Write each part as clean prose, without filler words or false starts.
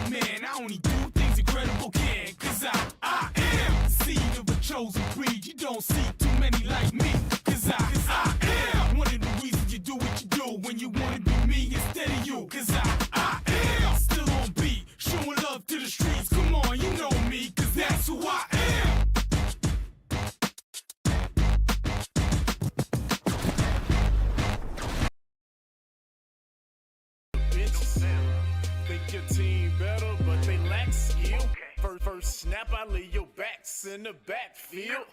the man. I only do things incredible can. Cause I am the seed of a chosen breed. You don't see too many like me. Cause I am one of the reasons you do what you do. When you wanna be me instead of you. Cause I am still on beat. Showing love to the streets. Come on, you know me. Cause that's who I am. Think your team better, but they lack skill. First snap, I leave your backs in the backfield.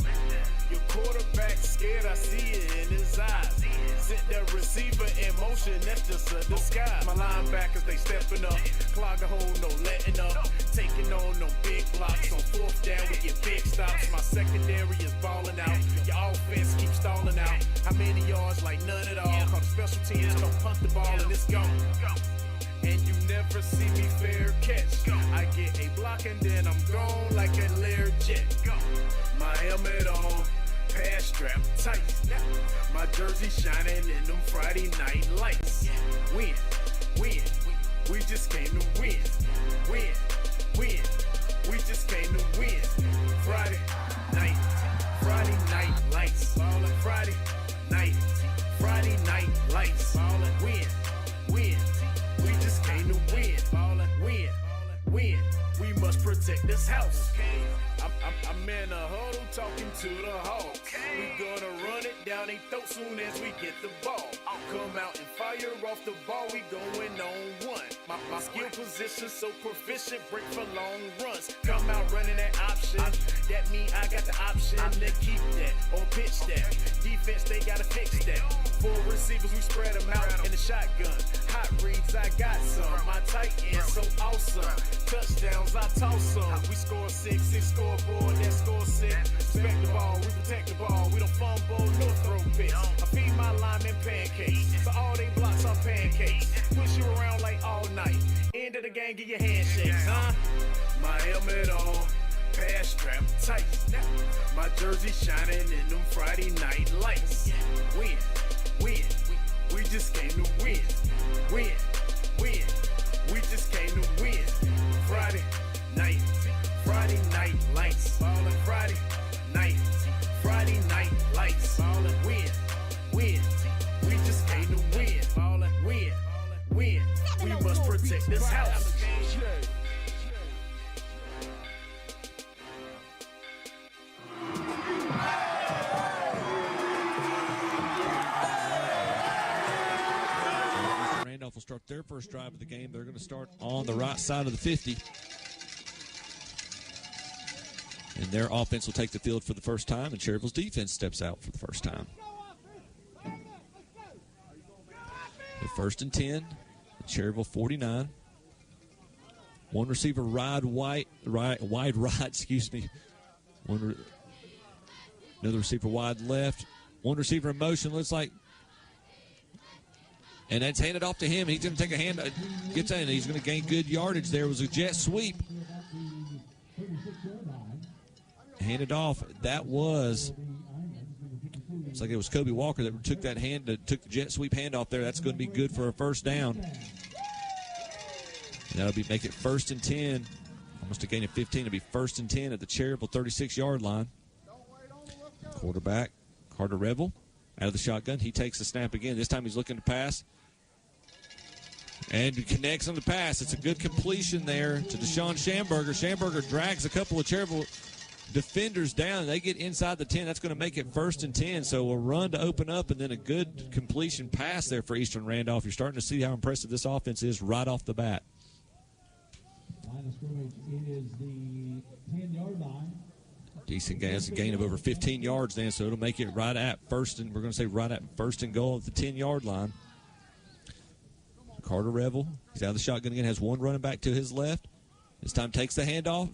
Your quarterback scared, I see it in his eyes. Sent the receiver in motion, that's just a disguise. My linebackers, they stepping up. Clog the hole, no letting up. Taking on no big blocks. On fourth down, we get big stops. My secondary is balling out. Your offense keeps stalling out. How many yards? Like none at all. Cause the special teams don't punt the ball and it's gone. And you never see me fair catch. I get a block and then I'm gone like a Lear jet. My helmet on, pass strap tight. My jersey shining in them Friday night lights. Win, we just came to win. Win, we just came to win. Friday night lights. Friday night lights. Win. We just came to win. Win. We must protect this house. I'm in a huddle talking to the Hawks. We gonna run it down their throat soon as we get the ball. Come out and fire off the ball. We going on one. My skill position so proficient. Break for long runs. Come out running that option. That mean I got the option to keep that or pitch that. Defense, they gotta fix that. 4 receivers, we spread them out in the shotgun. Hot reads, I got some. My tight end, so awesome. Touchdowns, I toss some. We score 6, scoreboard, that score 6. Respect the ball, we protect the ball. We don't fumble, no throw picks. I feed my linemen pancakes. So all they blocks are pancakes. Push you around like all night. End of the game, get your handshakes, huh? My helmet on, pass strap tight. My jersey shining in them Friday night lights. Win. We just came to win. Win. We just came to win. Friday night lights. Friday night lights. Win. We just came to win. Win. We must protect this house. Randolph will start their first drive of the game. They're going to start on the right side of the 50. And their offense will take the field for the first time, and Cherryville's defense steps out for the first time. The 1st and 10, Cherryville 49. One receiver wide right, excuse me. Another receiver wide left. One receiver in motion, looks like. And that's handed off to him. He's going to take a hand, gets in, and he's going to gain good yardage. There was a jet sweep. Handed off. That was, it's like it was Kobe Walker that took that hand, took the jet sweep handoff there. That's going to be good for a first down. And that'll make it 1st and 10. Almost a gain of 15. It'll be 1st and 10 at the Cherryville 36-yard line. Quarterback, Carter Revel, out of the shotgun. He takes the snap again. This time he's looking to pass. And connects on the pass. It's a good completion there to Deshaun Schamberger. Schamberger drags a couple of Cherryville defenders down. They get inside the 10. That's going to make it 1st and 10. So a run to open up and then a good completion pass there for Eastern Randolph. You're starting to see how impressive this offense is right off the bat. Line of scrimmage is the 10-yard line. Decent gain. That's a gain of over 15 yards then, so it'll make it right at first, and we're going to say right at 1st and goal at the 10-yard line. Carter Revel, he's out of the shotgun again, has one running back to his left. This time takes the handoff.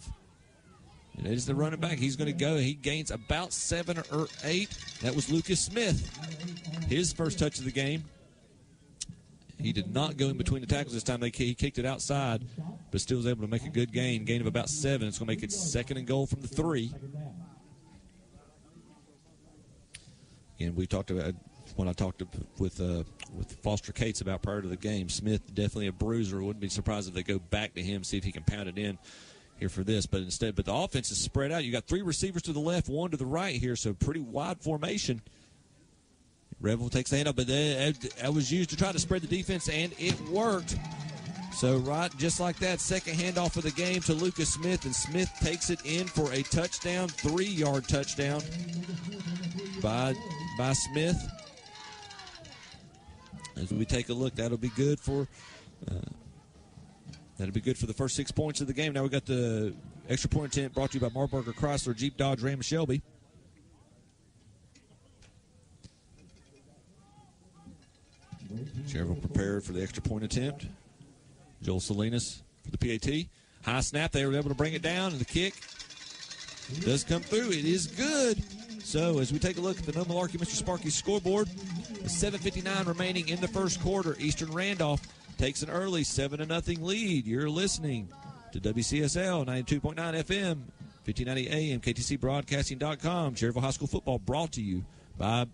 And it is the running back. He's going to go. He gains about 7 or 8. That was Lucas Smith. His first touch of the game. He did not go in between the tackles this time. He kicked it outside, but still was able to make a good gain. Gain of about 7. It's going to make it 2nd and goal from the 3. And we talked about when I talked with Foster Cates about prior to the game. Smith definitely a bruiser. Wouldn't be surprised if they go back to him, see if he can pound it in here for this. But the offense is spread out. You got 3 receivers to the left, 1 to the right here, so pretty wide formation. Revel takes the handoff, but that was used to try to spread the defense, and it worked. So right, just like that, second handoff of the game to Lucas Smith, and Smith takes it in for a touchdown, 3-yard touchdown by Smith. As we take a look, that'll be good for the first 6 points of the game. Now we got the extra point attempt brought to you by Marburger Chrysler, Jeep, Dodge, Ram, and Shelby. Cherville prepared for the extra point attempt. Joel Salinas for the PAT. High snap. They were able to bring it down, and the kick does come through. It is good. So as we take a look at the No Malarkey Mr. Sparky's scoreboard, with 7:59 remaining in the first quarter, Eastern Randolph takes an early 7-0 lead. You're listening to WCSL 92.9 FM, 1590 AM, KTCBroadcasting.com. Cherryville High School football brought to you by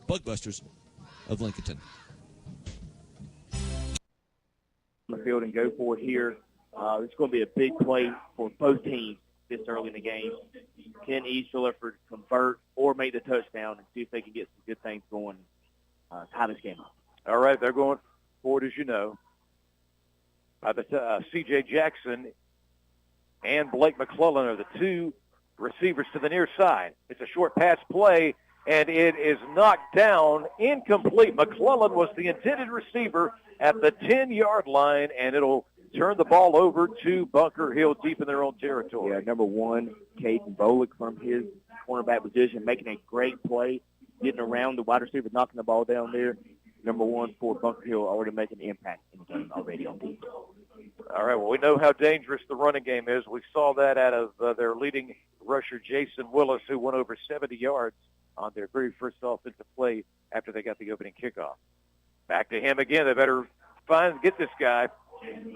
Bugbusters of Lincolnton. On the field and go for it here. It's going to be a big play for both teams this early in the game. Can East Rutherford convert or make the touchdown and see if they can get some good things going, tie this game up? All right, they're going for it, as you know. C.J. Jackson and Blake McClellan are the 2 receivers to the near side. It's a short pass play, and it is knocked down, incomplete. McClellan was the intended receiver at the 10-yard line, and it'll turn the ball over to Bunker Hill deep in their own territory. Yeah, number 1, Caden Bolick from his cornerback position, making a great play, getting around the wide receiver, knocking the ball down there. Number 1 for Bunker Hill, already making an impact in the game already on defense. All right, well, we know how dangerous the running game is. We saw that out of their leading rusher, Jason Willis, who went over 70 yards on their very first offensive play after they got the opening kickoff. Back to him again. They better get this guy.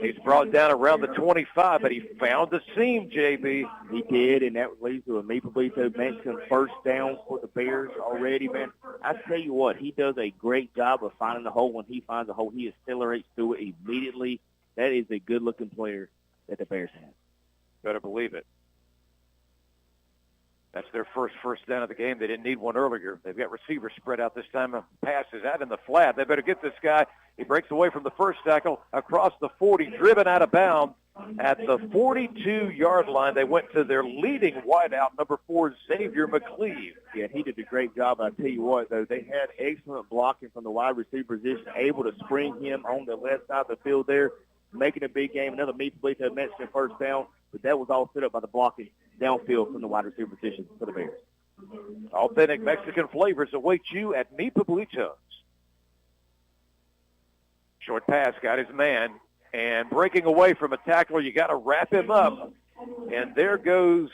He's brought down around the 25, but he found the seam, JB. He did, and that leads to a Meepoblito Mexican first down for the Bears already, man. I tell you what, he does a great job of finding the hole. When he finds a hole, he accelerates through it immediately. That is a good-looking player that the Bears have. Better believe it. That's their first down of the game. They didn't need one earlier. They've got receivers spread out this time. Pass is out in the flat. They better get this guy. He breaks away from the first tackle across the 40, driven out of bounds at the 42-yard line. They went to their leading wideout, number 4, Xavier McCleve. Yeah, he did a great job. I tell you what, though, they had excellent blocking from the wide receiver position, able to spring him on the left side of the field there, making a big game. Another Meepoblito Mexican first down, but that was all set up by the blocking downfield from the wide receiver position for the Bears. Authentic Mexican flavors await you at Meepoblito's. Short pass, got his man, and breaking away from a tackler, you got to wrap him up. And there goes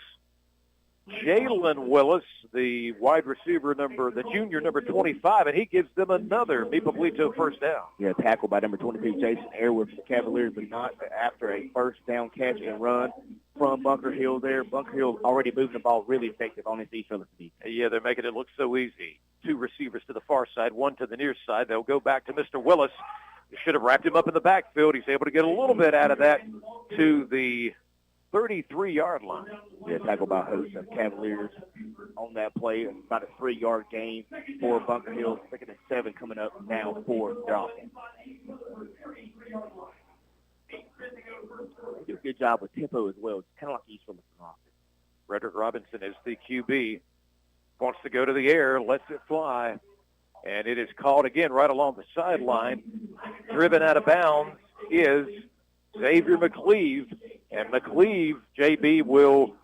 Jalen Willis, the wide receiver the junior number 25, and he gives them another Meepoblito first down. Yeah, tackled by number 22, Jason Airwood for the Cavaliers, but not after a first down catch and run from Bunker Hill there. Bunker Hill already moving the ball really effective on his East Rutherford defense. Yeah, they're making it look so easy. 2 receivers to the far side, 1 to the near side. They'll go back to Mr. Willis. They should have wrapped him up in the backfield. He's able to get a little bit out of that to the 33-yard line. Yeah, tackled by host of Cavaliers on that play. About a 3-yard gain for Bunker Hill. 2nd and 7 coming up now for their offense. They do a good job with tempo as well. It's kind of like East Rutherford offense. Frederick Robinson is the QB. Wants to go to the air, lets it fly. And it is called again right along the sideline. Driven out of bounds is Xavier McCleve. And McCleve, JB, will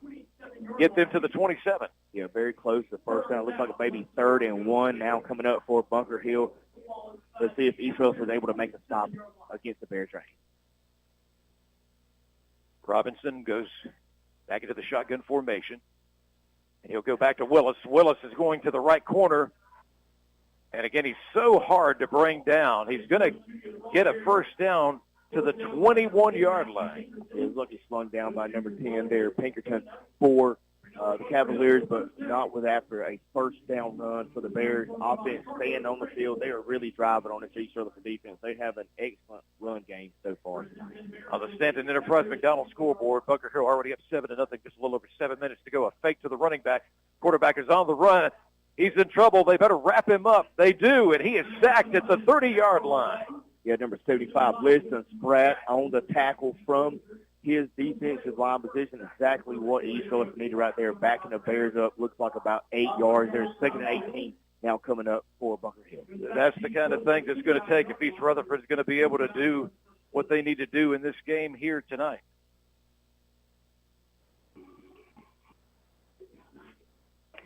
get them to the 27. Yeah, very close to the first down. It looks like a maybe 3rd and 1 now coming up for Bunker Hill. Let's see if East Rutherford is able to make a stop against the Bears right. Robinson goes back into the shotgun formation. And he'll go back to Willis. Willis is going to the right corner. And again, he's so hard to bring down. He's going to get a first down to the 21-yard line. It looks like he's slung down by number 10 there, Pinkerton, for the Cavaliers, but not with after a first down run for the Bears. Offense staying on the field. They are really driving on this East Rutherford defense. They have an excellent run game so far. On the Stanton Enterprise McDonald scoreboard, Bunker Hill already up 7-0, just a little over 7 minutes to go. A fake to the running back. Quarterback is on the run. He's in trouble. They better wrap him up. They do, and he is sacked at the 30-yard line. Yeah, number 75, Liston Spratt on the tackle from his defensive line position. Exactly what East Rutherford needed right there. Backing the Bears up. Looks like about 8 yards. There's 2nd and 18 now coming up for Bunker Hill. That's the kind of thing that's going to take if East Rutherford is going to be able to do what they need to do in this game here tonight.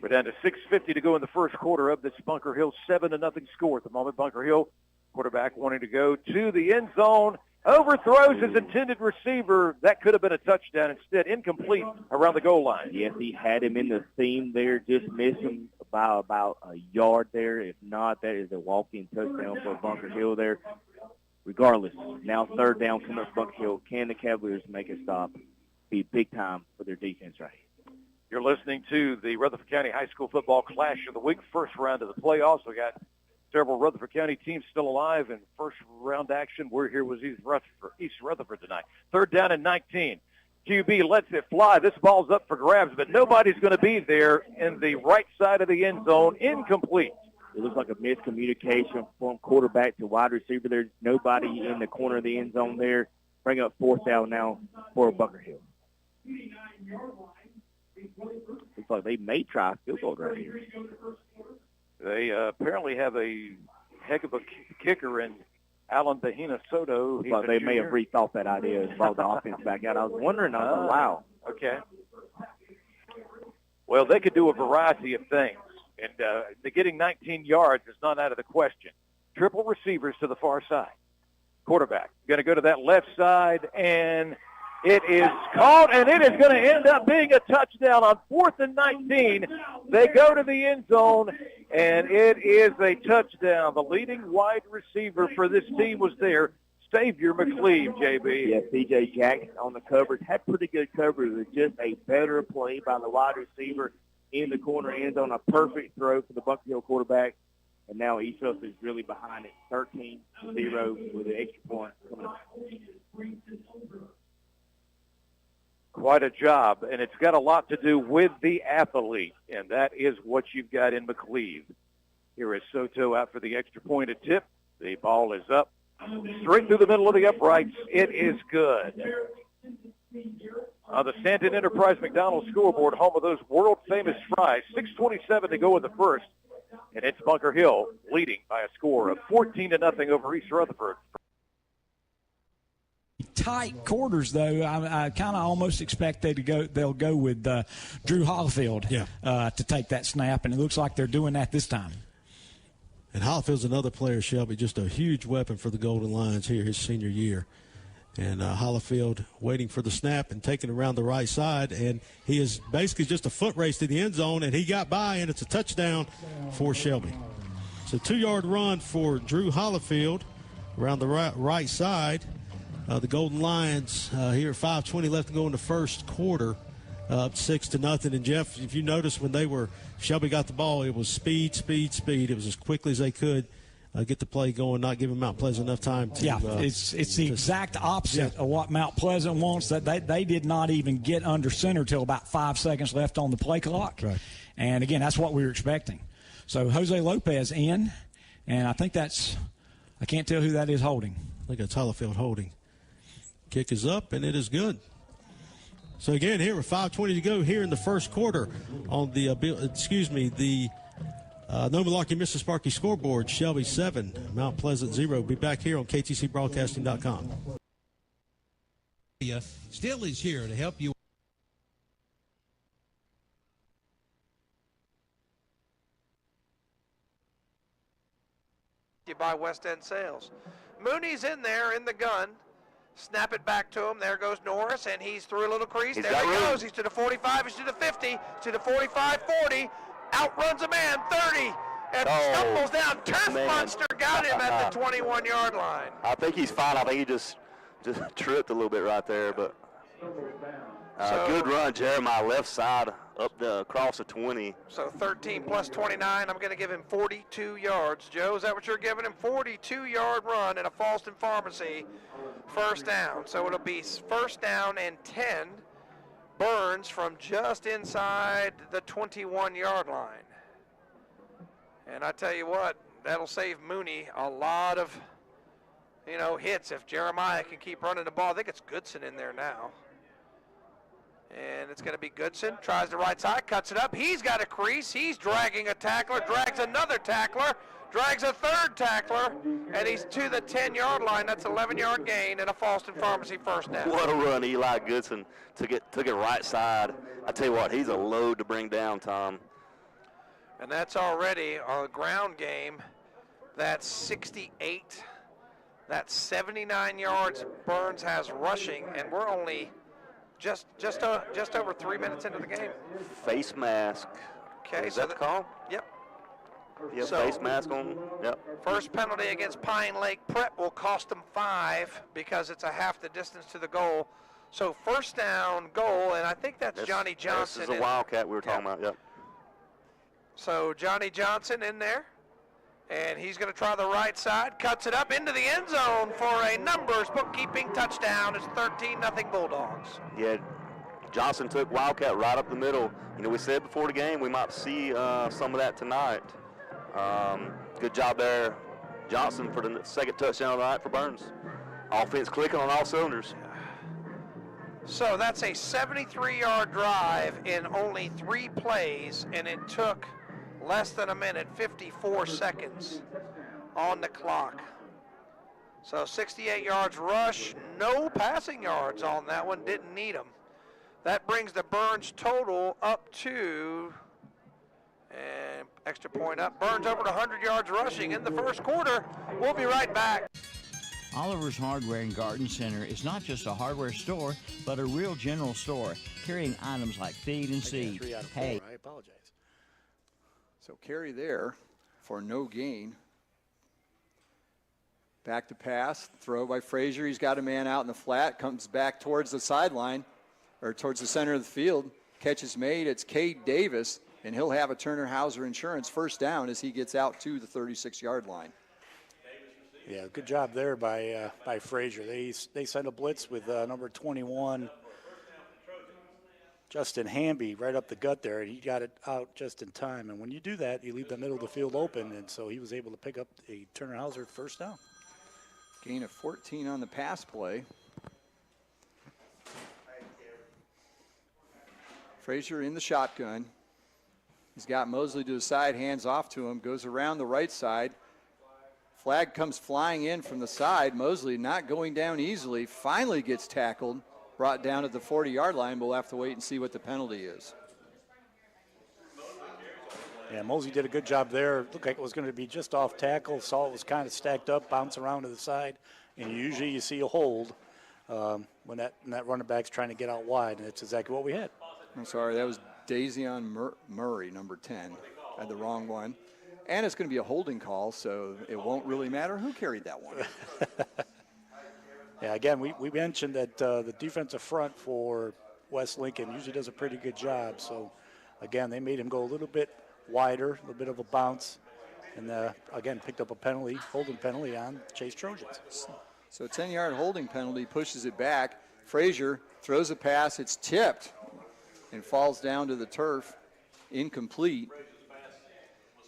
We're down to 6:50 to go in the first quarter of this Bunker Hill 7-0 score at the moment. Bunker Hill, quarterback wanting to go to the end zone, overthrows his intended receiver. That could have been a touchdown. Instead, incomplete around the goal line. Yes, he had him in the seam there, just missed him by about a yard there. If not, that is a walk-in touchdown for Bunker Hill there. Regardless, now 3rd down coming up for Bunker Hill. Can the Cavaliers make a stop? Be big time for their defense right here. You're listening to the Rutherford County High School Football Clash of the Week, first round of the playoffs. We got several Rutherford County teams still alive in first round action. We're here with East Rutherford tonight. 3rd down and 19. QB lets it fly. This ball's up for grabs, but nobody's going to be there in the right side of the end zone. Incomplete. It looks like a miscommunication from quarterback to wide receiver. There's nobody in the corner of the end zone there. Bring up 4th down now for Bunker Hill. Looks like they may try a field goal right here. They apparently have a heck of a kicker in Alan Bahina Soto. Looks like they may have rethought that idea and brought the offense back out. I was wondering, wow. Okay. Well, they could do a variety of things. And the getting 19 yards is not out of the question. Triple receivers to the far side. Quarterback going to go to that left side, and it is caught, and it is going to end up being a touchdown on 4th and 19. They go to the end zone, and it is a touchdown. The leading wide receiver for this team was there, Xavier McCleve, JB. Yeah, C.J. Jackson on the coverage. Had pretty good coverage. It was just a better play by the wide receiver in the corner end zone. A perfect throw for the Bunker Hill quarterback. And now East Rutherford is really behind it, 13-0 with an extra point coming up. Quite a job, and it's got a lot to do with the athlete, and that is what you've got in McCleve. Here is Soto out for the extra point tip. The ball is up, straight through the middle of the uprights. It is good. On the Stanton Enterprise McDonald scoreboard, home of those world-famous fries, 6:27 to go in the first, and it's Bunker Hill leading by a score of 14-0 over East Rutherford. Tight quarters, though. I kind of almost expect they'll go with Drew Hollifield to take that snap, and it looks like they're doing that this time. And Hollifield's another player, Shelby, just a huge weapon for the Golden Lions here his senior year. And Hollifield waiting for the snap and taking around the right side, and he is basically just a foot race to the end zone, and he got by, and it's a touchdown for Shelby. It's a 2-yard run for Drew Hollifield around the right side. The Golden Lions here, 5:20 left to go in the first quarter, up 6-0. And Jeff, if you notice when Shelby got the ball, it was speed. It was as quickly as they could get the play going, not giving Mount Pleasant enough time to. Yeah, it's the exact opposite of what Mount Pleasant wants. That they did not even get under center till about 5 seconds left on the play clock. Right. And again, that's what we were expecting. So Jose Lopez in, and I think I can't tell who that is holding. I think that's Hollifield holding. Kick is up, and it is good. So, again, here with 5:20 to go here in the first quarter on the No Malarkey, Mr. Sparky scoreboard, Shelby 7, Mount Pleasant 0. Be back here on KTCBroadcasting.com. Still is here to help you. By West End Sales. Mooney's in there in the gun. Snap it back to him. There goes Norris, and he's through a little crease. There he goes. He's to the 45. He's to the 50. To the 45, 40. Outruns a man, 30. And stumbles down. Turf Monster got him at the 21-yard line. I think he's fine. I think he just tripped a little bit right there. But Good run, Jeremiah, left side up across the 20. So 13 plus 29, I'm going to give him 42 yards. Joe, is that what you're giving him? 42-yard run in a Falston Pharmacy first down. So it'll be first down and 10. Burns from just inside the 21-yard line. And I tell you what, that'll save Mooney a lot of, hits if Jeremiah can keep running the ball. I think it's Goodson in there now. And it's going to be Goodson, tries the right side, cuts it up. He's got a crease. He's dragging a tackler, drags another tackler, drags a third tackler, and he's to the 10-yard line. That's an 11-yard gain and a Falston Pharmacy first down. What a run, Eli Goodson took it right side. I tell you what, he's a load to bring down, Tom. And that's already a ground game. That's 68. That's 79 yards Burns has rushing, and we're only just over 3 minutes into the game. Face mask. Okay, is that the call? Yep. Yep, So, face mask on. Yep. First penalty against Pine Lake Prep will cost them 5 because it's a half the distance to the goal. So first down goal, and I think that's Johnny Johnson. This is a Wildcat we were talking about. Yep. So Johnny Johnson in there, and he's going to try the right side, cuts it up into the end zone for a numbers bookkeeping touchdown. It's 13-0 Bulldogs. Yeah, Johnson took Wildcat right up the middle. We said before the game we might see some of that tonight. Good job there, Johnson, for the second touchdown of the night for Burns. Offense clicking on all cylinders. So that's a 73-yard drive in only 3 plays, and it took less than a minute, 54 seconds on the clock. So 68 yards rush, no passing yards on that one, didn't need them. That brings the Burns total up to, and extra point up, Burns over 100 yards rushing in the first quarter. We'll be right back. Oliver's Hardware and Garden Center is not just a hardware store, but a real general store, carrying items like feed and seed. 3 out of 4, hay. I apologize. So carry there for no gain. Back to pass, throw by Frazier. He's got a man out in the flat, comes back towards the sideline, or towards the center of the field. Catch is made. It's Cade Davis, and he'll have a Turner Hauser Insurance first down as he gets out to the 36-yard line. Yeah, good job there by Frazier. They sent a blitz with number 21, Justin Hamby, right up the gut there, and he got it out just in time. And when you do that, you leave the middle of the field open, and so he was able to pick up a Turner Hauser first down. Gain of 14 on the pass play. Frazier in the shotgun. He's got Mosley to the side, hands off to him, goes around the right side. Flag comes flying in from the side. Mosley not going down easily, finally gets tackled, brought down at the 40-yard line, but we'll have to wait and see what the penalty is. Yeah, Mosley did a good job there. Looked like it was going to be just off tackle. Saw it was kind of stacked up, bounce around to the side, and usually you see a hold when that running back's trying to get out wide, and it's exactly what we had. I'm sorry, that was Dazion Murray, number 10. I had the wrong one. And it's going to be a holding call, so it won't really matter who carried that one. Yeah, again, we mentioned that the defensive front for West Lincoln usually does a pretty good job. So, again, they made him go a little bit wider, a little bit of a bounce, and, again, picked up a holding penalty on Chase Trojans. So 10-yard holding penalty pushes it back. Frazier throws a pass. It's tipped and falls down to the turf, incomplete.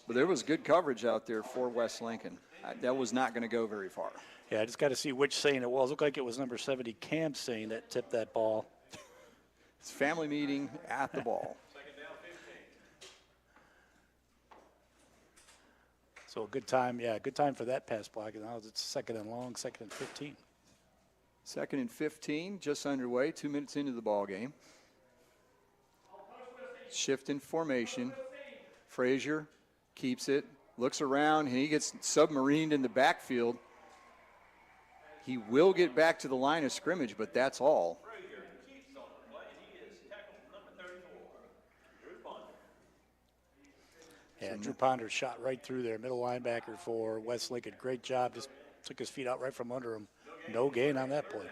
But there was good coverage out there for West Lincoln. That was not going to go very far. Yeah, I just got to see which Saint it was. Looked like it was number 70, Cam Saint, that tipped that ball. It's family meeting at the ball. So a good time for that pass block. Now it's second and long, second and 15. Second and 15, just underway, 2 minutes into the ball game. Shift in formation. Frazier keeps it, looks around, and he gets submarined in the backfield. He will get back to the line of scrimmage, but that's all. Yeah, Drew Ponder shot right through there, middle linebacker for West Lincoln. Great job, just took his feet out right from under him. No gain on that play.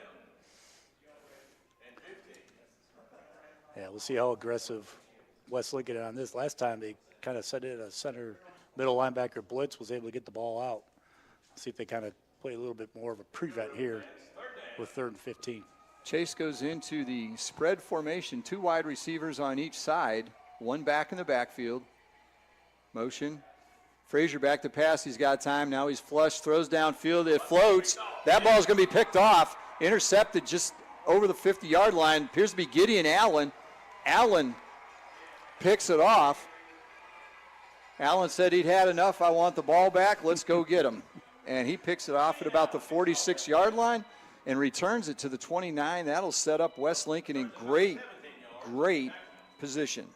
Yeah, we'll see how aggressive West Lincoln on this. Last time they kind of set in a center middle linebacker blitz, was able to get the ball out. See if they kind of play a little bit more of a prevent here with 3rd and 15. Chase goes into the spread formation, 2 wide receivers on each side, 1 back in the backfield. Motion. Frazier back to pass. He's got time. Now he's flush, throws downfield. It floats. That ball is going to be picked off. Intercepted just over the 50-yard line. Appears to be Gideon Allen. Allen picks it off. Allen said he'd had enough. I want the ball back. Let's go get him. And he picks it off at about the 46-yard line and returns it to the 29. That'll set up West Lincoln in great position.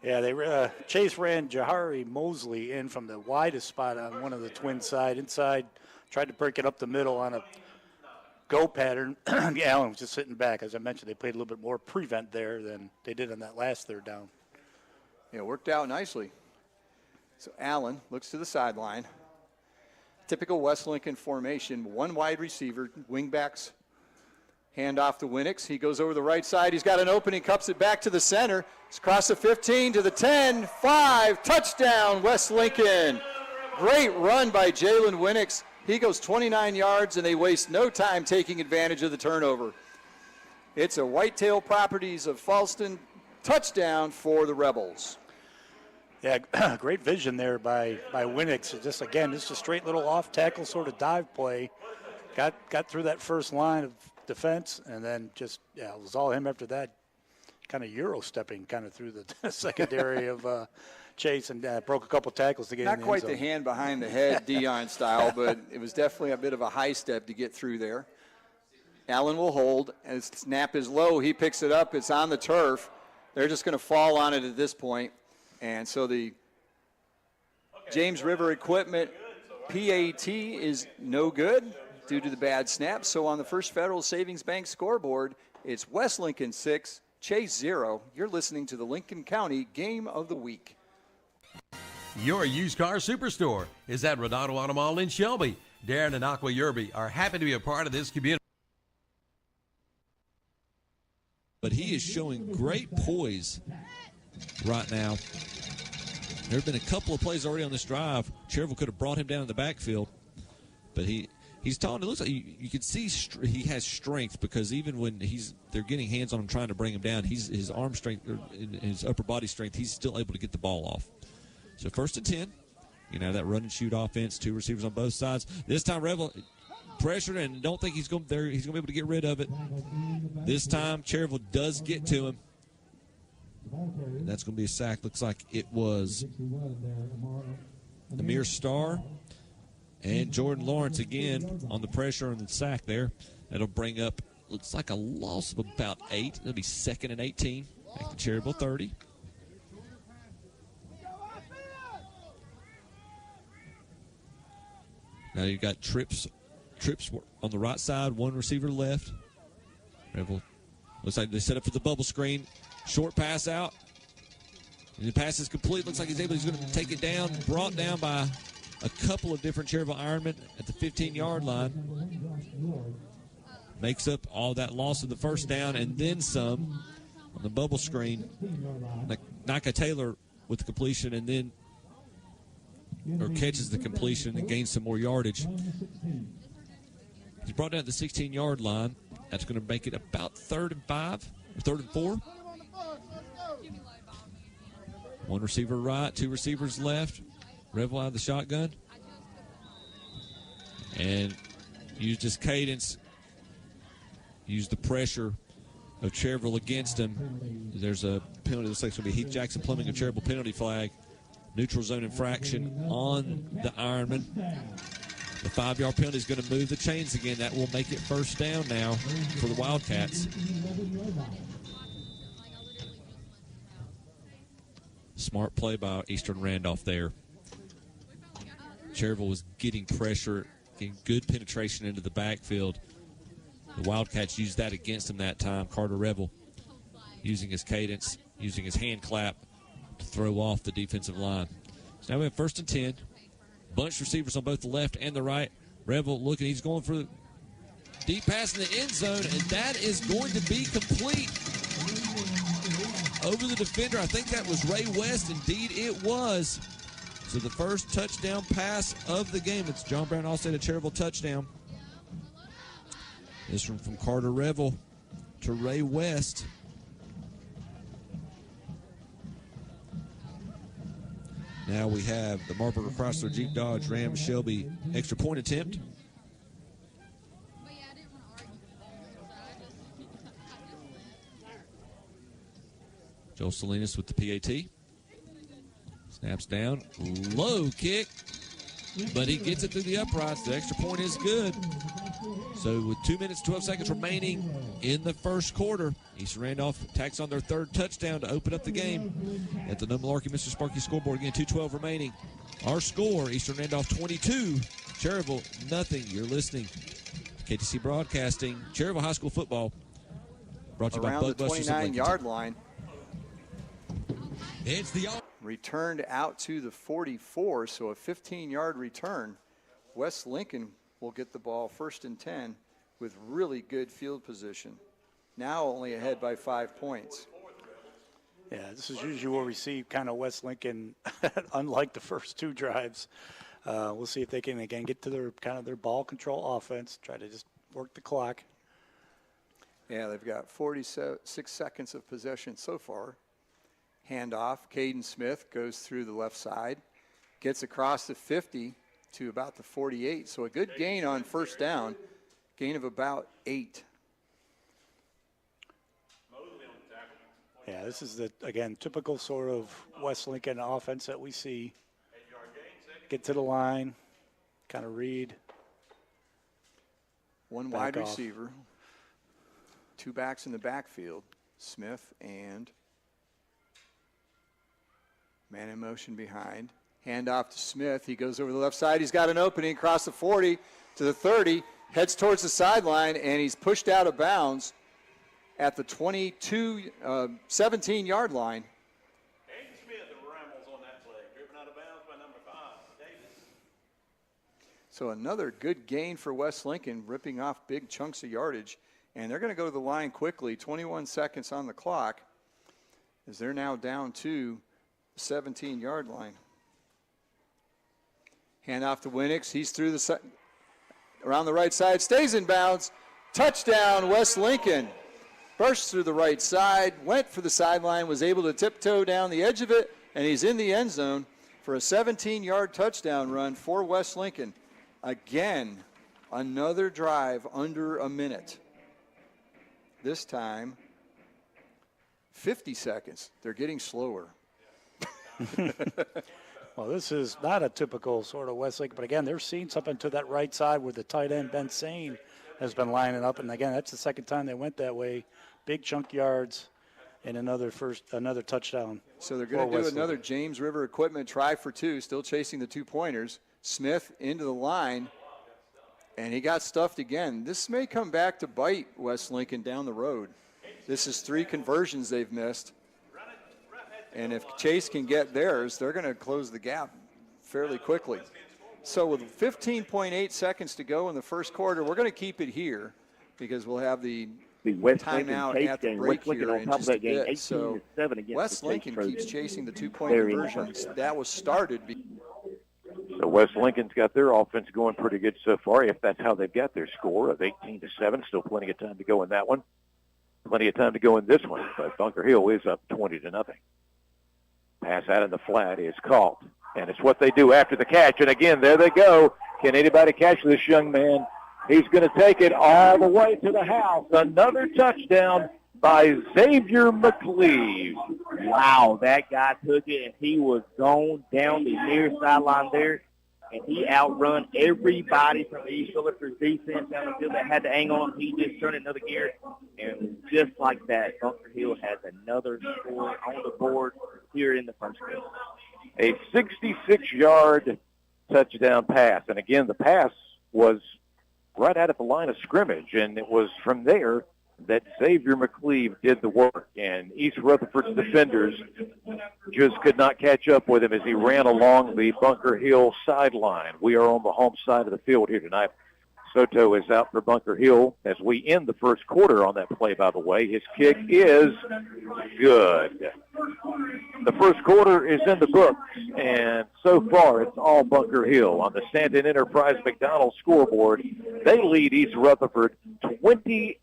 Yeah, Chase ran Jahari Mosley in from the widest spot on one of the twin side. Inside, tried to break it up the middle on a go pattern. Allen was just sitting back. As I mentioned, they played a little bit more prevent there than they did on that last 3rd down. Yeah, it worked out nicely. So Allen looks to the sideline. Typical West Lincoln formation, 1 wide receiver, wingbacks. Hand off to Winix. He goes over the right side. He's got an opening, cups it back to the center. It's across the 15 to the 10, 5, touchdown, West Lincoln. Great run by Jalen Winix. He goes 29 yards, and they waste no time taking advantage of the turnover. It's a Whitetail Properties of Falston touchdown for the Rebels. Yeah, great vision there by Winix. Just a straight little off tackle sort of dive play. Got through that first line of defense, and then it was all him after that. Kind of Euro stepping kind of through the secondary of Chase and broke a couple tackles to get in the end zone. Not quite the hand behind the head Dion style, but it was definitely a bit of a high step to get through there. Allen will hold, and his snap is low. He picks it up. It's on the turf. They're just going to fall on it at this point. And so the James River Equipment PAT is no good due to the bad snap. So on the First Federal Savings Bank scoreboard, it's West Lincoln 6, Chase 0. You're listening to the Lincoln County Game of the Week. Your used car superstore is at Renato Auto Mall in Shelby. Darren and Aqua Yerby are happy to be a part of this community. But he is showing great poise right now. There have been a couple of plays already on this drive. Cherville could have brought him down in the backfield, but he's tall. It looks like you can see he has strength, because even when they're getting hands on him trying to bring him down, his arm strength, or his upper body strength, he's still able to get the ball off. So 1st and 10. You know, that run and shoot offense, 2 receivers on both sides. This time Rebel pressured, and don't think he's going to be able to get rid of it. This time Cherville does get to him. That's going to be a sack. Looks like it was Amir Starr and Jordan Lawrence again on the pressure and the sack there. That'll bring up, looks like a loss of about 8. It'll be 2nd and 18. Back to Cherville 30. Now you've got trips on the right side, 1 receiver left. Rebel looks like they set up for the bubble screen. Short pass out. And the pass is complete. Looks like he's going to take it down. Brought down by a couple of different Cherville Ironmen at the 15-yard line. Makes up all that loss of the first down and then some on the bubble screen. Naka Taylor with the completion, and then catches the completion and gains some more yardage. He's brought down to the 16-yard line. That's going to make it about 3rd and 5, or 3rd and 4. 1 receiver right, 2 receivers left. Rebel out of the shotgun. And used his cadence. Used the pressure of Cherville against him. There's a penalty. Looks like it's going to be Heath Jackson Plumbing of Cherville penalty flag. Neutral zone infraction on the Ironman. The 5-yard penalty is going to move the chains again. That will make it 1st down now for the Wildcats. Smart play by Eastern Randolph there. Cherville was getting pressure, getting good penetration into the backfield. The Wildcats used that against him that time. Carter Revel using his cadence, using his hand clap to throw off the defensive line. So now we have 1st and 10. Bunch receivers on both the left and the right. Revel looking, he's going for the deep pass in the end zone, and that is going to be complete. over the defender. I think that was Ray West. Indeed, it was. So the first touchdown pass of the game. It's John Brown Allstate, a Cherryville touchdown. This one from Carter Revel to Ray West. Now we have the Marburger Chrysler Jeep Dodge Ram Shelby extra point attempt. Joel Salinas with the PAT. Snaps down, low kick, but he gets it through the uprights. The extra point is good. So with 2 minutes, 12 seconds remaining in the first quarter, Eastern Randolph tacks on their third touchdown to open up the game at the No Malarkey Mr. Sparky scoreboard. Again, 2:12 remaining. Our score, Eastern Randolph 22, Cherryville nothing. You're listening to KTC Broadcasting, Cherryville High School football. Brought to you Around by the Bug 29-yard line. It's the returned out to the 44, so a 15-yard return. West Lincoln will get the ball 1st and 10 with really good field position. Now only ahead by 5 points. Yeah, this is usually where we see kind of West Lincoln, unlike the first two drives. We'll see if they can, again, get to their kind of their ball control offense, try to just work the clock. Yeah, they've got 46 seconds of possession so far. Handoff, Caden Smith goes through the left side, gets across the 50 to about the 48. So a good gain on first down, gain of about 8. Yeah, this is the, again, typical sort of West Lincoln offense that we see. Get to the line, kind of read. One wide receiver, 2 backs in the backfield, Smith and man in motion behind. Hand off to Smith. He goes over the left side. He's got an opening across the 40 to the 30, heads towards the sideline, and he's pushed out of bounds at the 17-yard line. Aiden Smith rambles on that play, driven out of bounds by number 5, Davis. So another good gain for West Lincoln, ripping off big chunks of yardage. And they're going to go to the line quickly, 21 seconds on the clock, as they're now down to 17-yard line. Hand off to Winnix. He's through the around the right side, stays in bounds. Touchdown, West Lincoln. Burst through the right side, went for the sideline, was able to tiptoe down the edge of it, and he's in the end zone for a 17-yard touchdown run for West Lincoln. Again, another drive under a minute. This time, 50 seconds. They're getting slower. Well, this is not a typical sort of West Lincoln, but again, they're seeing something to that right side where the tight end, Ben Sane, has been lining up. And again, that's the second time they went that way. Big chunk yards and another touchdown. So they're going to do another James River Equipment try for 2, still chasing the 2-pointers. Smith into the line, and he got stuffed again. This may come back to bite West Lincoln down the road. This is 3 conversions they've missed. And if Chase can get theirs, they're going to close the gap fairly quickly. So with 15.8 seconds to go in the first quarter, we're going to keep it here because we'll have the West timeout at the break here in just a bit. So West Lincoln keeps chasing the 2-point conversions. That was started. So West Lincoln's got their offense going pretty good so far, if that's how they've got their score of 18-7. Still plenty of time to go in that one. Plenty of time to go in this one, but Bunker Hill is up 20-0. Pass out in the flat is caught, and it's what they do after the catch. And again, there they go. Can anybody catch this young man? He's going to take it all the way to the house. Another touchdown by Xavier McCleve. Wow, that guy took it, and he was gone down the near sideline there, and he outrun everybody from the East Phillipsburg defense down the field that had to hang on. He just turned another gear, and just like that, Bunker Hill has another score on the board here in the first quarter. A 66-yard touchdown pass. And again, the pass was right out at the line of scrimmage, and it was from there that Xavier McCleve did the work. And East Rutherford's defenders just could not catch up with him as he ran along the Bunker Hill sideline. We are on the home side of the field here tonight. Soto is out for Bunker Hill as we end the first quarter on that play, by the way. His kick is good. The first quarter is in the books, and so far it's all Bunker Hill on the Stanton Enterprise McDonald scoreboard. They lead East Rutherford 27-0.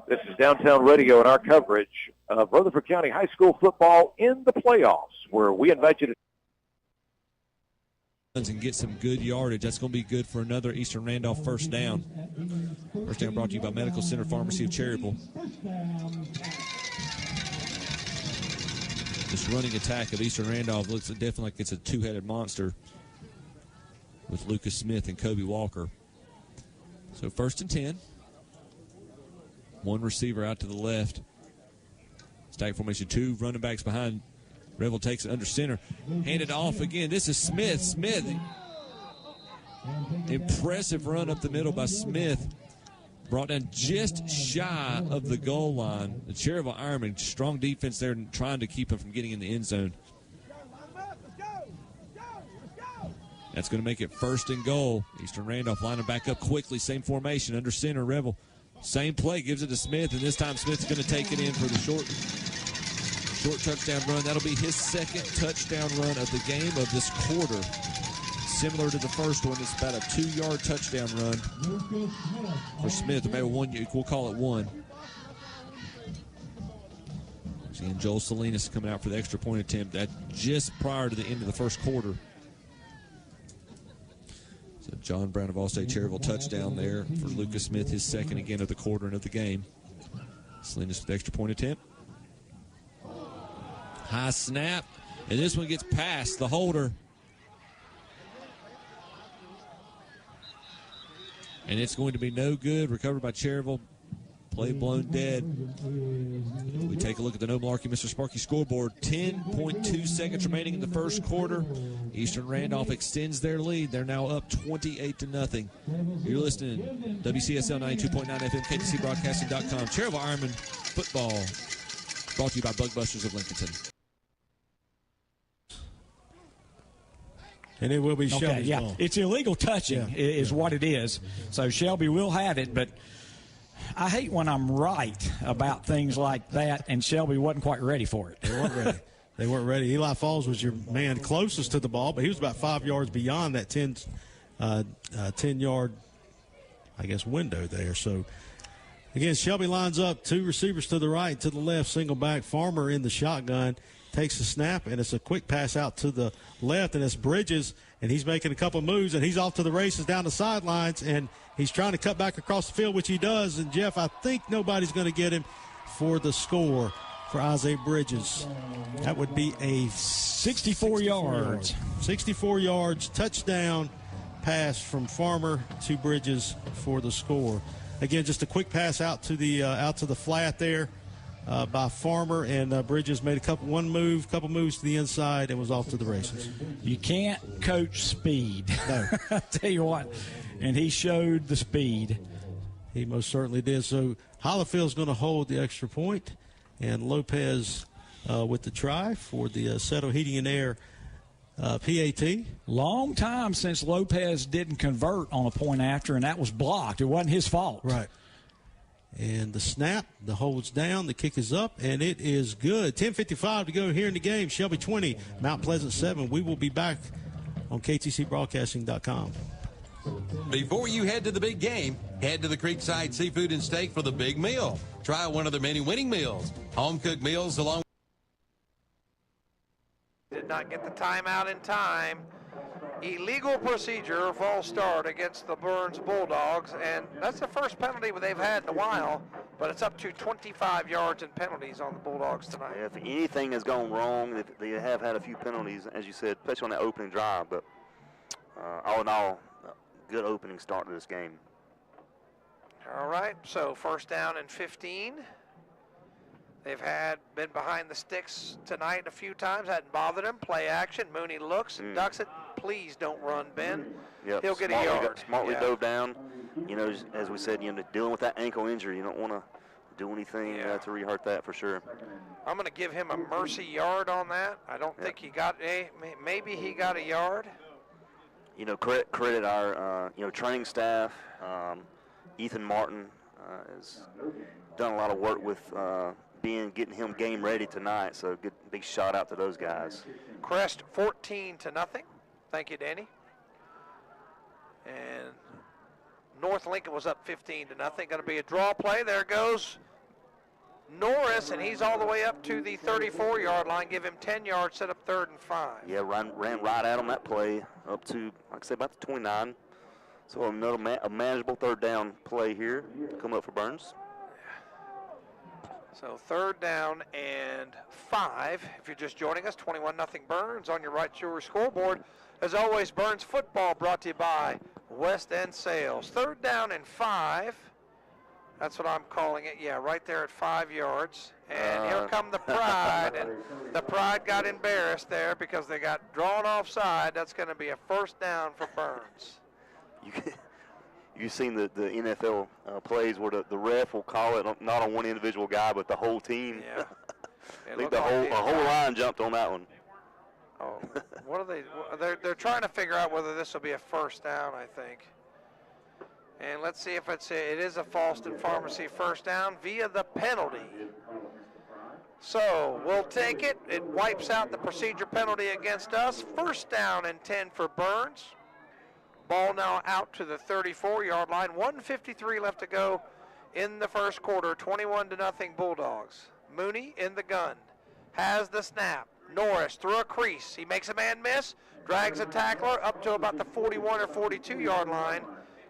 This is Downtown Radio and our coverage of Rutherford County High School football in the playoffs, where we invite you to and get some good yardage. That's going to be good for another Eastern Randolph first down. First down brought to you by Medical Center Pharmacy of Cherryville. This running attack of Eastern Randolph looks definitely like it's a two-headed monster with Lucas Smith and Kobe Walker. So 1st and 10. One receiver out to the left. Stack formation, 2 running backs behind. Revel takes it under center. Handed off again. This is Smith. Smith. Impressive run up the middle by Smith. Brought down just shy of the goal line. The Cherryville Ironman, strong defense there trying to keep him from getting in the end zone. That's going to make it 1st and goal. Eastern Randolph lining back up quickly. Same formation under center. Revel. Same play. Gives it to Smith. And this time Smith's going to take it in for the short touchdown run. That'll be his 2nd touchdown run of the game of this quarter. Similar to the first one, it's about a 2-yard touchdown run for Smith. Or maybe 1, we'll call it 1. Seeing Joel Salinas coming out for the extra point attempt. That just prior to the end of the first quarter. So John Brown of Allstate Cherryville touchdown there for Lucas Smith, his 2nd again of the quarter and of the game. Salinas with the extra point attempt. High snap, and this one gets past the holder. And it's going to be no good. Recovered by Cherryville. Play blown dead. We take a look at the No Malarkey Mr. Sparky scoreboard. 10.2 seconds remaining in the first quarter. Eastern Randolph extends their lead. They're now up 28-0. You're listening to WCSL 92.9 FM, KTCBroadcasting.com. Cherryville Ironman football brought to you by Bug Busters of Lincolnton. And it will be Shelby's yeah. ball. It's illegal touching is what it is. So Shelby will have it, but I hate when I'm right about things like that, and Shelby wasn't quite ready for it. They weren't ready. They weren't ready. Eli Falls was your man closest to the ball, but he was about 5 yards beyond that 10-yard, I guess, window there. So, again, Shelby lines up 2 receivers to the right, to the left, single back. Farmer in the shotgun. Takes the snap, and it's a quick pass out to the left, and it's Bridges, and he's making a couple moves, and he's off to the races down the sidelines, and he's trying to cut back across the field, which he does. And, Jeff, I think nobody's going to get him for the score for Isaiah Bridges. That would be a 64 yards. 64 yards, touchdown pass from Farmer to Bridges for the score. Again, just a quick pass out to the flat there. By Farmer, and Bridges made a couple moves to the inside and was off to the races. You can't coach speed. No. I'll tell you what. And he showed the speed. He most certainly did. So Hollifield's going to hold the extra point, and Lopez with the try for the Settle Heating and Air PAT. Long time since Lopez didn't convert on a point after, and that was blocked. It wasn't his fault. Right. And the snap, the hold's down, the kick is up, and it is good. 10:55 to go here in the game. Shelby 20, Mount Pleasant 7. We will be back on KTCBroadcasting.com. Before you head to the big game, head to the Creekside Seafood and Steak for the big meal. Try one of their many winning meals. Home-cooked meals along. Did not get the timeout in time. Illegal procedure, false start against the Burns Bulldogs, and that's the first penalty they've had in a while, but it's up to 25 yards in penalties on the Bulldogs tonight. Yeah, if anything has gone wrong, they have had a few penalties, as you said, especially on that opening drive, but all in all, good opening start to this game. All right, so first down and 15. They've been behind the sticks tonight a few times, hadn't bothered them. Play action, Mooney looks and ducks it. Please don't run, Ben. Yep. He'll get a yard. Smartly dove down. You know, as we said, dealing with that ankle injury, you don't want to do anything to re-hurt that for sure. I'm going to give him a mercy yard on that. I don't think he got maybe he got a yard. credit our training staff. Ethan Martin has done a lot of work with getting him game ready tonight. So good big shout out to those guys. Crest 14-0. Thank you, Danny. And North Lincoln was up 15-0. Going to be a draw play. There goes Norris, and he's all the way up to the 34-yard line. Give him 10 yards, set up 3rd and 5. Yeah, ran right at him that play up to, like I said, about the 29. So another a manageable 3rd down play here coming up for Burns. So 3rd down and 5. If you're just joining us, 21-0 Burns on your right your scoreboard. As always, Burns football brought to you by West End Sales. 3rd down and 5. That's what I'm calling it. Yeah, right there at 5 yards. And here come the Pride. And the Pride got embarrassed there because they got drawn offside. That's going to be a 1st down for Burns. You've seen the NFL plays where the ref will call it not on one individual guy, but the whole team. Yeah. I think the whole line jumped on that one. Oh, what are they? They're trying to figure out whether this will be a 1st down, I think. And let's see if it is a Falston Pharmacy 1st down via the penalty. So we'll take it. It wipes out the procedure penalty against us. 1st down and 10 for Burns. Ball now out to the 34-yard line. 1:53 left to go in the 1st quarter. 21-0 Bulldogs. Mooney in the gun. Has the snap. Norris through a crease. He makes a man miss. Drags a tackler up to about the 41 or 42-yard line.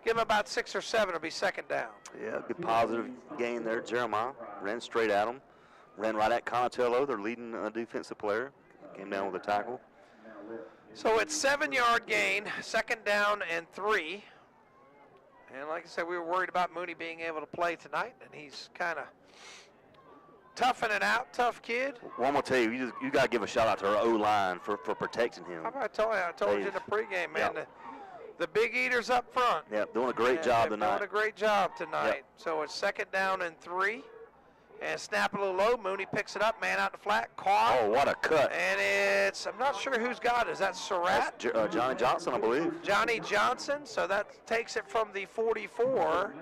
Give him about 6 or 7. It'll be 2nd down. Yeah, good positive gain there. Jeremiah ran straight at him. Ran right at Conatello, their leading defensive player. Came down with a tackle. So it's 7-yard gain, 2nd down and 3. And like I said, we were worried about Mooney being able to play tonight, and he's kind of toughing it out, tough kid. Well, I'm going to tell you, you got to give a shout out to our O-line for protecting him. How about I told you in the pregame, man, the big eaters up front. Yeah, doing a great job tonight. Doing a great job tonight. Yep. So it's 2nd down and 3. And snap a little low. Mooney picks it up. Man out the flat. Caught. Oh, what a cut. And I'm not sure who's got it. Is that Surratt? That's Johnny Johnson, I believe. Johnny Johnson. So that takes it from the 44,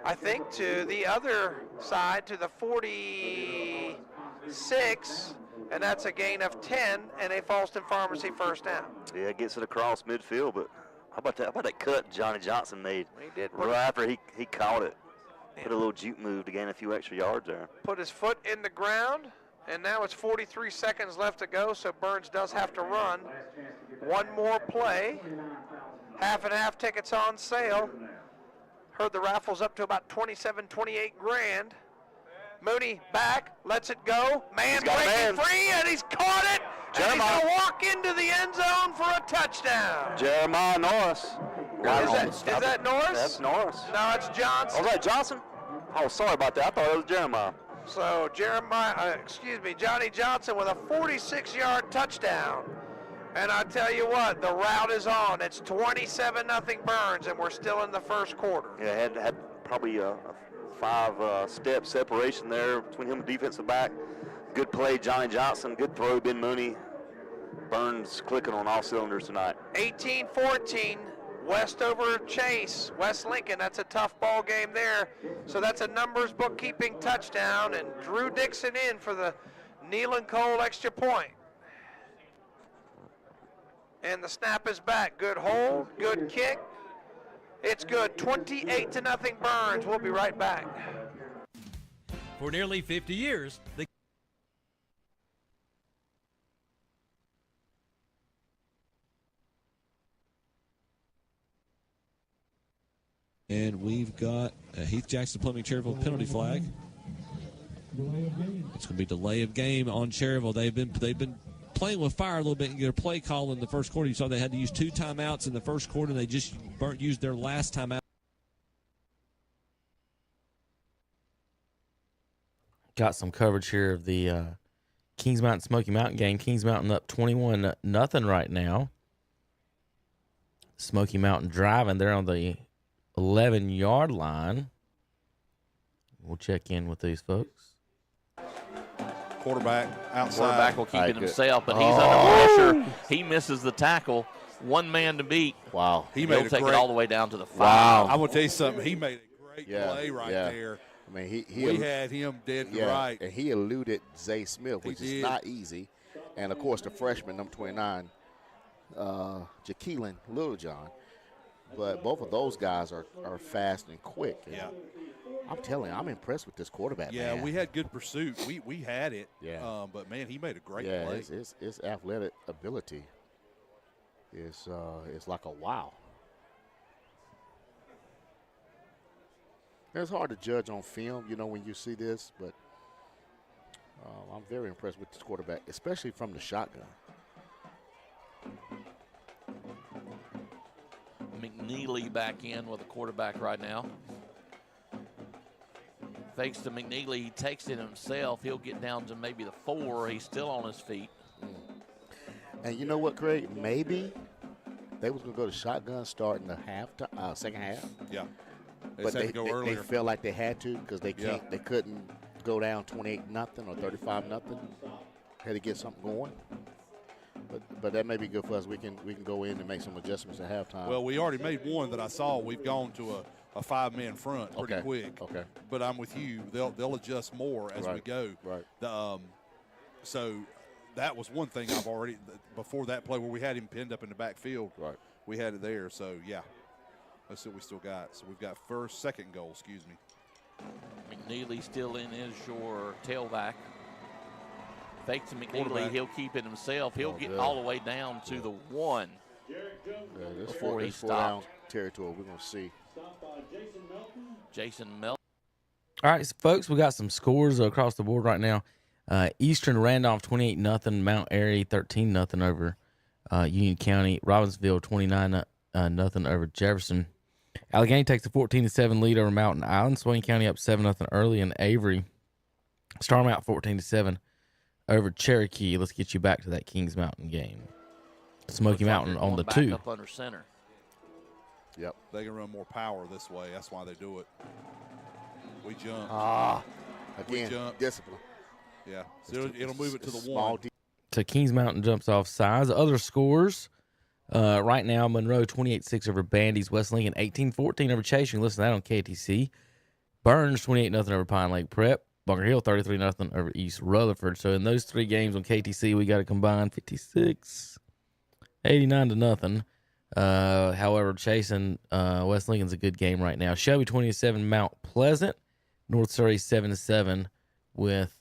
I think, to the other side, to the 46. And that's a gain of 10 and a Falston Pharmacy 1st down. Yeah, it gets it across midfield. But how about that cut Johnny Johnson made? He did. Right after he caught it. Put a little juke move to gain a few extra yards there. Put his foot in the ground, and now it's 43 seconds left to go, so Burns does have to run one more play. Half and half tickets on sale. Heard the raffle's up to about 27, 28 grand. Mooney back, lets it go. Man breaking free, and he's caught it. And he's going to walk into the end zone for a touchdown. Jeremiah Norris. Is that Norris? That's Norris. No, it's Johnson. Oh, is that Johnson? Oh, sorry about that. I thought it was Jeremiah. So Johnny Johnson with a 46-yard touchdown. And I tell you what, the route is on. It's 27-0 Burns, and we're still in the 1st quarter. Yeah, had probably a 5-step separation there between him and defensive back. Good play, Johnny Johnson. Good throw, Ben Mooney. Burns clicking on all cylinders tonight. 18-14. West over Chase, West Lincoln. That's a tough ball game there. So that's a numbers bookkeeping touchdown, and Drew Dixon in for the Nealon Cole extra point. And the snap is back. Good hold, good kick. It's good. 28-0 Burns. We'll be right back. For nearly 50 years, the And we've got a Heath Jackson Plumbing Cherryville penalty flag. It's going to be delay of game on Cherryville. They've been playing with fire a little bit and get a play call in the 1st quarter. You saw they had to use 2 timeouts in the 1st quarter, and they just used their last timeout. Got some coverage here of the Kings Mountain Smoky Mountain game. Kings Mountain up 21-0 right now. Smoky Mountain driving. They're on the 11-yard line. We'll check in with these folks. Quarterback outside. Quarterback will keep it himself, but he's under pressure. He misses the tackle, one man to beat. Wow. He'll take it all the way down to the 5. Wow. I'm going to tell you something. He made a great play right yeah. there. I mean, we had him dead to right. And he eluded Zay Smith, which is not easy. And, of course, the freshman, number 29, Jaqueline Littlejohn. But both of those guys are fast and quick. And I'm telling you, I'm impressed with this quarterback, man. We had good pursuit. We had it. Yeah. But, man, he made a great play. play. His athletic ability is like a wow. It's hard to judge on film, when you see this, but I'm very impressed with this quarterback, especially from the shotgun. McNeely back in with the quarterback right now. Fakes to McNeely. He takes it himself. He'll get down to maybe the 4. He's still on his feet. And you know what, Craig? Maybe they was going to go to shotgun starting the second half. Yeah. But they felt like they had to because they couldn't go down 28-0 or 35-0. Had to get something going. But that may be good for us. We can go in and make some adjustments at halftime. Well, we already made one that I saw. We've gone to a 5-man front pretty quick. Okay. But I'm with you. They'll adjust more as we go. Right. So that was one thing I've already before that play where we had him pinned up in the backfield. Right. We had it there. So yeah. Let's see what we still got. So we've got second goal, excuse me. McNeely still in is your tailback. Fake to McNeely. He'll keep it himself. He'll get all the way down to the 1 before he stopped. Down territory. We're going to see. Jason Melton. All right, folks, we got some scores across the board right now. Eastern Randolph 28-0, Mount Airy 13-0 over Union County. Robbinsville 29-0 over Jefferson. Allegheny takes a 14-7 lead over Mountain Island. Swain County up 7-0 early, and Avery Starmount 14-7 over Cherokee. Let's get you back to that Kings Mountain game. Smoky Mountain on the 2. Up under center. Yep. They can run more power this way. That's why they do it. We jump. Again, discipline. Yeah. So it'll move it to the 1. So Kings Mountain jumps off sides. Other scores. Right now, Monroe 28-6 over Bandy's. West Lincoln 18-14 over Chasing. Listen to that on KTC. Burns 28-0 over Pine Lake Prep. Bunker Hill 33-0 over East Rutherford. So in those 3 games on KTC, we got a combined 89-0. However, chasing West Lincoln's a good game right now. Shelby 20-7 Mount Pleasant. North Surrey 7-7 with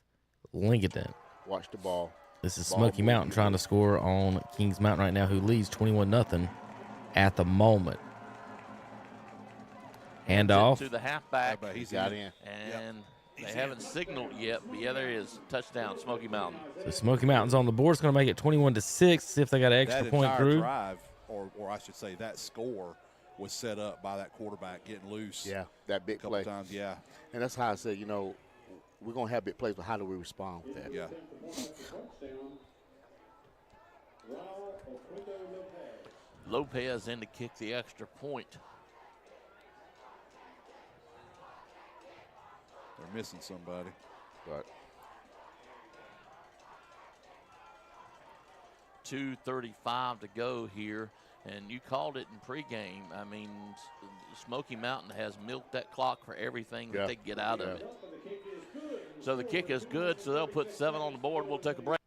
Lincoln. Watch the ball. This is Smoky Mountain trying to score on Kings Mountain right now, who leads 21-0 at the moment. Handoff. To the halfback. He's got in. And they haven't signaled yet, but there he is. Touchdown, Smoky Mountain. So Smoky Mountain's on the board. It's going to make it 21-6. See if they got an extra point through. Drive, or I should say that score was set up by that quarterback getting loose. Yeah, that big play. Times, yeah. And that's how I said, we're going to have big plays, but how do we respond with that? Yeah. Lopez in to kick the extra point. They're missing somebody. Right. 2:35 to go here, and you called it in pregame. I mean, Smoky Mountain has milked that clock for everything that they get out of it. So the kick is good, so they'll put 7 on the board. We'll take a break.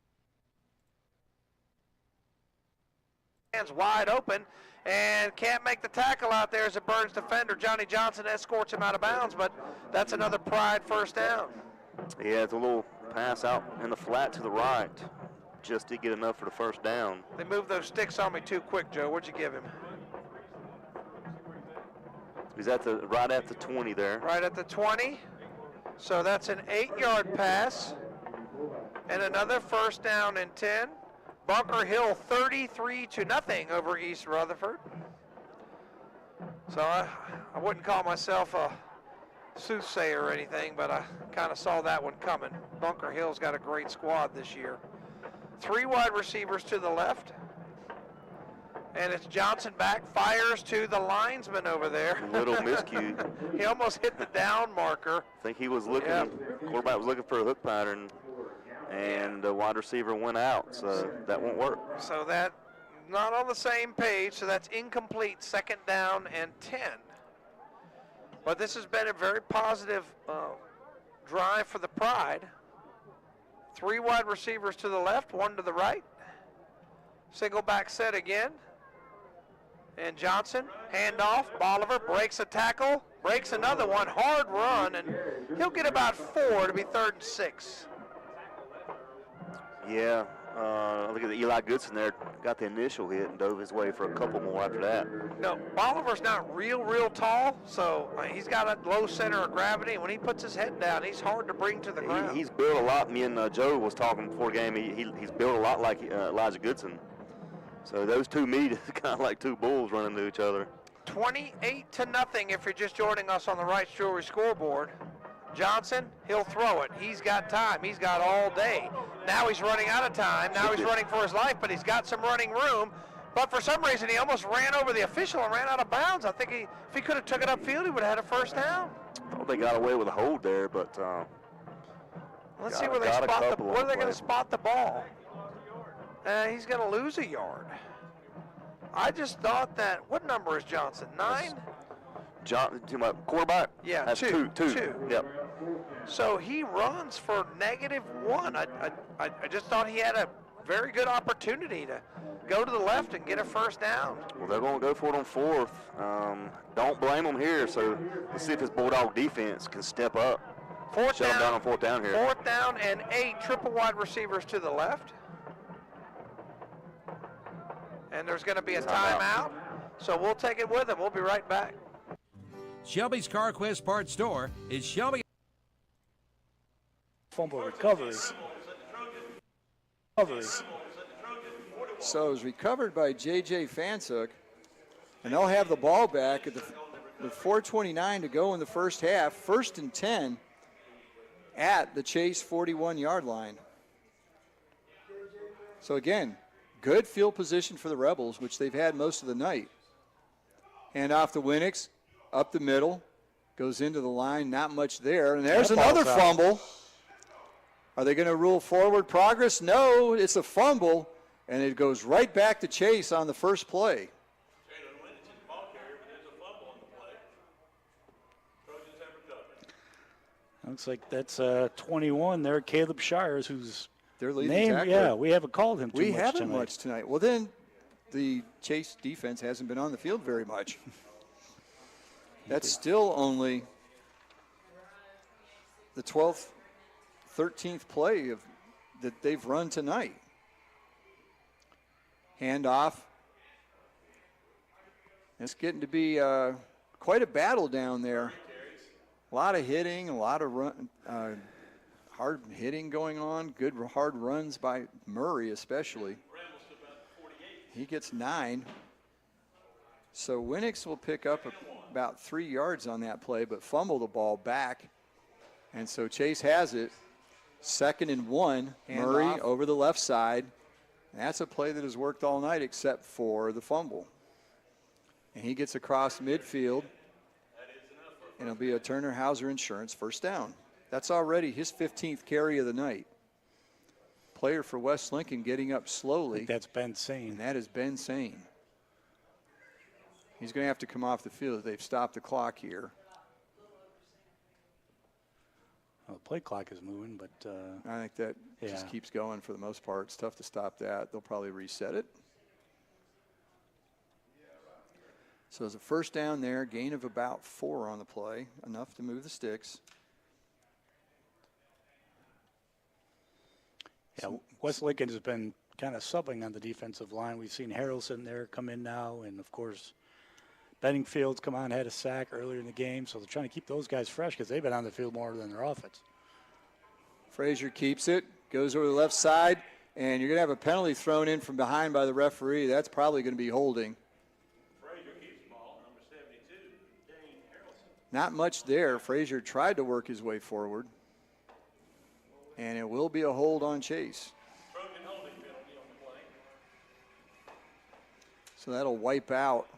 Hands wide open and can't make the tackle out there as a Burns defender. Johnny Johnson escorts him out of bounds, but that's another Pride first down. Yeah, it's a little pass out in the flat to the right. Just to get enough for the first down. They moved those sticks on me too quick, Joe. What'd you give him? He's right at the 20 there. Right at the 20. So that's an 8-yard pass. And another first down and 10. Bunker Hill 33-0 over East Rutherford. So I wouldn't call myself a soothsayer or anything, but I kind of saw that one coming. Bunker Hill's got a great squad this year. 3 wide receivers to the left. And it's Johnson back, fires to the linesman over there. Little miscue. He almost hit the down marker. I think he was looking, quarterback was looking for a hook pattern, and the wide receiver went out, so that won't work. So that not on the same page, so that's incomplete, 2nd down and 10. But this has been a very positive drive for the Pride. 3 wide receivers to the left, 1 to the right. Single back set again. And Johnson, handoff, Bolivar breaks a tackle, breaks another one, hard run, and he'll get about 4 to be 3rd and 6. Yeah, look at the Eli Goodson there. Got the initial hit and dove his way for a couple more after that. No, Bolivar's not real tall, so he's got a low center of gravity. When he puts his head down, he's hard to bring to the ground. He's built a lot. Me and Joe was talking before the game. He's built a lot like Elijah Goodson. So those two meet is kind of like two bulls running to each other. 28-0 if you're just joining us on the Wrights Jewelry scoreboard. Johnson, he'll throw it. He's got time. He's got all day. Now he's running out of time. Now he's running for his life, but he's got some running room. But for some reason, he almost ran over the official and ran out of bounds. I think if he could have took it upfield, he would have had a 1st down. I thought they got away with a hold there, but let's see where they spot the. Where are they going to spot the ball? He's going to lose a yard. I just thought that. What number is Johnson? 9. Quarterback? Yeah, that's 2. 2. Yep. So he runs for -1. I just thought he had a very good opportunity to go to the left and get a 1st down. Well, they're going to go for it on 4th. Don't blame them here. So let's see if this Bulldog defense can step up. 4th down. Down on 4th down here. 4th down and 8 triple wide receivers to the left. And there's going to be a timeout. So we'll take it with him. We'll be right back. Shelby's CarQuest Parts Store is Shelby. Fumble recoveries. So it was recovered by J.J. Fansuk, and they'll have the ball back with 4:29 to go in the first half. 1st and 10 at the Chase 41-yard line. So again, good field position for the Rebels, which they've had most of the night. Hand off to Winix, up the middle, goes into the line, not much there. And there's another fumble. Are they going to rule forward progress? No, it's a fumble, and it goes right back to Chase on the first play. Looks like that's 21 there, Caleb Shires, who's their leading name. tackler. Yeah, we haven't called him too much We haven't tonight. much tonight. Well, then the Chase defense hasn't been on the field very much. That's still only the 12th, 13th play that they've run tonight. Handoff. It's getting to be quite a battle down there. A lot of hitting, a lot of hard hitting going on. Good hard runs by Murray especially. He gets 9. So Winix will pick up about 3 yards on that play, but fumble the ball back. And so Chase has it. 2nd and 1. Murray over the left side. And that's a play that has worked all night except for the fumble. And he gets across midfield. And it'll be a Turner Hauser Insurance 1st down. That's already his 15th carry of the night. Player for West Lincoln getting up slowly. That's Ben Sane. And that is Ben Sane. He's going to have to come off the field. They've stopped the clock here. Well, the play clock is moving, but I think that just keeps going for the most part. It's tough to stop that. They'll probably reset it. So there's a 1st down there, gain of about 4 on the play, enough to move the sticks. Yeah, West Lincoln has been kind of subbing on the defensive line. We've seen Harrelson there come in now, and of course, Benningfield's come on, had a sack earlier in the game, so they're trying to keep those guys fresh because they've been on the field more than their offense. Frazier keeps it, goes over the left side, and you're going to have a penalty thrown in from behind by the referee. That's probably going to be holding. Frazier keeps the ball, number 72, Dane Harrelson. Not much there. Frazier tried to work his way forward. And it will be a hold on Chase. Trojan holding penalty on the play. So that'll wipe out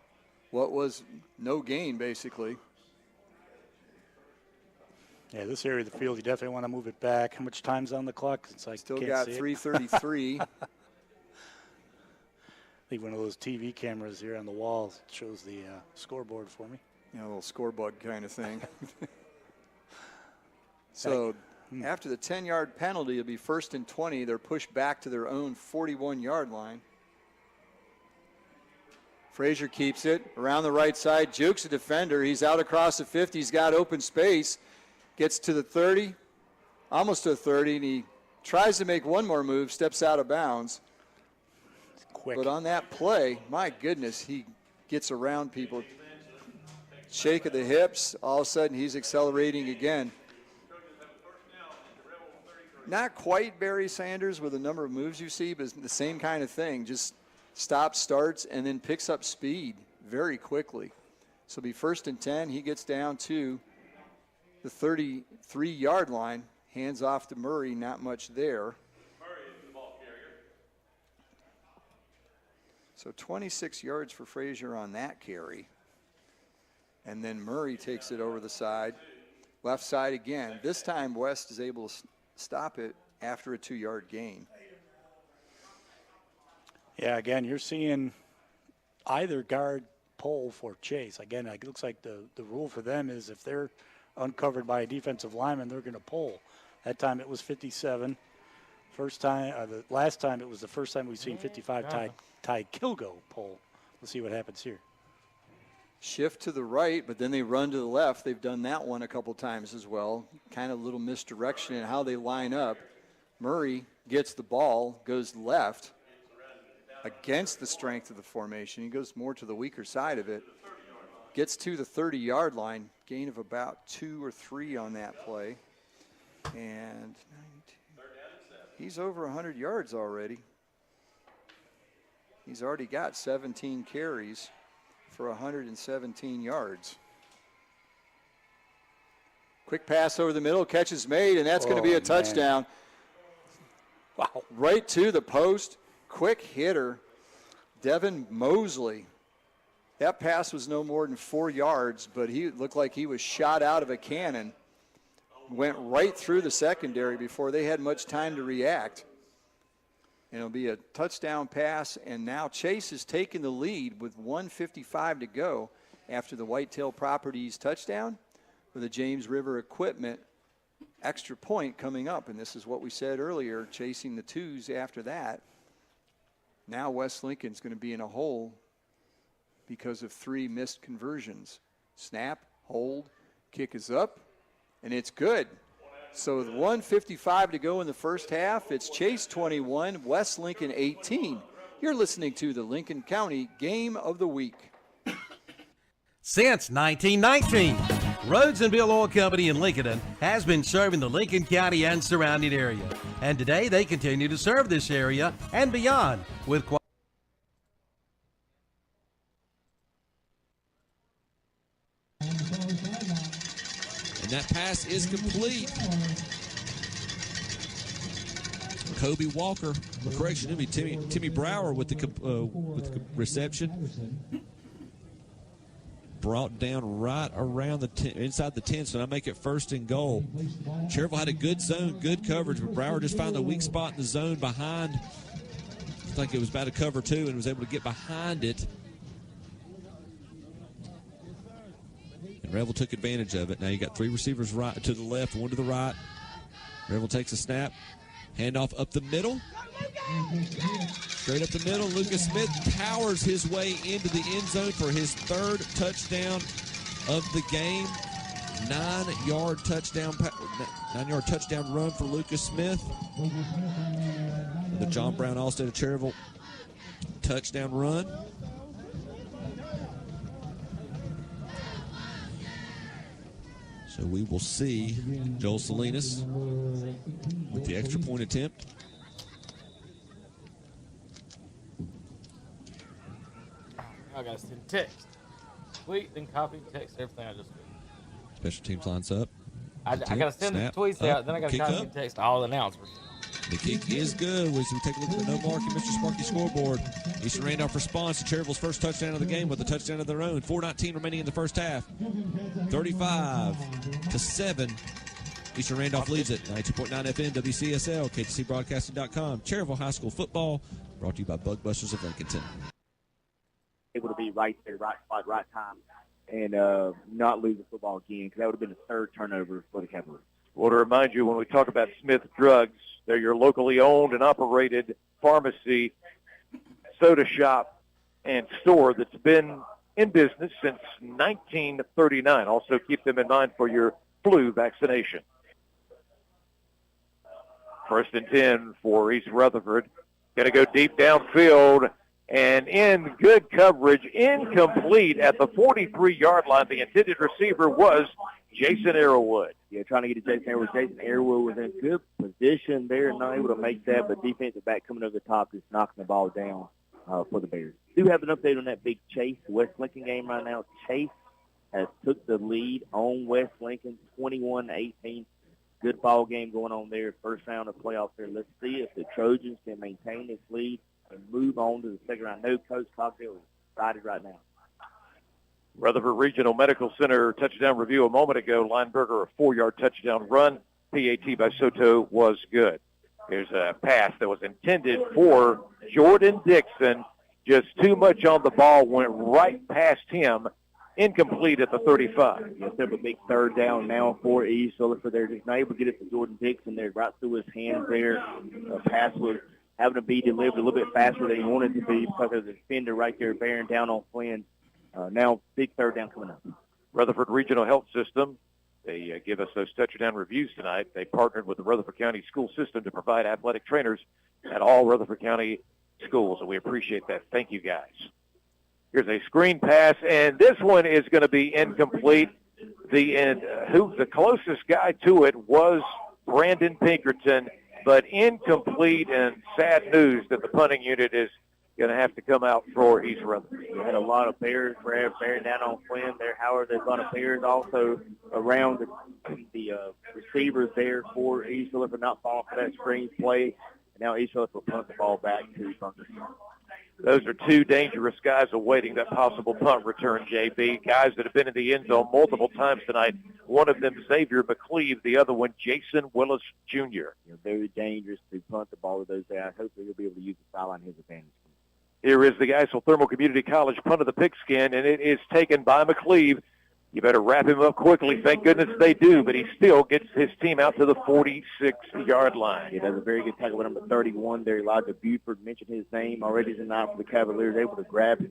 what was no gain, basically. Yeah, this area of the field, you definitely want to move it back. How much time's on the clock? Since I Still can't got see it. 3:33. leave one of those TV cameras here on the wall. It shows the scoreboard for me. A little scoreboard kind of thing. So after the 10-yard penalty, it'll be 1st and 20. They're pushed back to their own 41-yard line. Frazier keeps it around the right side, jukes a defender. He's out across the 50. He's got open space. Gets to the 30, almost to the 30, and he tries to make one more move, steps out of bounds. Quick. But on that play, my goodness, he gets around people. Shake of the hips, all of a sudden he's accelerating again. Not quite Barry Sanders with the number of moves you see, but the same kind of thing. Just stops, starts, and then picks up speed very quickly. So it'll be 1st and 10. He gets down to the 33-yard line. Hands off to Murray, not much there. So 26 yards for Frazier on that carry. And then Murray takes it over the side. Left side again. This time West is able to stop it after a 2-yard gain. Yeah, again, you're seeing either guard pull for Chase. Again, it looks like the rule for them is if they're uncovered by a defensive lineman, they're going to pull. That time it was 57. The last time it was the first time we've seen 55 Ty Kilgo pull. Let's see what happens here. Shift to the right, but then they run to the left. They've done that one a couple times as well. Kind of a little misdirection in how they line up. Murray gets the ball, goes left against the strength of the formation. He goes more to the weaker side of it. Gets to the 30-yard line, gain of about 2 or 3 on that play. And 92. He's over 100 yards already. He's already got 17 carries for 117 yards. Quick pass over the middle, catch is made, and that's going to be a touchdown. Wow. Right to the post, quick hitter, Devin Mosley. That pass was no more than 4 yards, but he looked like he was shot out of a cannon. Went right through the secondary before they had much time to react. And it'll be a touchdown pass, and now Chase is taking the lead with 1:55 to go after the Whitetail Properties touchdown with the James River Equipment extra point coming up. And this is what we said earlier, chasing the 2s after that. Now West Lincoln's going to be in a hole because of 3 missed conversions. Snap, hold, kick is up, and it's good. So with 1:55 to go in the first half, it's Chase 21, West Lincoln 18. You're listening to the Lincoln County Game of the Week. Since 1919, Rhodes and Bill Oil Company in Lincoln has been serving the Lincoln County and surrounding area. And today they continue to serve this area and beyond with And that pass is complete. Kobe Walker, correction, it'll be Timmy Brower with the reception. Brought down right around inside the 10, so now make it 1st and goal. Cherville had a good zone, good coverage, but Brower just found a weak spot in the zone behind. Looked like it was about to cover 2 and was able to get behind it. And Revel took advantage of it. Now you got 3 receivers right to the left, 1 to the right. Revel takes a snap. Handoff up the middle. Straight up the middle. Lucas Smith powers his way into the end zone for his 3rd touchdown of the game. 9-yard touchdown run for Lucas Smith. The John Brown Allstate of Cherville touchdown run. So we will see Joel Salinas with the extra point attempt. I got to send text. Tweet, then copy, text, everything I just did. Special teams lines up. I got to send the tweets out, then I got to copy and text all the announcers. The kick is good. As we take a look at the no marking Mr. Sparky scoreboard. Eastern Randolph responds to Cherville's first touchdown of the game with a touchdown of their own. 4:19 remaining in the first half. 35-7. Eastern Randolph leads it. 92.9 FM, WCSL, KTCBroadcasting.com. Cherville High School football brought to you by Bug Busters of Lincolnton. able to be right there, right spot, right time, and not lose the football again, because that would have been the third turnover for the Cavaliers. Well, to remind you, when we talk about Smith Drugs, they're your locally owned and operated pharmacy, soda shop, and store that's been in business since 1939. Also keep them in mind for your flu vaccination. 1st and 10 for East Rutherford. Going to go deep downfield and in good coverage, incomplete at the 43-yard line. The intended receiver was Jason Arrowwood. Yeah, trying to get to Jason Arrowwood. Jason Arrowwood was in good position there, not able to make that, but defensive back coming over the top, just knocking the ball down for the Bears. Do have an update on that big Chase West Lincoln game right now. Chase has took the lead on West Lincoln, 21-18. Good ball game going on there. First round of playoffs there. Let's see if the Trojans can maintain this lead and move on to the second round. No, Coach Cogsdale is excited right now. Rutherford Regional Medical Center touchdown review a moment ago. Lineberger, a 4-yard touchdown run. PAT by Soto was good. Here's a pass that was intended for Jordan Dixon. Just too much on the ball, went right past him. Incomplete at the 35. Yes, they have a big third down now for East. So they're just not able to get it to Jordan Dixon there, right through his hands there. The pass was having to be delivered a little bit faster than he wanted to be because there's a defender right there bearing down on Flynn. Now, big third down coming up. Rutherford Regional Health System, they give us those touchdown reviews tonight. They partnered with the Rutherford County School System to provide athletic trainers at all Rutherford County schools, and we appreciate that. Thank you, guys. Here's a screen pass, and this one is going to be incomplete. The closest guy to it was Brandon Pinkerton, but incomplete, and sad news that the punting unit is going to have to come out for East Rutherford. We had a lot of Bears bearing down on Flynn there. However, there's a lot of Bears also around the receivers there for East Rutherford not falling for that screen play. And now East Rutherford will punt the ball back to Bunker. Those are two dangerous guys awaiting that possible punt return, JB. Guys that have been in the end zone multiple times tonight. One of them, Xavier McCleve. The other one, Jason Willis Jr. Very dangerous to punt the ball to those guys. Hopefully he'll be able to use the sideline his advantage. Here is the Geisel Thermal Community College punt of the pigskin, and it is taken by McCleve. You better wrap him up quickly. Thank goodness they do, but he still gets his team out to the 46-yard line. Yeah, that's a very good tackle with number 31 there. Elijah Buford mentioned his name already tonight for the Cavaliers. Able to grab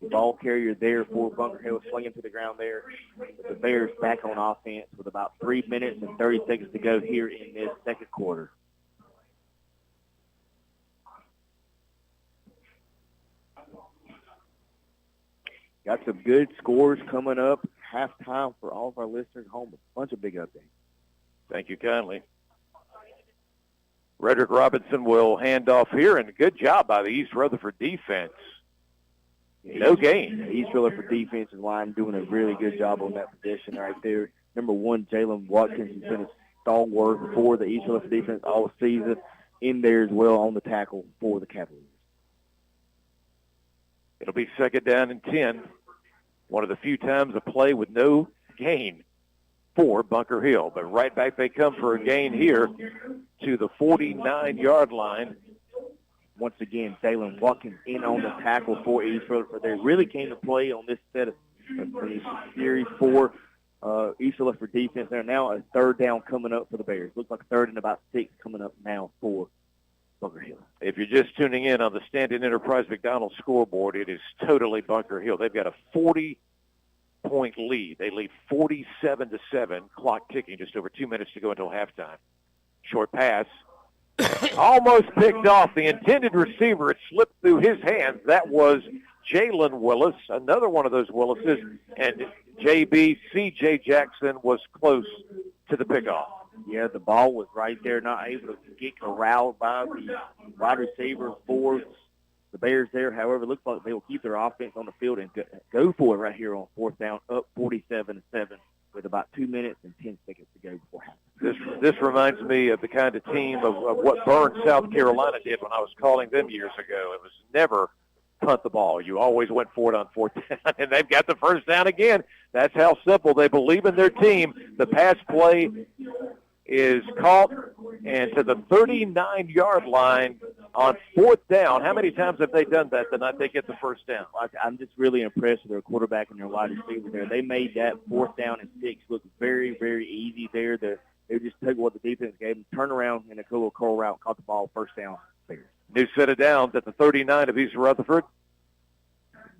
the ball carrier there for Bunker Hill, swinging to the ground there. But the Bears back on offense with about 3 minutes and 30 seconds to go here in this second quarter. Got some good scores coming up. Halftime for all of our listeners home. A bunch of big updates. Thank you kindly. Redrick Robinson will hand off here, and a good job by the East Rutherford defense. No gain. East Rutherford defensive line doing a really good job on that position right there. Number 1, Jalen Watkins has been a stalwart for the East Rutherford defense all season. In there as well on the tackle for the Cavaliers. It'll be second down and 10. One of the few times a play with no gain for Bunker Hill. But right back they come for a gain here to the 49-yard line. Once again, Jalen Watkins in on the tackle for East Rutherford. They really came to play on this set of series for East Rutherford defense. They're now a third down coming up for the Bears. Looks like a third and about 6 coming up now for Bunker Hill. If you're just tuning in on the Stanton Enterprise McDonald scoreboard, it is totally Bunker Hill. They've got a 40-point lead. They lead 47-7, clock ticking, just over 2 minutes to go until halftime. Short pass. Almost picked off. The intended receiver, it slipped through his hands. That was Jalen Willis, another one of those Willises, and C.J. Jackson was close to the pickoff. Yeah, the ball was right there, not able to get corralled by the wide receiver for the Bears there. However, it looks like they will keep their offense on the field and go for it right here on fourth down, up 47-7 with about 2 minutes and 10 seconds to go before halftime. This reminds me of the kind of team of what Burns, South Carolina did when I was calling them years ago. It was never punt the ball. You always went for it on fourth down, and they've got the first down again. That's how simple. They believe in their team. The pass play is caught, and to the 39-yard line, On fourth down, how many times have they done that the night they get the first down? I'm just really impressed with their quarterback and their wide receiver there. They made that 4th down and 6 look very, very easy there. They just took what the defense gave them, turned around in a cool little curl route, caught the ball, first down. New set of downs at the 39 of East Rutherford.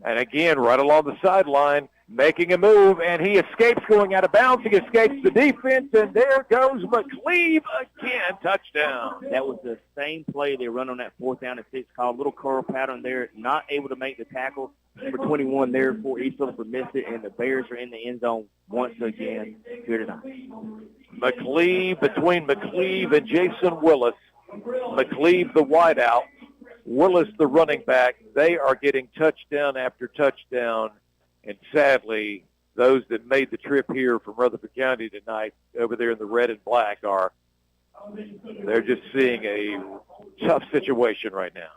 And again, right along the sideline, making a move, and he escapes going out of bounds. He escapes the defense, and there goes McCleve again, touchdown. That was the same play they run on that 4th down and 6, called little curl pattern there, not able to make the tackle. Number 21 there for East Rutherford missed it, and the Bears are in the end zone once again here tonight. McCleve, between McCleve and Jason Willis. McCleve, the wideout. Willis, the running back. They are getting touchdown after touchdown. And sadly, those that made the trip here from Rutherford County tonight over there in the red and black they're just seeing a tough situation right now.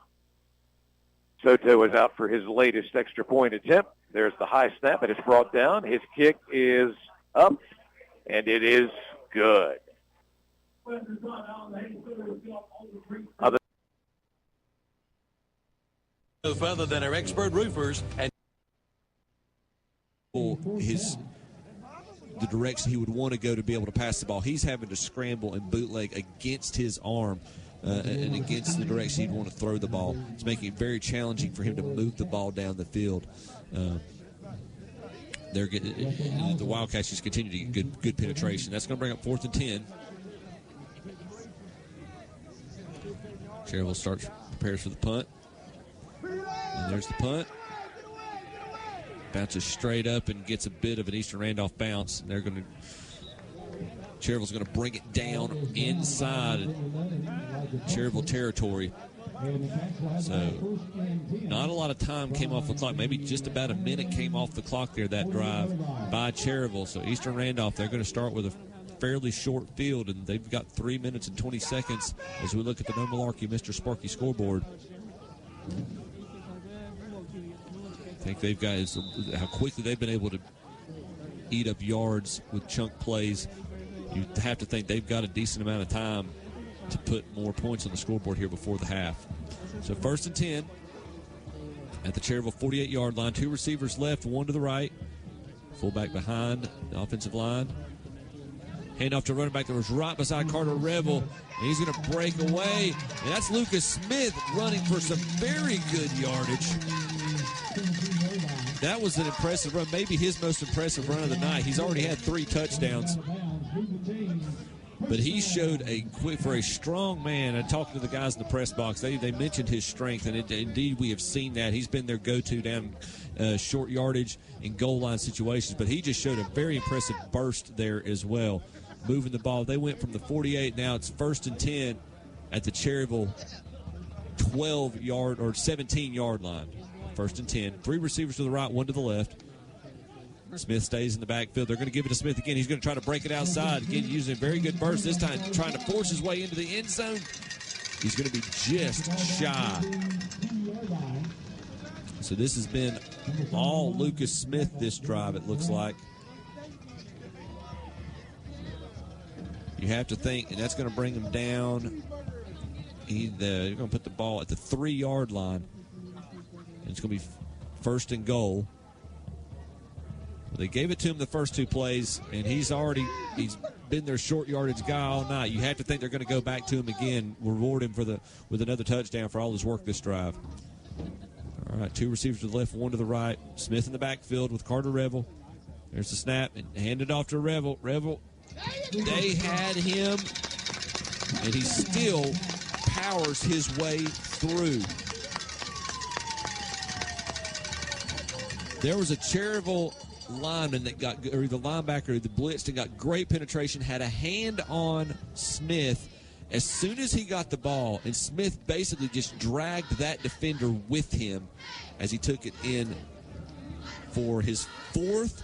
Soto is out for his latest extra point attempt. There's the high snap, and it's brought down. His kick is up, and it is good. No further than our expert roofers and the direction he would want to go to be able to pass the ball. He's having to scramble and bootleg against his arm and against the direction he'd want to throw the ball. It's making it very challenging for him to move the ball down the field. The Wildcats just continue to get good penetration. That's going to bring up 4th and 10. Cherryville prepares for the punt. And there's the punt. Bounces straight up and gets a bit of an Eastern Randolph bounce. And Cherryville's going to bring it down inside Cherryville territory. So not a lot of time came off the clock. Maybe just about a minute came off the clock there, that drive by Cherryville. So Eastern Randolph, they're going to start with a fairly short field, and they've got 3 minutes and 20 seconds as we look at the No Malarkey Mr. Sparky scoreboard. I think they've got how quickly they've been able to eat up yards with chunk plays. You have to think they've got a decent amount of time to put more points on the scoreboard here before the half. So 1st and 10 at the Cherryville 48-yard line. 2 receivers left, 1 to the right. Fullback behind the offensive line. Handoff to running back that was right beside Carter Revel. And he's going to break away. And that's Lucas Smith running for some very good yardage. That was an impressive run, maybe his most impressive run of the night. He's already had 3 touchdowns. But he showed for a strong man, and talking to the guys in the press box, they mentioned his strength, and indeed we have seen that. He's been their go-to down short yardage and goal line situations, but he just showed a very impressive burst there as well, moving the ball. They went from the 48, now it's 1st and 10 at the Cherryville 12-yard or 17-yard line. 1st and 10. 3 receivers to the right, 1 to the left. Smith stays in the backfield. They're going to give it to Smith again. He's going to try to break it outside. Again, using a very good burst. This time trying to force his way into the end zone. He's going to be just shy. So this has been all Lucas Smith this drive, it looks like. You have to think, and that's going to bring him down. You're going to put the ball at the 3-yard line. And it's going to be 1st and goal. They gave it to him the first 2 plays, and he's been their short yardage guy all night. You have to think they're going to go back to him again, reward him with another touchdown for all his work this drive. All right, 2 receivers to the left, 1 to the right. Smith in the backfield with Carter Revel. There's the snap, and handed off to Revel. Revel, they had him, and he still powers his way through. There was a Cherryville lineman that or the linebacker that blitzed and got great penetration, had a hand on Smith as soon as he got the ball, and Smith basically just dragged that defender with him as he took it in for his 4th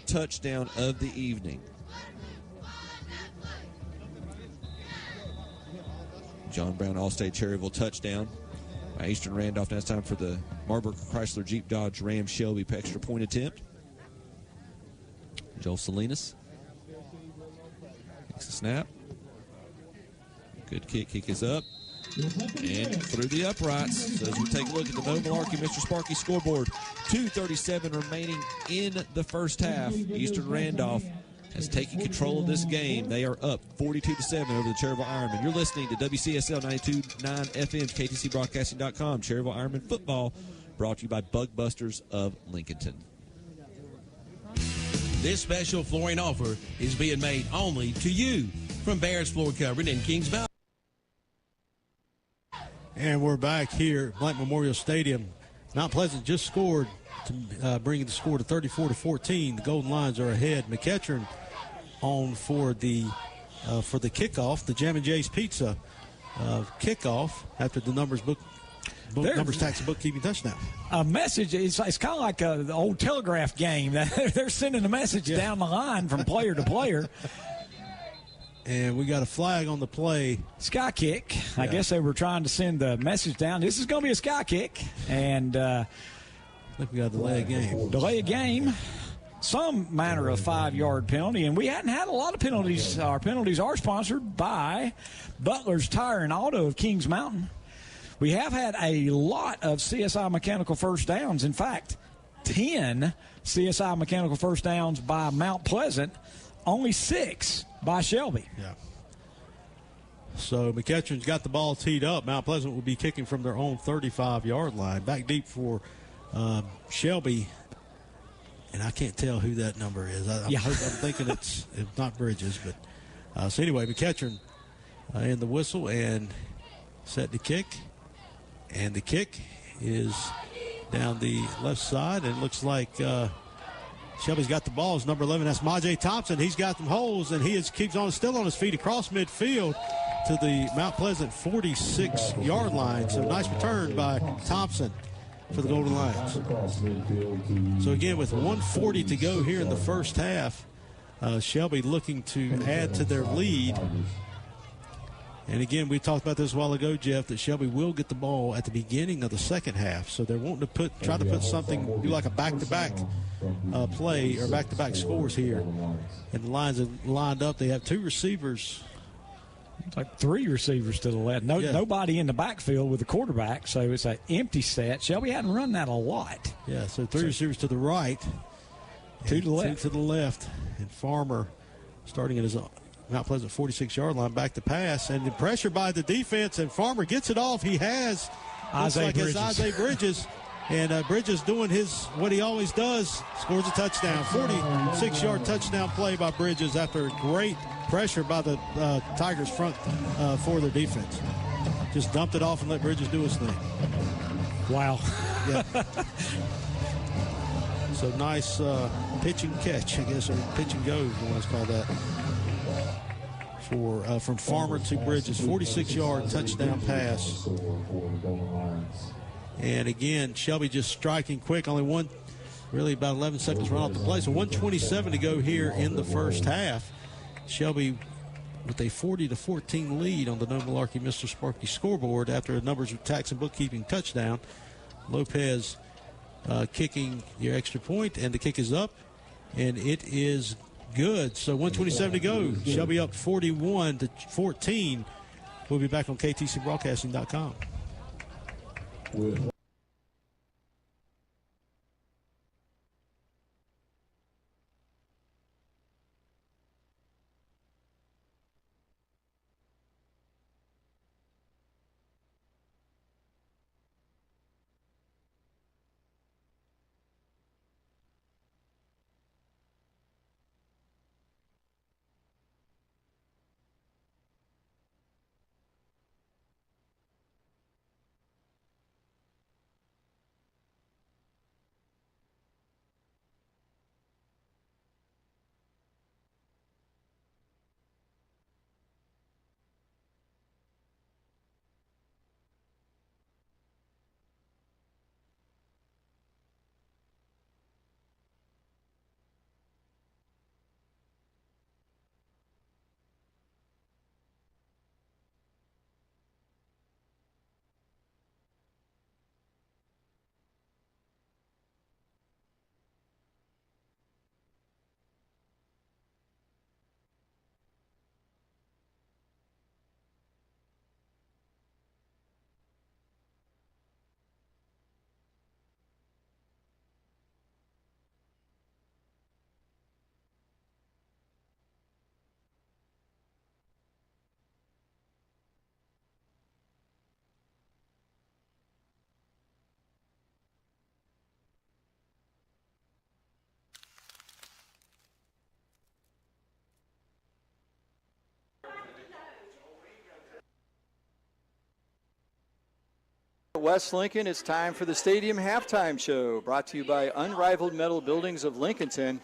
touchdown of the evening. John Brown All-State Cherryville touchdown by Eastern Randolph. Now it's time for the Marburg Chrysler Jeep Dodge Ram Shelby extra point attempt. Joel Salinas takes the snap. Good kick. Kick is up. And through the uprights. So as we take a look at the No Malarkey Mr. Sparky scoreboard, 2:37 remaining in the first half. Eastern Randolph has taken control of this game. They are up 42-7 over the Cherryville Ironmen. You're listening to WCSL 92.9 FM, KTCBroadcasting.com. Cherryville Ironman football brought to you by Bug Busters of Lincolnton. This special flooring offer is being made only to you from Bears Floor Covering in Kings Mountain. And we're back here at Blank Memorial Stadium. Mount Pleasant just scored, bringing the score to 34-14. The Golden Lions are ahead. McEachern on for the kickoff, the Jam and Jay's Pizza kickoff after the numbers tax and bookkeeping touchdown. A message, it's kind of like the old telegraph game. They're sending a message down the line from player to player. And we got a flag on the play. Sky kick. I guess they were trying to send the message down. This is going to be a sky kick. And I think we got a delay of game. Delay of game. Some manner of 5-yard penalty. And we hadn't had a lot of penalties. Our penalties are sponsored by Butler's Tire and Auto of Kings Mountain. We have had a lot of CSI mechanical first downs. In fact, 10 CSI mechanical first downs by Mount Pleasant. Only 6 by Shelby. Yeah. So McEachern's got the ball teed up. Mount Pleasant will be kicking from their own 35-yard line. Back deep for Shelby. And I can't tell who that number is. I'm thinking it's not Bridges. But so anyway, McEachern in the whistle and set to kick. And the kick is down the left side. And it looks like Shelby's got the ball. It's number 11. That's Majay Thompson. He's got some holes, and he keeps on still on his feet across midfield to the Mount Pleasant 46-yard line. So nice return by Thompson for the Golden Lions. So again, with 1:40 to go here in the first half, Shelby looking to add to their lead. And again, we talked about this a while ago, Jeff, that Shelby will get the ball at the beginning of the second half. So they're wanting to try to put something, do like a back-to-back play or back-to-back scores here. And the Lions have lined up. They have 2 receivers. It's like 3 receivers to the left. Nobody in the backfield with the quarterback, so it's an empty set. Shelby hadn't run that a lot. Yeah, so 3 receivers to the right. 2 to the left. 2 to the left. And Farmer starting at his Mount Pleasant 46-yard line, back to pass, and the pressure by the defense, and Farmer gets it off. He has Isaiah Bridges, and Bridges doing what he always does, scores a touchdown. 46-yard touchdown play by Bridges after great pressure by the Tigers front for their defense. Just dumped it off and let Bridges do his thing. Wow. Yeah. So nice pitch and catch, I guess, or pitch and go, if you want to call that. From Farmer to Bridges, 46-yard touchdown pass. And again, Shelby just striking quick, only about 11 seconds run off the play. So 1:27 to go here in the first half. Shelby with a 40-14 lead on the No Malarkey Mr. Sparky scoreboard after a numbers of tax and bookkeeping touchdown. Lopez kicking your extra point, and the kick is up, and it is good. So 1:27 to go. Shelby up 41-14. We'll be back on KTCBroadcasting.com. West Lincoln, it's time for the Stadium Halftime Show, brought to you by Unrivaled Metal Buildings of Lincolnton.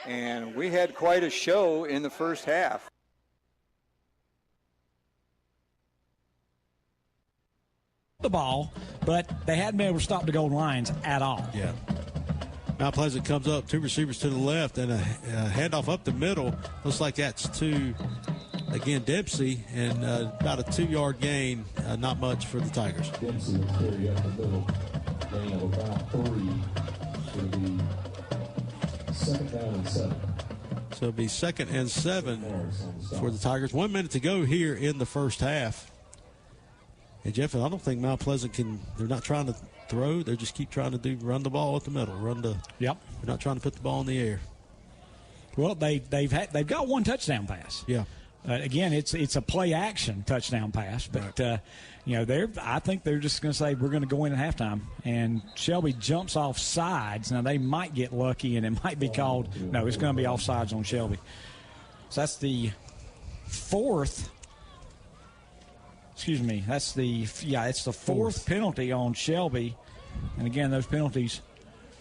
And we had quite a show in the first half. The ball, but they hadn't been able to stop the Golden Lions at all. Yeah. Mount Pleasant comes up, 2 receivers to the left, and a handoff up the middle. Looks like that's to, again, Dempsey, and about a 2-yard gain. Not much for the Tigers. Dempsey will carry up the middle, gain of about 3. It'll be 2nd down and 7. So it'll be 2nd and 7 for the Tigers. 1 minute to go here in the first half. And Jeff, I don't think Mount Pleasant they're not trying to throw. They just keep trying to run the ball at the middle. Yep. They're not trying to put the ball in the air. Well, they've got 1 touchdown pass. Yeah. Again, it's a play action touchdown pass, but I think they're just going to say we're going to go in at halftime, and Shelby jumps off sides. Now they might get lucky, and it might be called. No, it's going to be offsides on Shelby. So that's the 4th. Excuse me. It's the 4th penalty on Shelby, and again, those penalties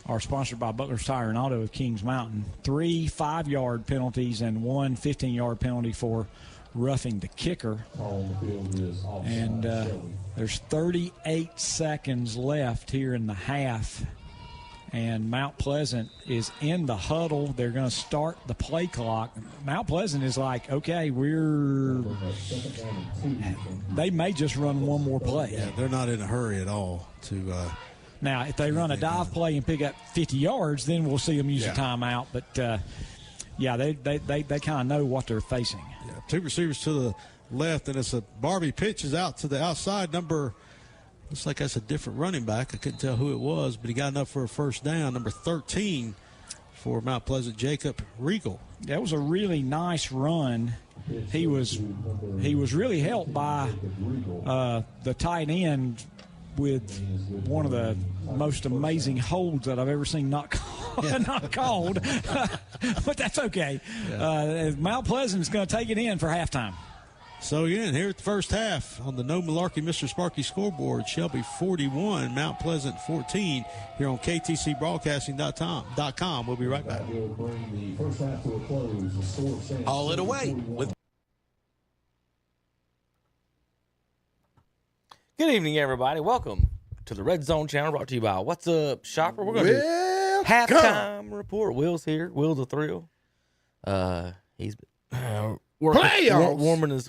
are sponsored by Butler's Tire and Auto of Kings Mountain. 3 5-yard penalties and 1 15-yard penalty for roughing the kicker. And there's 38 seconds left here in the half. And Mount Pleasant is in the huddle. They're going to start the play clock. Mount Pleasant is like, okay, they may just run 1 more play. Yeah, they're not in a hurry at all to now, if they run a dive play and pick up 50 yards, then we'll see them use a timeout. But, they kind of know what they're facing. Yeah, 2 receivers to the left, and it's a Barbie pitches out to the outside. Looks like that's a different running back. I couldn't tell who it was, but he got enough for a first down. Number 13 for Mount Pleasant, Jacob Regal. That was a really nice run. He was really helped by the tight end with one of the most amazing holds that I've ever seen not called. But that's okay. Yeah. Mount Pleasant is going to take it in for halftime. So, again, here at the first half on the No Malarkey Mr. Sparky scoreboard, Shelby 41, Mount Pleasant 14 here on KTCBroadcasting.com. We'll be right back. All it away with. Good evening, everybody. Welcome to the Red Zone channel, brought to you by What's Up Shopper. We're going to do halftime report. Will's here. Will's a thrill. He's playoffs. Warming his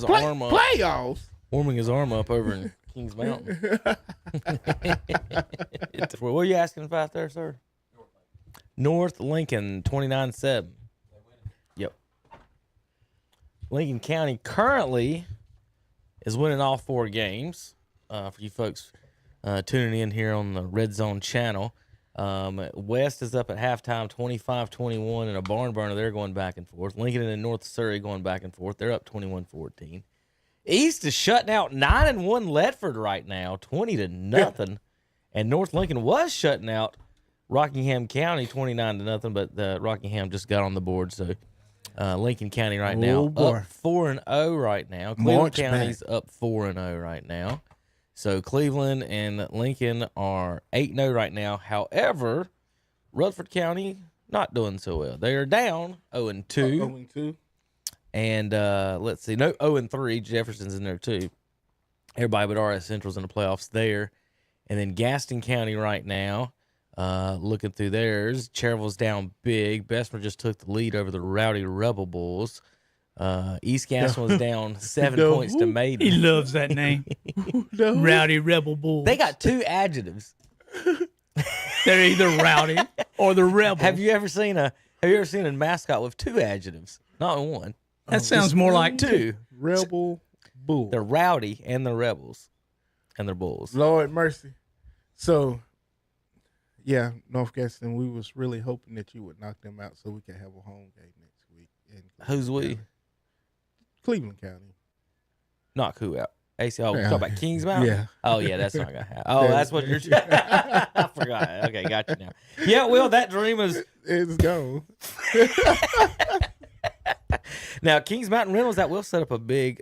arm up. Playoffs. Warming his arm up over in Kings Mountain. What are you asking about there, sir? North Lincoln 29-7. Yep. Lincoln County currently is winning all 4 games. For you folks tuning in here on the Red Zone channel. West is up at halftime 25-21 in a barn burner. They're going back and forth. Lincoln and North Surrey going back and forth. They're up 21-14. East is shutting out 9-1 Ledford right now, 20-0. And North Lincoln was shutting out Rockingham County 29-0, but Rockingham just got on the board. So Lincoln County right now up 4-0 right now. Cleveland County's up 4-0 right now. So Cleveland and Lincoln are 8-0 right now. However, Rutherford County not doing so well. They are down 0-2. 0-2. And let's see, 0-3. Jefferson's in there too. Everybody but RS Central's in the playoffs there. And then Gaston County right now, looking through theirs, Cherville's down big. Bessemer just took the lead over the Rowdy Rebel Bulls. East Gaston was down 7 points to Maiden. He loves that name. Rowdy Rebel Bulls. They got 2 adjectives. They're either rowdy or the rebel. Have you ever seen a mascot with 2 adjectives? Not 1. That sounds more like 2. Rebel Bull. They're rowdy and they're rebels. And they're bulls. Lord mercy. So, yeah, North Gaston, we was really hoping that you would knock them out so we could have a home game next week. Who's we? Cleveland County. Knock who out? AC. Oh, talk about Kings Mountain? Yeah. Oh, yeah, that's not going to happen. Oh, that's what you're I forgot. Okay, got you now. Yeah, well, that dream it's gone. Now, Kings Mountain Rentals, that will set up a big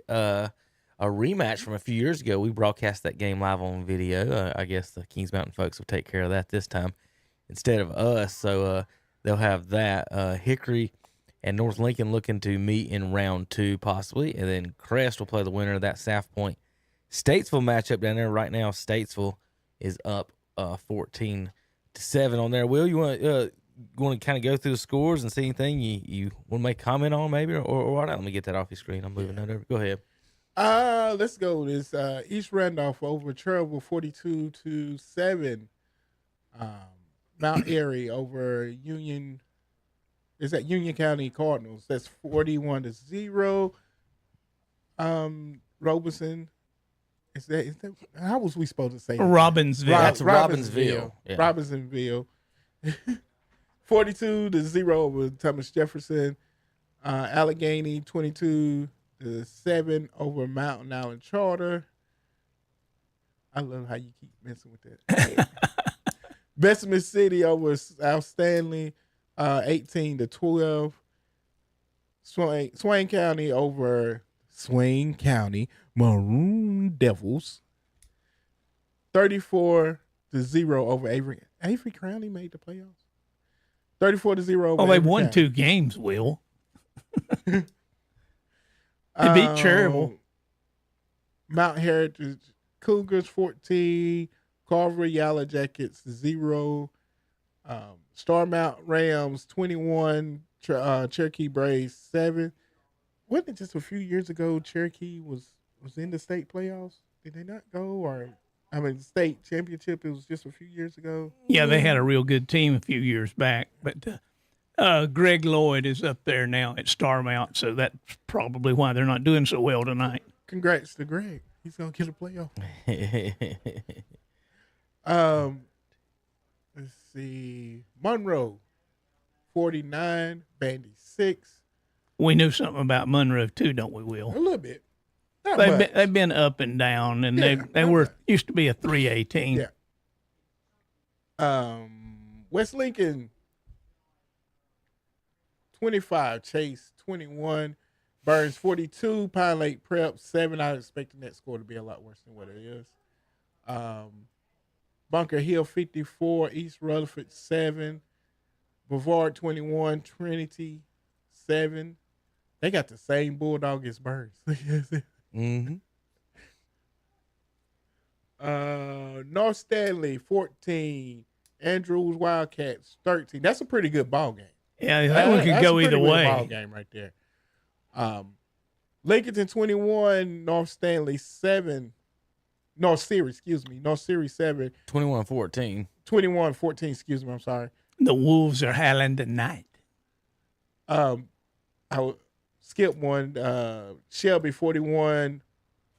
rematch from a few years ago. We broadcast that game live on video. I guess the Kings Mountain folks will take care of that this time instead of us. So they'll have that. Hickory and North Lincoln looking to meet in round 2 possibly. And then Crest will play the winner of that South Point Statesville matchup down there. Right now, Statesville is up 14-7 on there. Will, you want to kind of go through the scores and see anything you want to make a comment on maybe? Or what? Let me get that off your screen. I'm moving that over. Go ahead. Let's go. This East Randolph over Cherville 42-7. Mount Airy over Union. Is that Union County Cardinals? That's 41-0. Robeson. Is that how was we supposed to say that? Robbinsville. That's Robbinsville. Yeah. Robbinsville. 42-0 over Thomas Jefferson. Allegheny 22-7 over Mountain Island Charter. I love how you keep messing with that. Bessemer City over South Stanley, 18-12. Swain County over Swain County Maroon Devils, 34-0 over Avery. Avery County made the playoffs. 34-0 over. Oh, they Avery won County. 2 games. Will they beat Cherville? Mount Heritage Cougars 14, Carver Yellow Jackets 0, Starmount Rams 21, Cherokee Braves 7. Wasn't it just a few years ago Cherokee was in the state playoffs? Did they not go? Or I mean, state championship. It was just a few years ago. Yeah, they had a real good team a few years back, but Greg Lloyd is up there now at Starmount, so that's probably why they're not doing so well tonight. Congrats to Greg. He's gonna get a playoff. Let's see. Monroe 49, Bandy 6. We knew something about Monroe too, don't we, Will? A little bit. Not They've much. been up and down, and Yeah, they were used to be a 3A team. Yeah. West Lincoln 25, Chase 21, Burns 42, Pine Lake Prep 7. I was expecting that score to be a lot worse than what it is. Bunker Hill 54, East Rutherford 7, Brevard 21, Trinity 7. They got the same Bulldog as Burns. Mm-hmm. North Stanley 14, Andrews Wildcats 13. That's a pretty good ball game. Yeah, that one could go either way. Ball game right there. Lincoln 21, North Stanley 7. North Series 7. 21-14. 21-14, excuse me, I'm sorry. The Wolves are howling tonight. I would skip one. Shelby 41,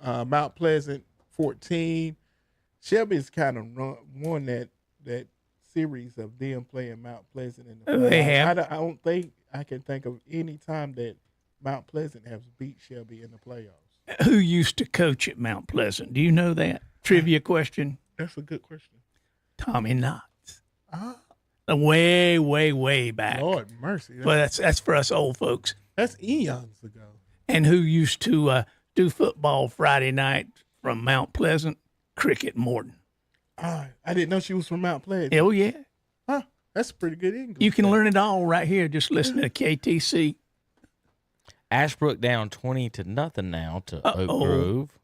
Mount Pleasant 14. Shelby's kind of won that series of them playing Mount Pleasant in the playoffs. They have. I don't think I can think of any time that Mount Pleasant has beat Shelby in the playoffs. Who used to coach at Mount Pleasant? Do you know that? Trivia question. That's a good question. Tommy Knotts. Way, way, way back. Lord mercy. But that's for us old folks. That's eons ago. And who used to do football Friday night from Mount Pleasant? Cricket Morton. I didn't know she was from Mount Pleasant. Oh, yeah. Huh. That's pretty good English. You can learn it all right here. Just listen to KTC. Ashbrook down 20-0 now to Oak Grove.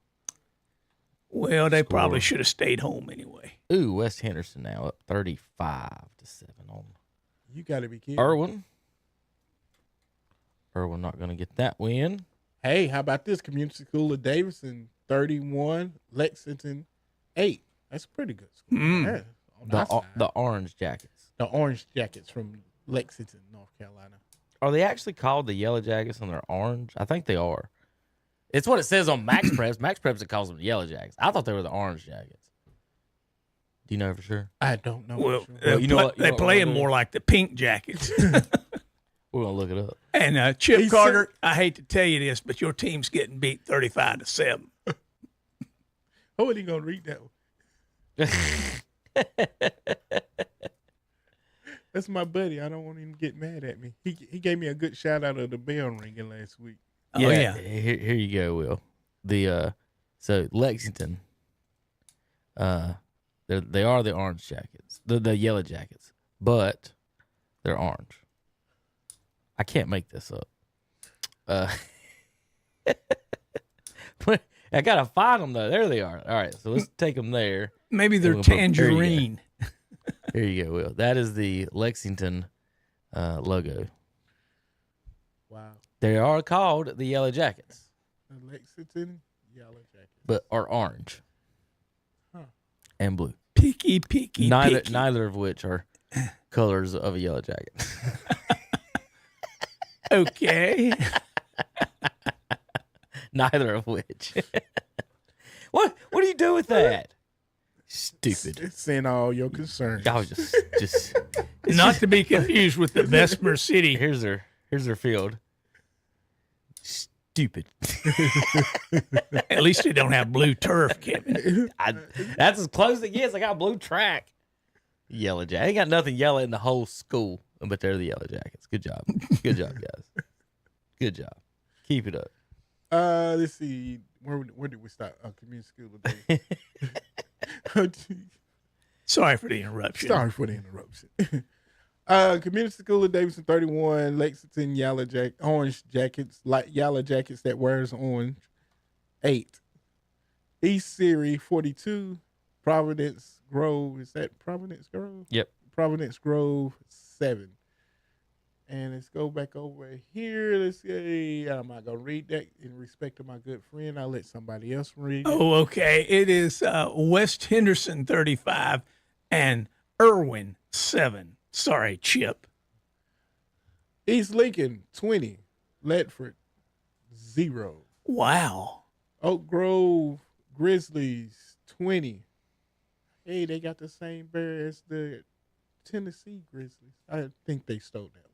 Well, they probably should have stayed home anyway. Ooh, West Henderson now up 35-7 on. You got to be kidding. Irwin not going to get that win. Hey, how about this? Community School of Davidson 31, Lexington 8. That's a pretty good score. Yeah, The Orange Jackets. The Orange Jackets from Lexington, North Carolina. Are they actually called the Yellow Jackets and they're orange? I think they are. It's what it says on Max Preps. Max Preps, it calls them the Yellow Jackets. I thought they were the Orange Jackets. Do you know for sure? I don't know. Well, for sure. you know what? They play them more like the Pink Jackets. We're going to look it up. And Chip Carter, I hate to tell you this, but your team's getting beat 35-7. How are you going to read that one? That's my buddy. I don't want him to get mad at me. He gave me a good shout out of the bell ringing last week. Yeah. Here you go, Will. The So Lexington, they are the Orange Jackets, the Yellow Jackets, but they're orange. I can't make this up. I gotta find them though. There they are. All right, so let's take them there. Maybe they're tangerine. Here you go, Will. That is the Lexington logo. Wow. They are called the Yellow Jackets, The Lexington Yellow Jackets. but are orange and blue. Picky. Neither of which are colors of a Yellow Jacket. Okay. Neither of which. What do you do with that? Stupid. Send all your concerns. I was just Not to be confused with the Bessemer City. Here's their field. Stupid. At least they don't have blue turf, Kevin. That's as close as it gets. I got blue track. Yellow Jacket. Ain't got nothing yellow in the whole school, but they're the Yellow Jackets. Good job. Good job, guys. Good job. Keep it up. Let's see. Where did we start? Community school today. Sorry for the interruption. Community School of Davidson 31, Lexington Orange Jackets, Yellow Jackets that wears orange 8. East Siri 42, Providence Grove. Is that Providence Grove? Yep. Providence Grove 7. And let's go back over here. Let's see. I'm not going to read that in respect to my good friend. I'll let somebody else read it. Oh, okay. It is West Henderson 35 and Irwin 7. Sorry, Chip. East Lincoln 20, Ledford 0. Wow. Oak Grove Grizzlies 20. Hey, they got the same bear as the Tennessee Grizzlies. I think they stole that one.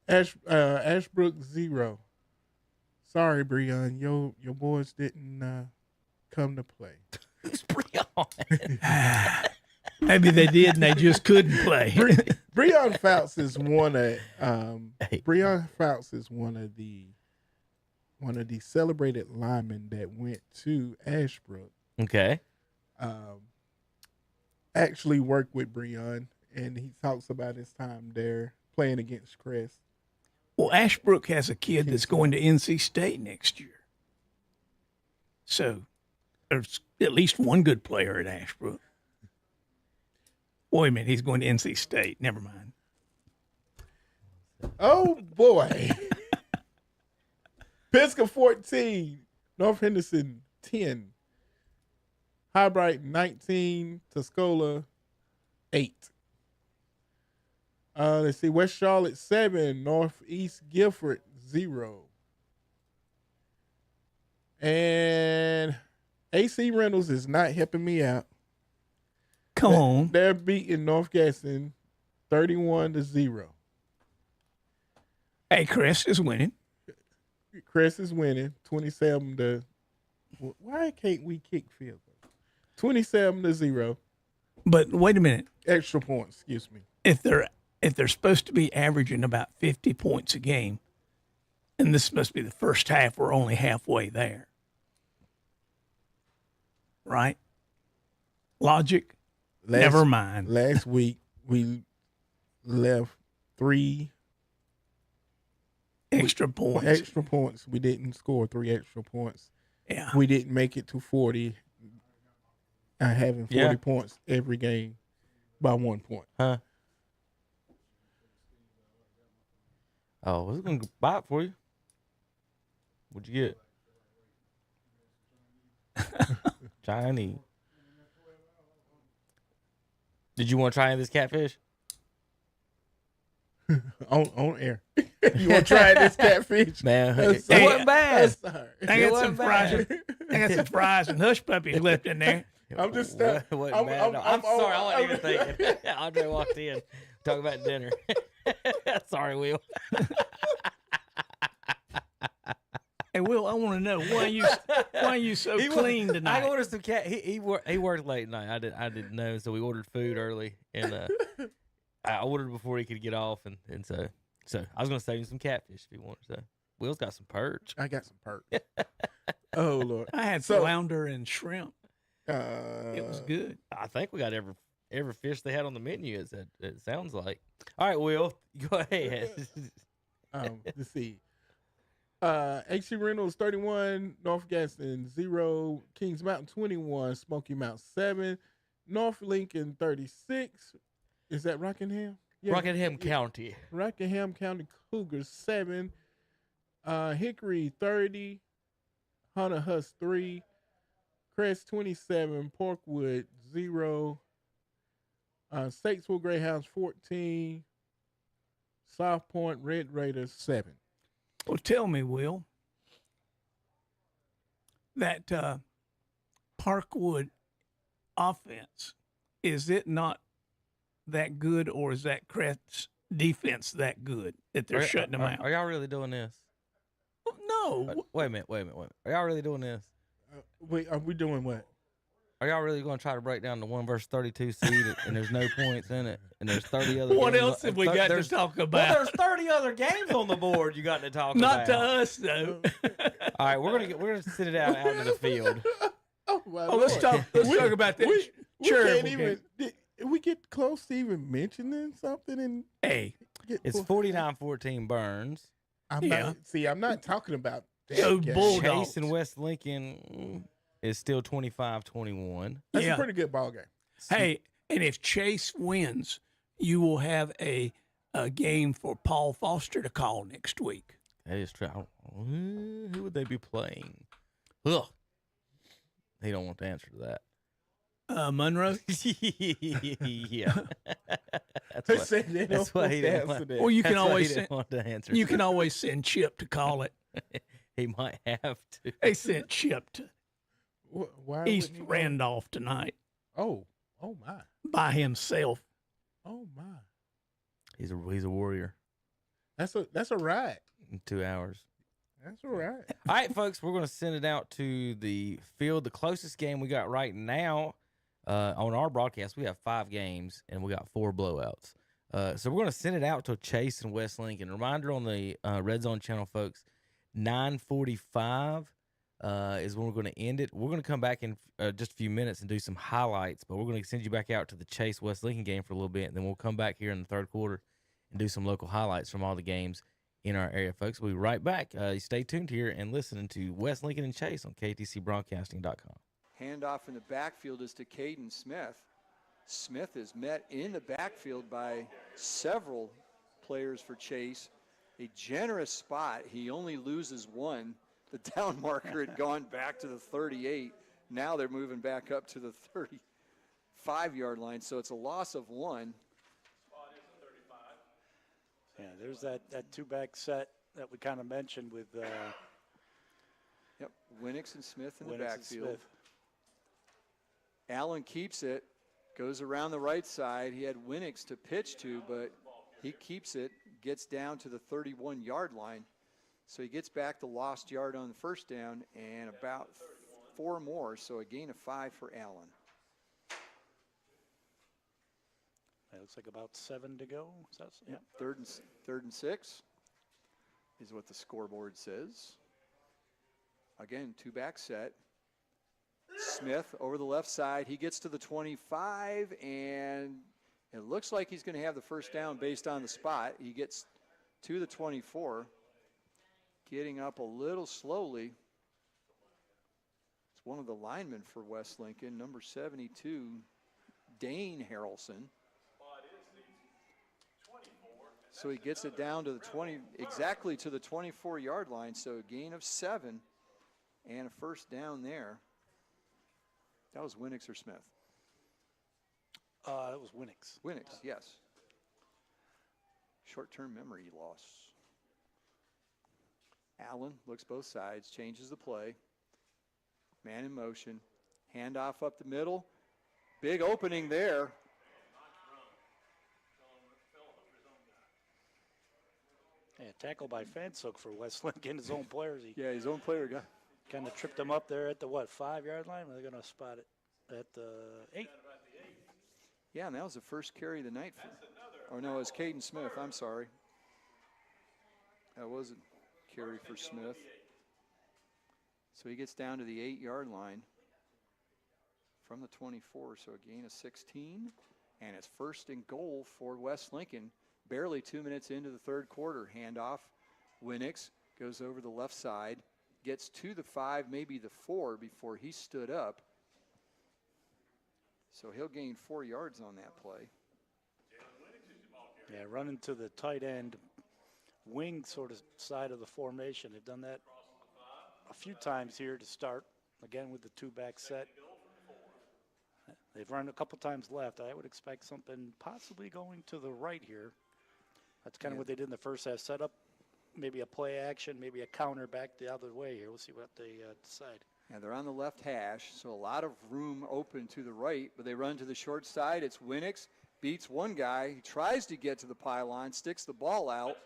Ashbrook 0. Sorry, Breon, your boys didn't come to play. Who's Breon? Maybe they did and they just couldn't play. Breon Fouts is one of the celebrated linemen that went to Ashbrook. Okay. Actually worked with Breon, and he talks about his time there playing against Crest. Well, Ashbrook has a kid that's going to NC State next year. So there's at least one good player at Ashbrook. Wait a minute, he's going to NC State. Never mind. Oh, boy. Pisgah 14, North Henderson 10. Highbright 19, Tuscola 8. Let's see, West Charlotte 7, Northeast Guilford 0. And AC Reynolds is not helping me out. Come on. They're beating North Gaston 31-0. Hey, Chris is winning. Chris is winning 27 Why can't we kick field goal? 27-0. But wait a minute. Extra points, excuse me. If they're supposed to be averaging about 50 points a game, and this must be the first half, we're only halfway there. Right? Logic? Never mind. Last week, we left 3 extra points. We didn't score 3 extra points. Yeah. We didn't make it to 40. Having 40 points every game by 1 point. Huh? Oh, I was going to buy it for you. What'd you get? Chinese. Did you want to try any of this catfish? on air. You want to try this catfish? Man, it wasn't bad. I got some fries. I got some fries and hush puppies left in there. I'm just I'm sorry, I wasn't even thinking. Andre walked in, talking about dinner. Sorry, Will. Hey, Will, I want to know why are you so clean tonight? I ordered some cat. He worked late night. I didn't know, so we ordered food early, and I ordered before he could get off, and so I was gonna save him some catfish if he wanted. So Will's got some perch. I got some perch. Oh, Lord. I had flounder and shrimp. It was good. I think we got every fish they had on the menu. It sounds like. All right, Will, go ahead. Let's see. AC Reynolds 31, North Gaston 0, Kings Mountain 21, Smoky Mount 7, North Lincoln 36. Is that Rockingham? Yeah. Rockingham County. Rockingham County Cougars 7, Hickory 30, Hunter Huss 3, Crest 27, Porkwood 0, Statesville Greyhounds 14, South Point Red Raiders 7. Well, tell me, Will, that Parkwood offense, is it not that good, or is that Crest's defense that good that they're shutting them out? Are y'all really doing this? No. Wait a minute. Are y'all really doing this? Are we doing what? Are y'all really going to try to break down the 1 versus 32 seed and there's no points in it and there's 30 other What games else have we got to talk about? Well, there's 30 other games on the board you got to talk Not about. to us, though. All right, we're gonna send it out into the field. Let's talk about that. We can't even. Did we get close to even mentioning something? And hey, it's 49-14 Burns. I'm not talking about Go that game. Bulldogs. Chase and West Lincoln is still 25-21. That's a pretty good ball game. Hey, and if Chase wins, you will have a game for Paul Foster to call next week. That is true. Who would they be playing? Ugh. He don't want to answer to that. Monroe? Yeah. That's why he didn't want Well, you can always answer. You can always send Chip to call it. He might have to. They sent Chip to Why East wouldn't he go? Randolph tonight Oh my. by himself. Oh my. He's a warrior. That's a ride. In 2 hours. That's all right. All right, folks, we're going to send it out to the field. The closest game we got right now on our broadcast, we have 5 games, and we got 4 blowouts. So we're going to send it out to Chase and West Lincoln. Reminder on the Red Zone channel, folks, 9:45 is when we're going to end it. We're going to come back in just a few minutes and do some highlights, but we're going to send you back out to the Chase West Lincoln game for a little bit, and then we'll come back here in the third quarter and do some local highlights from all the games in our area, folks. We'll be right back. Stay tuned here and listening to West Lincoln and Chase on KTCBroadcasting.com. Handoff in the backfield is to Caden Smith. Smith is met in the backfield by several players for Chase. A generous spot. He only loses 1. The down marker had gone back to the 38. Now they're moving back up to the 35-yard line, so it's a loss of 1. Yeah, there's that two-back set that we kind of mentioned with Winnick and Smith in the Winnick and backfield. Smith. Allen keeps it, goes around the right side. He had Winnick to pitch to, but he keeps it, gets down to the 31-yard line. So he gets back the lost yard on the first down and about 4 more, so a gain of 5 for Allen. It looks like about 7 to go. Yeah. Third and 6 is what the scoreboard says. Again, two-back set. Smith over the left side. He gets to the 25, and it looks like he's going to have the first down based on the spot. He gets to the 24, getting up a little slowly. It's one of the linemen for West Lincoln, number 72, Dane Harrelson. So he gets it down to the exactly to the 24-yard line. So a gain of 7 and a first down there. That was Winnick or Smith? That was Winnick. Winnick, yes. Short-term memory loss. Allen looks both sides, changes the play. Man in motion. Handoff up the middle. Big opening there. Yeah, tackle by Fansuk for West Lincoln, his own players. His own player got kind of tripped him up there at the 5-yard line. They're going to spot it at the 8. Yeah, and that was the first carry of the night. It was Caden Smith. I'm sorry. That wasn't carry for Smith. So he gets down to the 8-yard line from the 24, so a gain of 16. And it's 1st and goal for West Lincoln. Barely 2 minutes into the third quarter. Handoff. Winix goes over the left side, gets to the 5, maybe the 4 before he stood up. So he'll gain 4 yards on that play. Yeah, running to the tight end wing sort of side of the formation. They've done that a few times here to start, again with the 2-back set. They've run a couple times left. I would expect something possibly going to the right here. That's kind of what they did in the first half. Set up maybe a play action, maybe a counter back the other way here. We'll see what they decide. Yeah, they're on the left hash, so a lot of room open to the right, but they run to the short side. It's Winix, beats one guy. He tries to get to the pylon, sticks the ball out,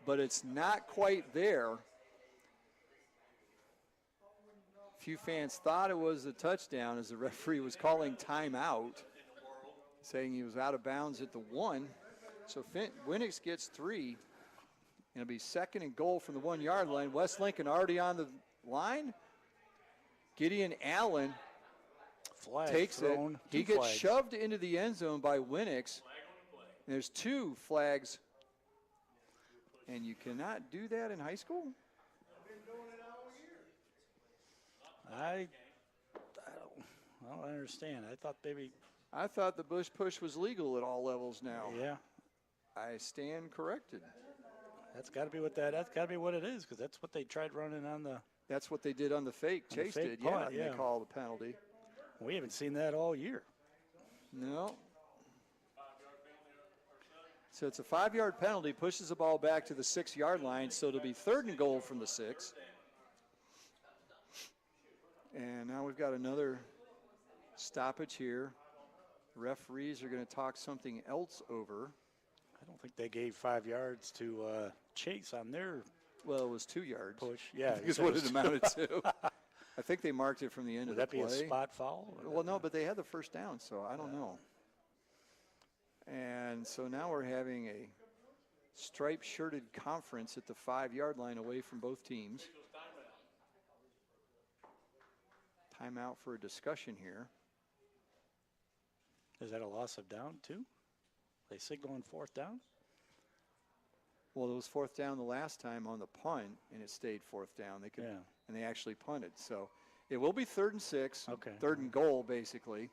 but it's not quite there. A few fans thought it was a touchdown as the referee was calling timeout, saying he was out of bounds at the 1. So Winix gets 3. It'll be 2nd and goal from the 1-yard line. West Lincoln already on the line. Gideon Allen takes it. He gets shoved into the end zone by Winix. There's 2 flags. And you cannot do that in high school? I don't understand. I thought the bush push was legal at all levels now. Yeah. I stand corrected. That's got to be what that's got to be what it is, because that's what they tried running on the. That's what they did on the fake. Chase did, punt, yeah. They called the penalty. We haven't seen that all year. No. So it's a 5-yard penalty, pushes the ball back to the 6-yard line, so it'll be 3rd and goal from the 6. And now we've got another stoppage here. Referees are going to talk something else over. I don't think they gave 5 yards to Chase on their. Well, it was 2 yards. Push, yeah. Is what it amounted to. I think they marked it from the end of the play. Would that be a spot foul? Well, no, but they had the first down, so I don't know. And so now we're having a striped-shirted conference at the 5-yard line away from both teams. Timeout for a discussion here. Is that a loss of down, too? They signaling 4th down? Well, it was 4th down the last time on the punt, and it stayed 4th down. They could, and they actually punted. So it will be 3rd and 6, 3rd and goal, basically.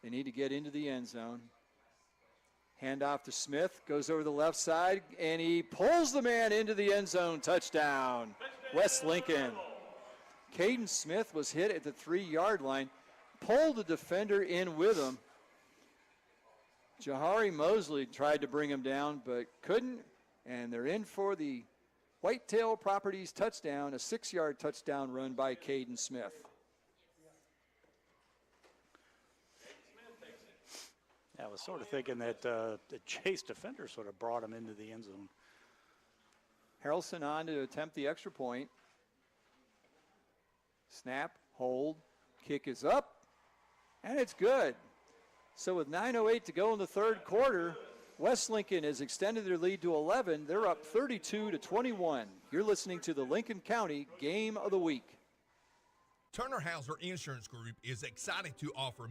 They need to get into the end zone. Handoff to Smith, goes over the left side, and he pulls the man into the end zone. Touchdown, West Lincoln. Caden Smith was hit at the 3-yard line, pulled the defender in with him. Jahari Mosley tried to bring him down, but couldn't, and they're in for the Whitetail Properties touchdown, a 6-yard touchdown run by Caden Smith. Yeah, I was sort of thinking that the Chase defender sort of brought him into the end zone. Harrelson on to attempt the extra point. Snap, hold, kick is up, and it's good. So with 9:08 to go in the third quarter, West Lincoln has extended their lead to 11. They're up 32-21. You're listening to the Lincoln County Game of the Week. Turner Hauser Insurance Group is excited to offer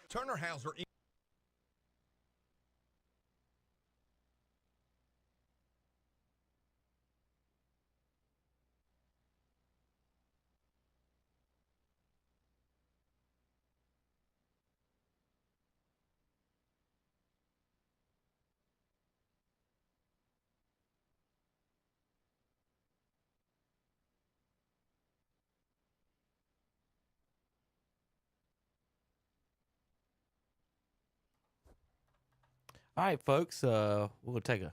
Turner Hauser. All right, folks, we'll take a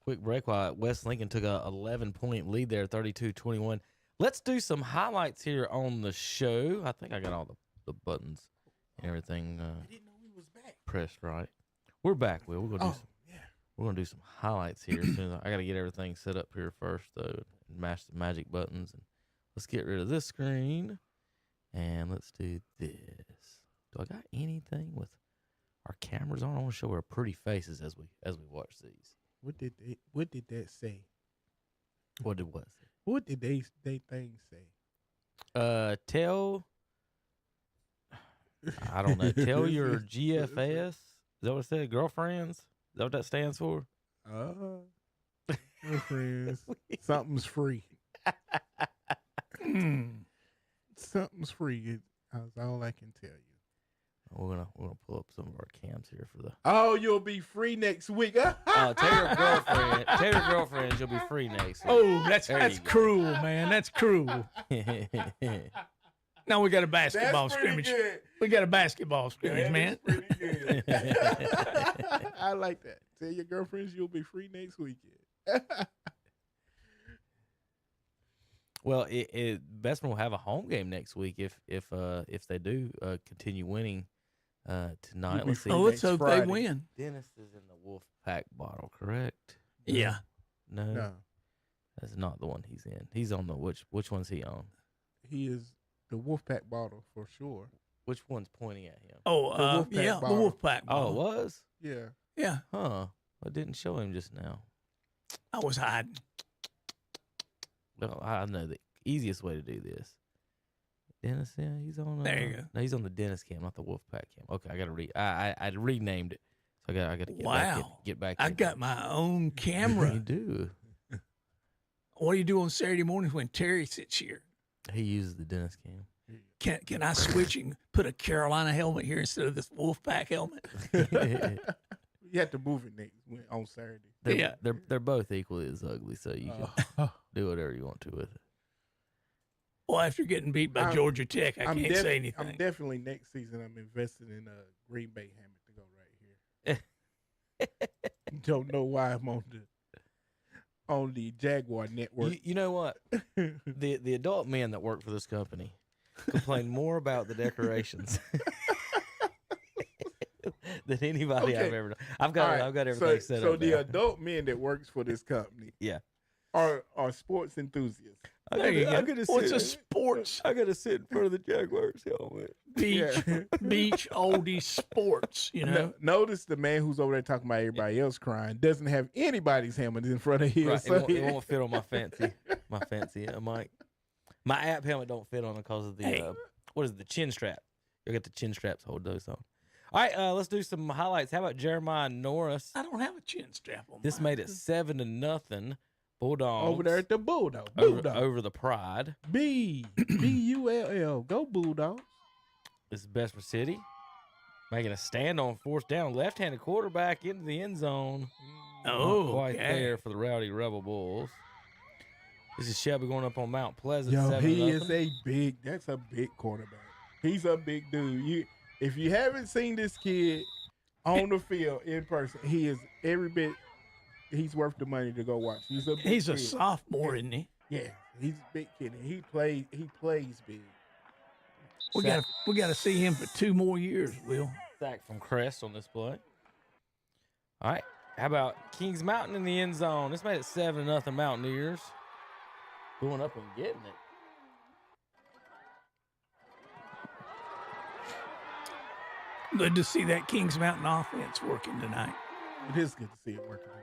quick break while West Lincoln took a 11-point lead there, 32-21. Let's do some highlights here on the show. I think I got all the buttons and everything I didn't know we was back. pressed right. We're back, Will. We're gonna do some highlights here. As soon as I got to get everything set up here first, though, and mash the magic buttons. And let's get rid of this screen, and let's do this. Do I got anything with our cameras on? I want to show our pretty faces as we watch these. What did that say? What did what? What did they things say? Tell. I don't know. Tell your GFS. Is that what it said? Girlfriends? Is that what that stands for? Girlfriends. Something's free. Something's free. That's all I can tell you. We're gonna pull up some of our cams here for the. Oh, you'll be free next week. Tell your girlfriend. Tell your girlfriend you'll be free next week. Oh, that's cruel, man. That's cruel. Now we got a basketball scrimmage. Good. We got a basketball scrimmage, man. Good. I like that. Tell your girlfriends you'll be free next weekend. Well, Bessemer will have a home game next week if they do continue winning tonight. Let's see. Oh, let's hope they win. Dennis is in the Wolfpack bottle, correct? Yeah. No, that's not the one he's in. He's on the which one's he on? He is the Wolfpack bottle for sure. Which one's pointing at him? Oh, the Wolfpack bottle. Oh, it was? Yeah. Yeah. Huh. I didn't show him just now. I was hiding. No, I know the easiest way to do this. Dennis, yeah, he's on. There you go. No, he's on the Dennis cam, not the Wolfpack cam. Okay, I got to I renamed it, so I got to get back. I got my own camera. You do. What do you do on Saturday mornings when Terry sits here? He uses the Dennis cam. Can I switch and put a Carolina helmet here instead of this Wolfpack helmet? You have to move it on Saturday. They're both equally as ugly, so you can do whatever you want to with it. Well, after getting beat by Georgia Tech, I can't say anything. I'm definitely next season. I'm invested in a Green Bay helmet to go right here. Don't know why I'm on the Jaguar network. You know what? the adult men that work for this company complain more about the decorations than anybody I've ever done. I've got everything set up. So the adult men that works for this company, are sports enthusiasts. What's a sports? I got to sit in front of the Jaguars helmet. Beach oldie sports. You know. Notice the man who's over there talking about everybody else crying doesn't have anybody's helmet in front of his. Right. It won't fit on my fancy mic. My app helmet don't fit on because of the what is it, the chin strap. You got the chin straps to hold those on. All right, let's do some highlights. How about Jeremiah Norris? I don't have a chin strap on. This made it 7-0. Bulldogs over there at the Bulldogs. Over the Pride. B-U-L-L. Go Bulldogs. This is Bessemer City making a stand on fourth down. Left-handed quarterback into the end zone. Oh, not quite there for the Rowdy Rebel Bulls. This is Shelby going up on Mount Pleasant. Yo, he is that's a big quarterback. He's a big dude. If you haven't seen this kid on the field in person, he is every bit. He's worth the money to go watch. He's a sophomore, isn't he? Yeah, he's a big kid. He plays big. We got to see him for 2 more years, Will. Sack from Crest on this play. All right, how about Kings Mountain in the end zone? This made it 7-0 Mountaineers. Going up and getting it. Good to see that Kings Mountain offense working tonight. It is good to see it working tonight.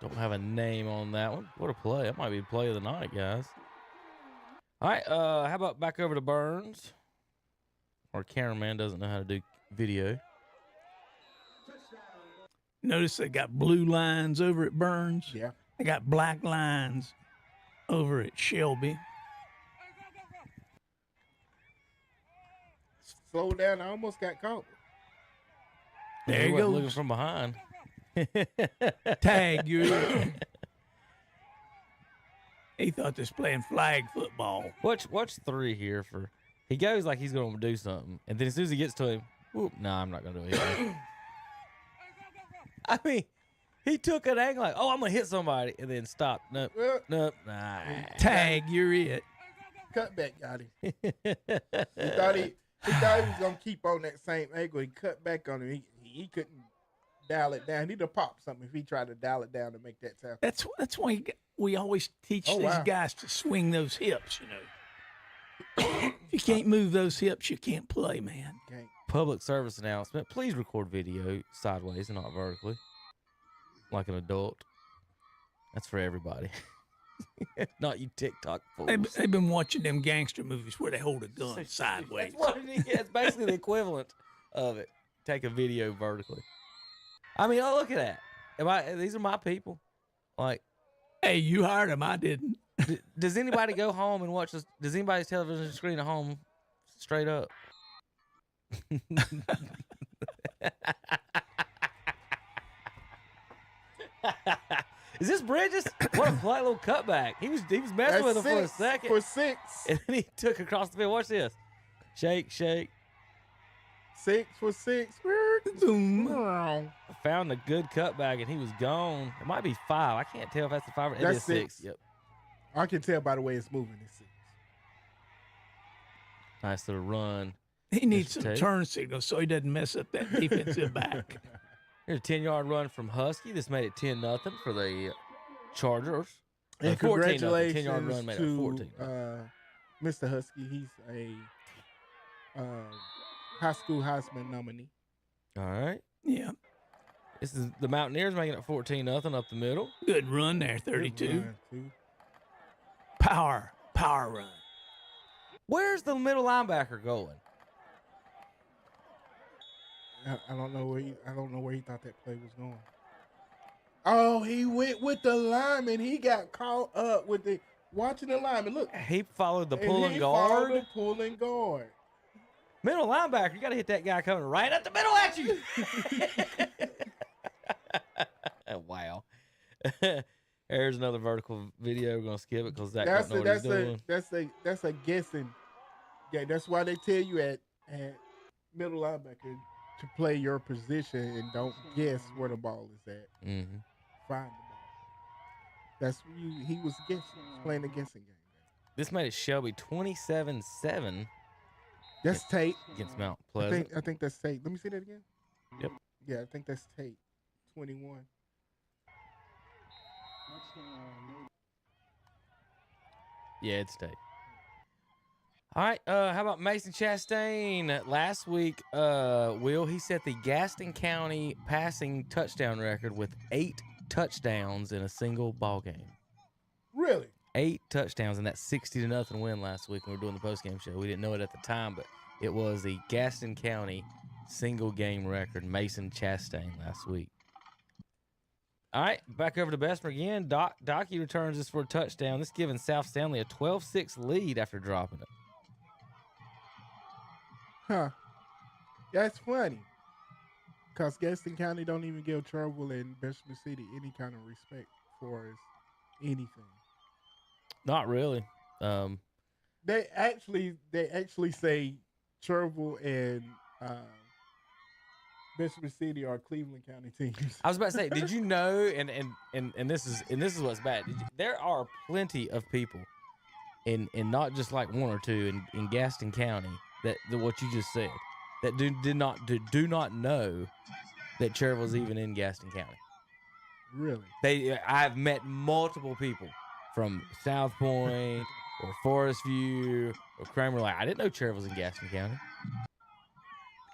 Don't have a name on that one. What a play. That might be play of the night, guys. All right, how about back over to Burns? Our cameraman doesn't know how to do video. Notice they got blue lines over at Burns. Yeah. They got black lines over at Shelby. Slow down. I almost got caught. There you go. Looking from behind. Tag you. He thought this playing flag football. Watch 3 here for. He goes like he's going to do something, and then as soon as he gets to him, whoop! No, I'm not going to do it. I mean, he took an angle like, oh, I'm going to hit somebody, and then stop. Nope. Nah. Tag, you're it. Cut back got him. He thought he was going to keep on that same angle. He cut back on him. He couldn't dial it down. He'd have popped something if he tried to dial it down to make that tackle. That's why we always teach these guys to swing those hips, you know. If you can't move those hips, you can't play, man. Public service announcement. Please record video sideways and not vertically, like an adult. That's for everybody. Not you TikTok fools. They've been watching them gangster movies where they hold a gun sideways. That's what it is. It's basically the equivalent of it. Take a video vertically. I mean, oh, look at that. These are my people. Like, hey, you hired them. I didn't. Does anybody go home and watch this? Does anybody's television screen at home straight up? Is this Bridges? What a polite little cutback. He was messing with him for a second. For 6. And then he took across the field. Watch this. Shake, shake. 6 for 6. Found a good cutback, and he was gone. It might be 5. I can't tell if that's the 5 or it is 6. Yep. I can tell by the way it's moving. It's 6. Nice little run. He needs some turn signals so he doesn't mess up that defensive back. Here's a 10-yard run from Husky. This made it 10-0 for the Chargers. And 14-0. congratulations 10-yard run made it 14. Mr. Husky. He's a high school Heisman nominee. All right. Yeah. This is the Mountaineers making it 14-0 up the middle. Good run there, 32. Power run. Where's the middle linebacker going? I don't know where he thought that play was going. Oh, he went with the lineman. He got caught up with watching the lineman. Look, he followed the pulling guard. Followed the pulling guard. Middle linebacker, you got to hit that guy coming right up the middle at you. Wow. There's another vertical video. We're gonna skip it because Zach don't know what he's doing. That's a guessing. Yeah, that's why they tell you at middle linebacker to play your position and don't guess where the ball is at. Mm-hmm. Find the ball. That's he was guessing. He was playing a guessing game. This made it Shelby 27-7. That's Tate against Mount Pleasant. I think that's Tate. Let me see that again. Yep. Yeah, I think that's Tate. 21. Yeah, it's Tate. All right, how about Mason Chastain? Last week, Will, he set the Gaston County passing touchdown record with 8 touchdowns in a single ball game. Really? 8 touchdowns in that 60-0 win last week when we were doing the postgame show. We didn't know it at the time, but it was the Gaston County single game record, Mason Chastain, last week. All right, back over to Bessemer again. Docky returns this for a touchdown. This giving South Stanley a 12-6 lead after dropping it. Huh. That's funny. Because Gaston County don't even give Trouble in Bessemer City any kind of respect for anything. Not really. They actually say Trouble and Bessemer City are Cleveland County teams. I was about to say, did you know? And this is what's bad. There are plenty of people, in not just like one or two in Gaston County that what you just said that do not know that Cherville's even in Gaston County. Really? I've met multiple people from South Point or Forest View or Kramer. Like, I didn't know Cherville's in Gaston County.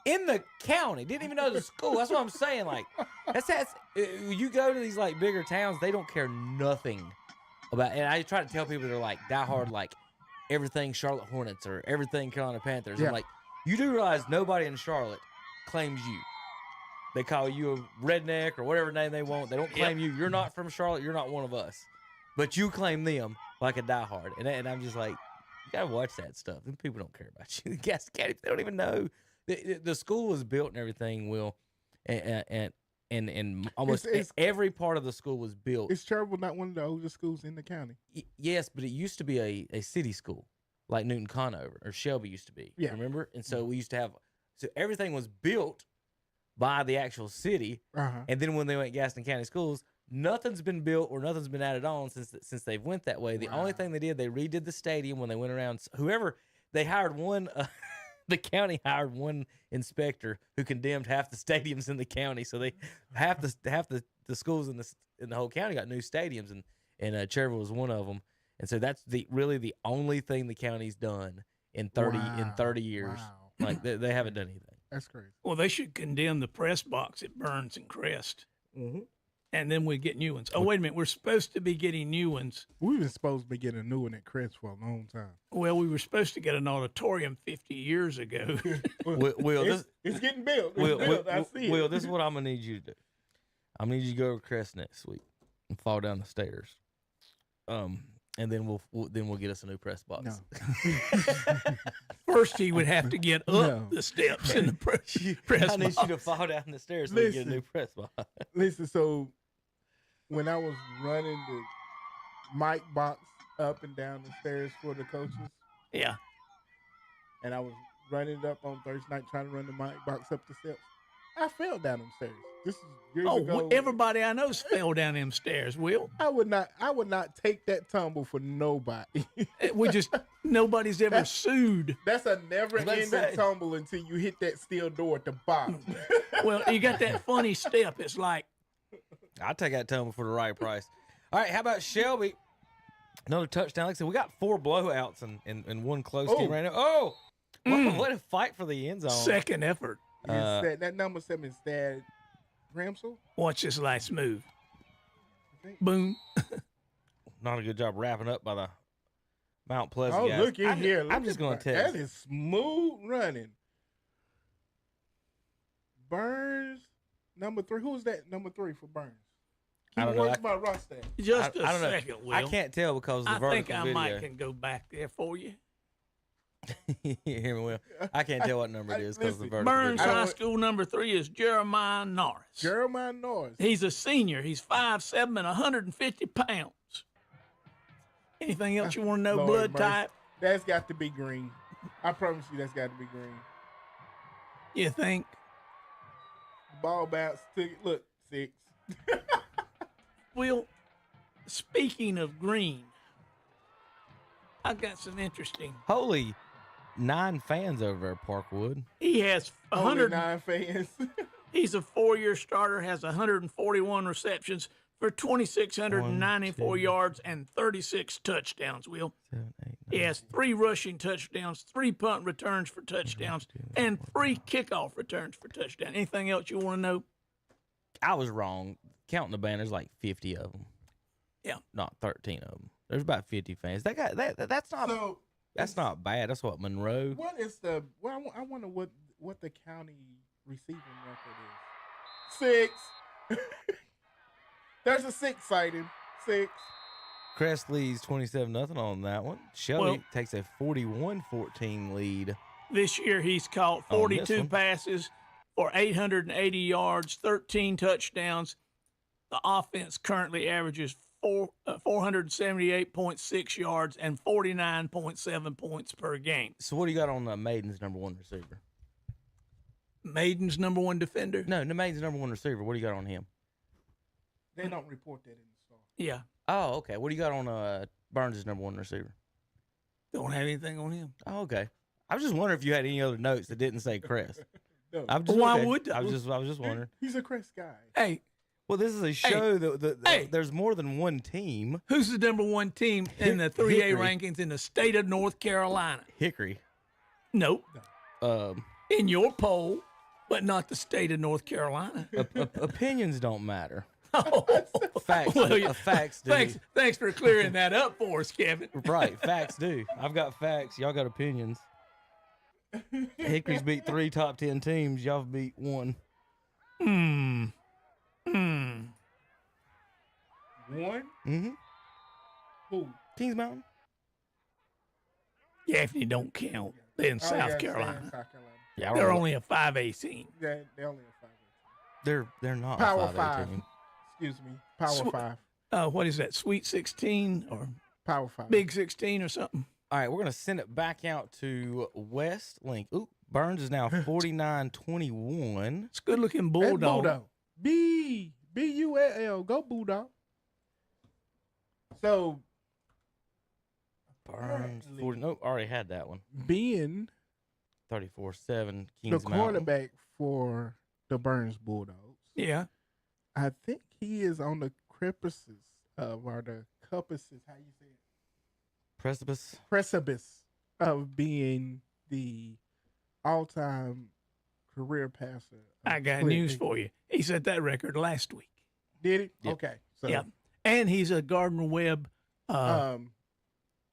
In the county, didn't even know the school. That's what I'm saying. Like, that's you go to these like bigger towns, they don't care nothing about. And I try to tell people they're like diehard, like everything Charlotte Hornets or everything Carolina Panthers. Yeah. I'm like, you do realize nobody in Charlotte claims you. They call you a redneck or whatever name they want. They don't claim you. You're not from Charlotte. You're not one of us. But you claim them like a diehard. And I'm just like, you got to watch that stuff. Them people don't care about you. Gaston County, they don't even know. The school was built and everything, Will, and almost every part of the school was built. Is Cherville not one of the oldest schools in the county? Yes, but it used to be a city school, like Newton Conover or Shelby used to be. Yeah. Remember? And so we used to have, so everything was built by the actual city. Uh-huh. And then when they went Gaston County schools, nothing's been built or nothing's been added on since they've went that way. The only thing they did, they redid the stadium when they went around. Whoever they hired one. The county hired one inspector who condemned half the stadiums in the county. So they half the schools in the whole county got new stadiums, and Cherville was one of them. And so that's really the only thing the county's done in 30 years. Wow. Like they haven't done anything. That's crazy. Well, they should condemn the press box at Burns and Crest, mm-hmm. and then we get new ones. Oh, wait a minute. We're supposed to be getting new ones. We've been supposed to be getting a new one at Crest for a long time. Well, we were supposed to get an auditorium 50 years ago. It's getting built. I see it. Will, this is what I'm going to need you to do. I'm going to need you to go to Crest next week and fall down the stairs. And then we'll get us a new press box. No. First, he would have to get up the steps in the press box. I need you to fall down the stairs so we get a new press box. Listen, so when I was running the mic box up and down the stairs for the coaches, yeah, and I was running it up on Thursday night trying to run the mic box up the steps, I fell down them stairs. This is years ago. Everybody I know fell down them stairs, Will. I would not take that tumble for nobody. Nobody's ever sued. That's a never-ending tumble until you hit that steel door at the bottom. Well, you got that funny step. It's like, I'll take that tumble for the right price. All right, how about Shelby? Another touchdown. Like I said, we got 4 blowouts and one close game right now. Oh, what a fight for the end zone. Second effort. That number 7 is that Ramsell. Watch this last move. Boom. Not a good job wrapping up by the Mount Pleasant guys. Look in here. I'm just going to tell you. That is smooth running. Burns, number 3. Who's that number 3 for Burns? I don't know. What's my roster? Just a second, Will. I can't tell because of the vertical video. I think I might can go back there for you. Hear me, Will. I can't tell what number it is because of the vertical Burns video. High School number 3 is Jeremiah Norris. Jeremiah Norris. He's a senior. He's 5'7" and 150 pounds. Anything else you want to know? Lord Blood mercy. type? That's got to be green. I promise you that's got to be green. You think? Ball bounce. Look, 6. Will, speaking of green, I've got some interesting. Holy 9 fans over there at Parkwood. He has 109 fans. He's a 4-year starter, has 141 receptions for 2,694 yards and 36 touchdowns, Will. 7, 8, 9, he has 3 rushing touchdowns, 3 punt returns for touchdowns, and 3 kickoff returns for touchdowns. Anything else you want to know? I was wrong. Counting the banners, like 50 of them. Yeah. Not 13 of them. There's about 50 fans. That's not bad. That's what Monroe. What is the? Well, I wonder what the county receiving record is. 6. There's a 6 sighting. 6. Crest leads 27-0 on that one. Shelby takes a 41-14 lead. This year he's caught 42 passes for 880 yards, 13 touchdowns. The offense currently averages 478.6 yards and 49.7 points per game. So what do you got on Maiden's number 1 receiver? Maiden's number 1 defender? No, Maiden's number 1 receiver. What do you got on him? They don't report that in the star. Yeah. Oh, okay. What do you got on Burns' number 1 receiver? Don't have anything on him. Oh, okay. I was just wondering if you had any other notes that didn't say Crest. No. Why would I was just wondering. He's a Crest guy. Hey. Well, this is a show that there's more than one team. Who's the number 1 team in the 3A rankings in the state of North Carolina? Hickory. Nope. In your poll, but not the state of North Carolina. Opinions don't matter. Oh. Facts. Facts do. Thanks for clearing that up for us, Kevin. Right. Facts do. I've got facts. Y'all got opinions. Hickory's beat 3 top 10 teams. Y'all have beat 1. 1? Mm-hmm. Who? Kings Mountain. Gaffney don't count. They're in South Carolina. South Carolina. Yeah, they're only a 5A team. They're only a 5A team. They're not Power a 5A 5. team. Excuse me. Power 5. What is that? Sweet 16 or Power 5? Big 16 or something? All right, we're going to send it back out to West Link. Ooh, Burns is now 49-21. It's good looking Bulldog. B-U-L-L. Go Bulldog. So Burns 40. Nope, already had that one. Being 34-7. the Kings Mountain. quarterback for the Burns Bulldogs. Yeah. I think he is on the precipice or the cuppices, how you say it? Precipice of being the all-time career passer. I got news for you. He set that record last week. Did he? Yep. Okay. So, Yeah, and he's a Gardner Webb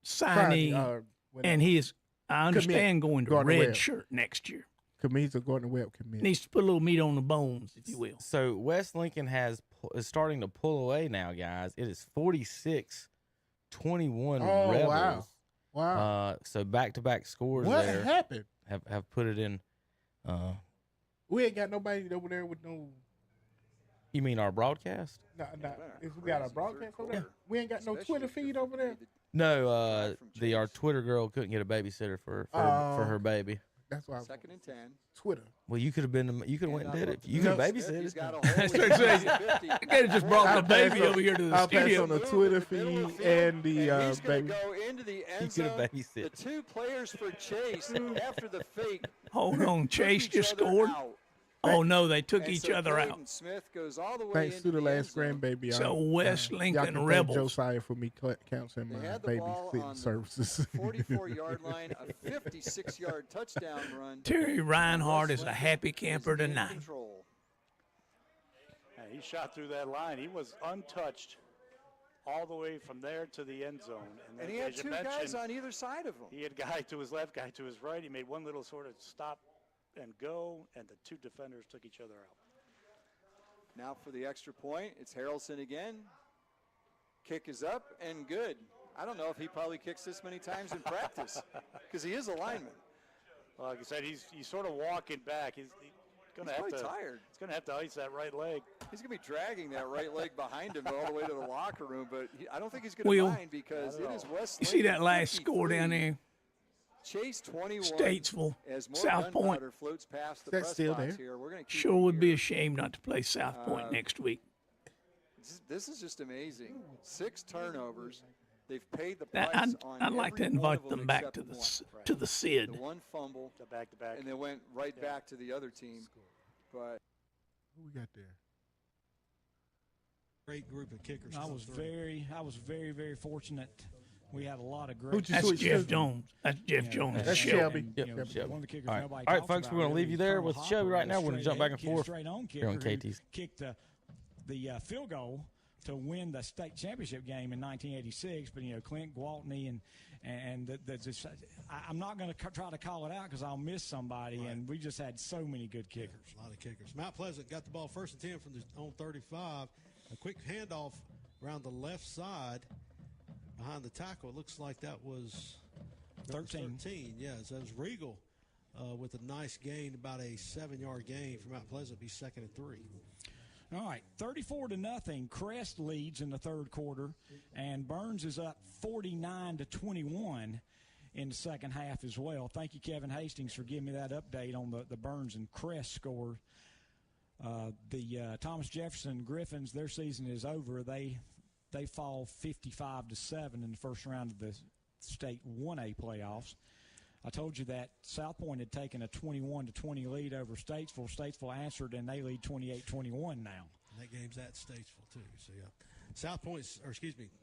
signee, and he is, I understand, going to Gardner red Webb. shirt next year. He's a Gardner Webb commit. Needs to put a little meat on the bones, if you will. So West Lincoln is starting to pull away now, guys. It is 46-21 Rebels. Wow. So back-to-back scores What there. happened? Have put it in. We ain't got nobody over there with no. You mean our broadcast? No. If we got a broadcast over there, we ain't got no Twitter feed over there. No, our Twitter girl couldn't get a babysitter for her baby. That's why. 2nd and 10. Twitter. Well, you could have been. You could have went and did it. You could have babysitted. I could have just brought the baby over here to the I'll pass studio. on the Twitter feed and the He's going baby. to go into the end could have zone. babysat. The 2 players for Chase after the fake. Hold on, Chase took just each other scored. out. Oh no, they took And each so other Caden out. Smith goes all the way Thanks into to the end last zone. grandbaby. So West y'all Lincoln can thank Rebels. Josiah for me counseling They my had the ball on babysitting the services. 44-yard line, a 56-yard touchdown run. Terry Reinhardt is a happy camper tonight. Control. And he shot through that line. He was untouched all the way from there to the end zone. And then, he had as you 2 guys mentioned, on either side of him. He had guy to his left, guy to his right. He made one little sort of stop and go, and the 2 defenders took each other out. Now for the extra point, it's Harrelson again. Kick is up and good. I don't know if he probably kicks this many times in practice because he is a lineman. Well, like I said, he's sort of walking back. He's going to have probably to tired. He's going to have to ice that right leg. He's going to be dragging that right leg behind him all the way to the locker room, but I don't think he's going to mind because it is West You see Lincoln that last 53, score down there? Chase 21. Statesville, As more South Point. gunpowder floats past the That's press still box there? here. We're going to keep Sure it would be here. a shame not to play South Point next week. This is just amazing. 6 turnovers. They've paid the Now, price on I'd like to every one invite of them back except to the one. to the SID. The 1 fumble, The back-to-back. and they went right back to the other team. But Who we got there? Great group of kickers. I was very, very fortunate. We had a lot of great. Who'd you That's switch Jeff to? Jones. That's Jeff Jones. That's Shelby. You know, Shelby. one of the kickers All right, nobody all right, talks folks, about we're gonna really leave you is there Colonel with Hopper, Shelby right a now. We're gonna jump back and straight-ahead forth straight on here on kicker who KTC. kicked the field goal to win the state championship game in 1986. But Clint Gwaltney and just, I'm not going to try to call it out because I'll miss somebody. Right. And we just had so many good kickers. A lot of kickers. Mount Pleasant got the ball 1st and 10 from the on 35. A quick handoff around the left side behind the tackle. It looks like that was 13. Yes, that was Regal with a nice gain, about a 7-yard gain for Mount Pleasant. Be 2nd and 3. All right, 34-0. Crest leads in the 3rd quarter, and Burns is up 49-21 in the second half as well. Thank you, Kevin Hastings, for giving me that update on the Burns and Crest score. The Thomas Jefferson Griffins, their season is over. They fall 55-7 in the first round of the state 1A playoffs. I told you that South Point had taken a 21-20 lead over Statesville. Statesville answered, and they lead 28-21 now. And that game's at Statesville, too. So, yeah. South Point,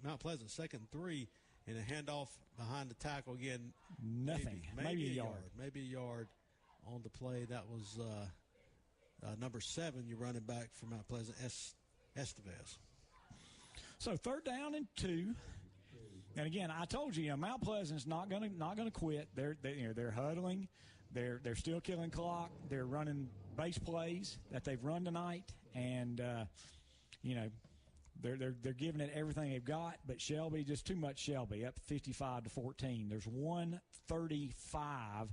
Mount Pleasant, 2nd and 3, and a handoff behind the tackle again. Nothing. Maybe a yard. Maybe a yard on the play. That was number 7, your running back for Mount Pleasant, Estevez. So 3rd down and 2. And again, I told you, Mount Pleasant's not gonna quit. They're huddling, they're still killing clock. They're running base plays that they've run tonight, and they're giving it everything they've got. But Shelby, just too much Shelby, up 55-14. There's 1:35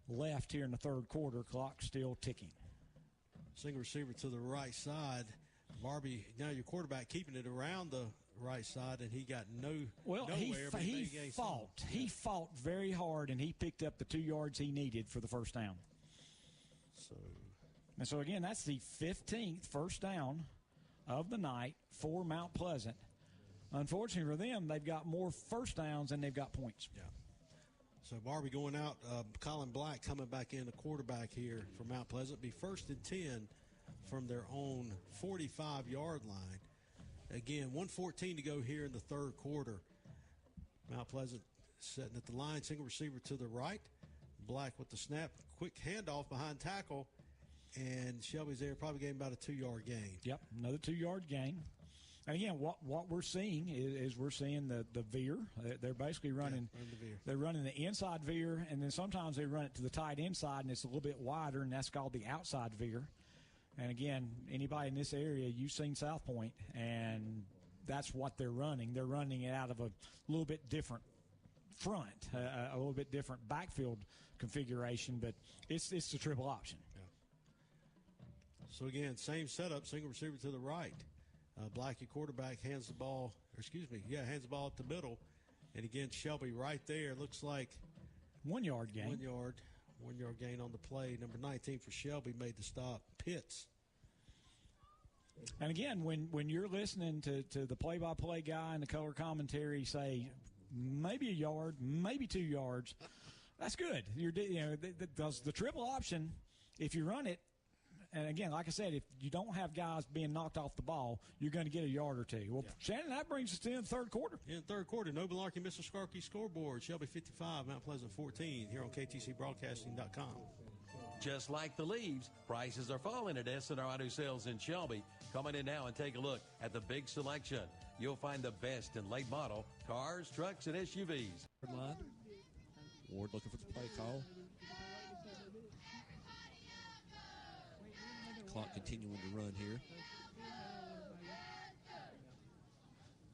left here in the 3rd quarter. Clock still ticking. Single receiver to the right side. Barbie, now your quarterback keeping it around the right side, and he got nowhere. He fought very hard, and he picked up the 2 yards he needed for the first down. So again, that's the 15th first down of the night for Mount Pleasant. Unfortunately for them, they've got more first downs than they've got points. Yeah. So Barbie going out, Colin Black coming back in, the quarterback here for Mount Pleasant. Be 1st and 10 from their own 45-yard line. Again, 1:14 to go here in the 3rd quarter. Mount Pleasant sitting at the line, single receiver to the right. Black with the snap, quick handoff behind tackle, and Shelby's there, probably gained about a 2-yard gain. Yep, another 2-yard gain. And again, what we're seeing is we're seeing the veer. They're basically running. Yeah, the veer. They're running the inside veer, and then sometimes they run it to the tight inside, and it's a little bit wider, and that's called the outside veer. And again, anybody in this area, you've seen South Point, and that's what they're running. They're running it out of a little bit different front, a little bit different backfield configuration, but it's the triple option. Yeah. So again, same setup, single receiver to the right. Blackie quarterback hands the ball up the middle. And again, Shelby right there. Looks like 1 yard gain. 1 yard gain on the play. Number 19 for Shelby made the stop. Pitts. And again, when you're listening to the play-by-play guy and the color commentary say maybe a yard, maybe 2 yards, that's good. The triple option, if you run it, and again, like I said, if you don't have guys being knocked off the ball, you're going to get a yard or two. Well, Shannon, that brings us to the third quarter. In the third quarter, no Malarkey, Mr. Skarkey scoreboard. Shelby 55, Mount Pleasant 14 here on KTCBroadcasting.com. Just like the leaves, prices are falling at S&R Auto Sales in Shelby. Come on in now and take a look at the big selection. You'll find the best in late model cars, trucks, and SUVs. Ward looking for the play call. Clock continuing to run here.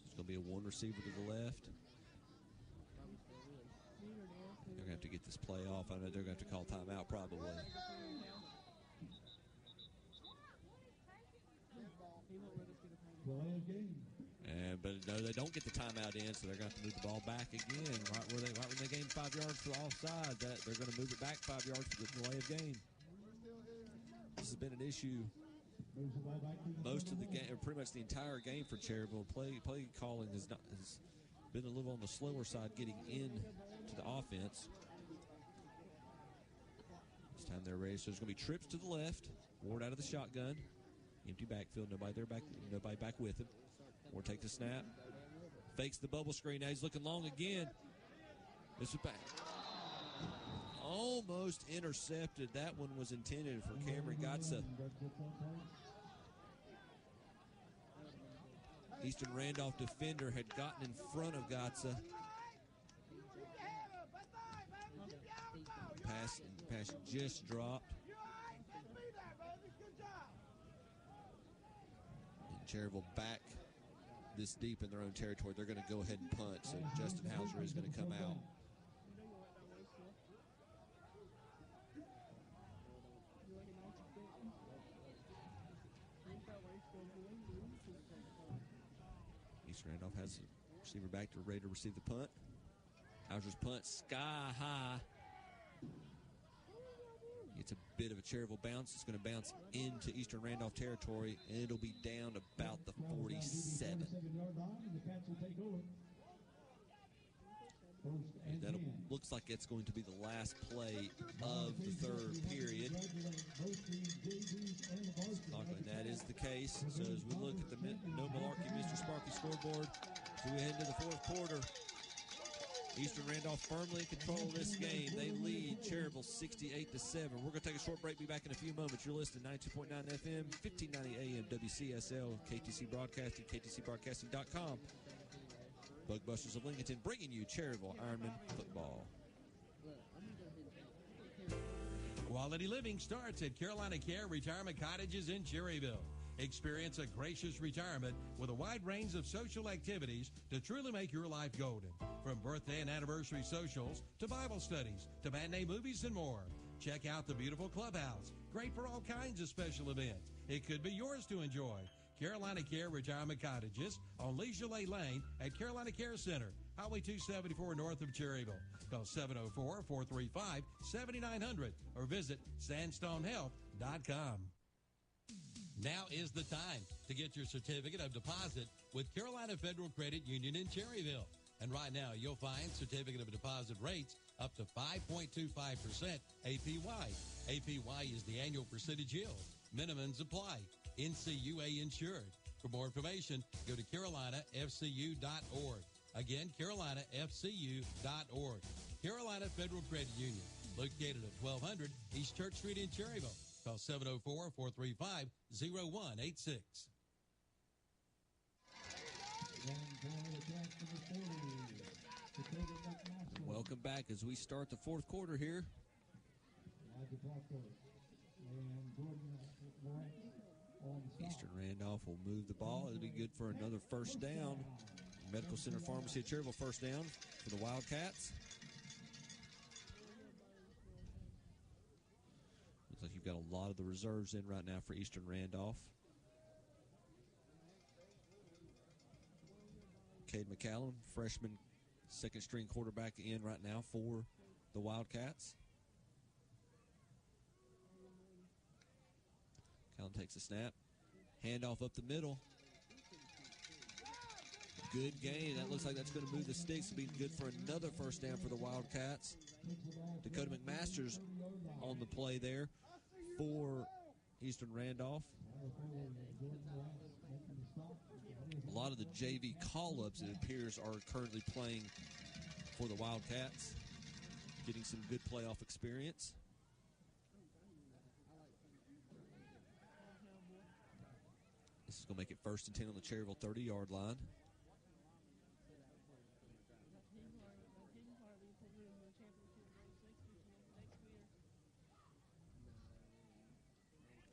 It's going to be a one receiver to the left. They're going to have to get this play off. I know they're going to have to call timeout probably. But no, they don't get the timeout in, so they're going to have to move the ball back again. Right when they gain 5 yards for the offside, they're going to move it back 5 yards for the delay of game. This has been an issue most of the game, or pretty much the entire game for Cherryville. Play calling has been a little on the slower side getting in to the offense. This time they're ready. So there's going to be trips to the left. Ward out of the shotgun. Empty backfield. Nobody back with him. Ward takes the snap. Fakes the bubble screen. Now he's looking long again. This is back. Almost intercepted. That one was intended for Cameron Gotza. Eastern Randolph defender had gotten in front of Gotza. Pass just dropped. And Cherryville back this deep in their own territory. They're going to go ahead and punt. So Justin Hauser is going to come out. Eastern Randolph has the receiver back to ready to receive the punt. Hauser's punt sky high. It's a bit of a Cherryville bounce. It's going to bounce into Eastern Randolph territory, and it'll be down about the 47. And that looks like it's going to be the last play of the third period. And that is the case. So as we look at the No Malarkey Mr. Sparky scoreboard, as we head into the fourth quarter, Eastern Randolph firmly in control of this game. They lead Cherryville 68-7. We're going to take a short break. Be back in a few moments. You're listening to 92.9 FM, 1590 AM, WCSL, KTC Broadcasting, KTCBroadcasting.com. Bugbusters of Lincoln bringing you Cherryville Ironman football. Quality living starts at Carolina Care Retirement Cottages in Cherryville. Experience a gracious retirement with a wide range of social activities to truly make your life golden. From birthday and anniversary socials to Bible studies to matinee movies and more. Check out the beautiful clubhouse. Great for all kinds of special events. It could be yours to enjoy. Carolina Care Retirement Cottages on Leisure Lane at Carolina Care Center, Highway 274 north of Cherryville. Call 704-435-7900 or visit sandstonehealth.com. Now is the time to get your certificate of deposit with Carolina Federal Credit Union in Cherryville. And right now, you'll find certificate of deposit rates up to 5.25% APY. APY is the annual percentage yield. Minimums apply. NCUA insured. For more information, go to carolinafcu.org. Again, carolinafcu.org. Carolina Federal Credit Union, located at 1200 East Church Street in Cherryville. Call 704-435-0186. Welcome back as we start the fourth quarter here. Eastern Randolph will move the ball. It'll be good for another first down. Medical Center Pharmacy of Cherryville first down for the Wildcats. Looks like you've got a lot of the reserves in right now for Eastern Randolph. Cade McCallum, freshman second-string quarterback in right now for the Wildcats. McCallum takes a snap. Handoff up the middle. Good gain. That looks like that's going to move the sticks. It'll be good for another first down for the Wildcats. Dakota McMaster's on the play there for Eastern Randolph. A lot of the JV call-ups, it appears, are currently playing for the Wildcats, getting some good playoff experience. This is going to make it 1st and 10 on the Cherryville 30-yard line.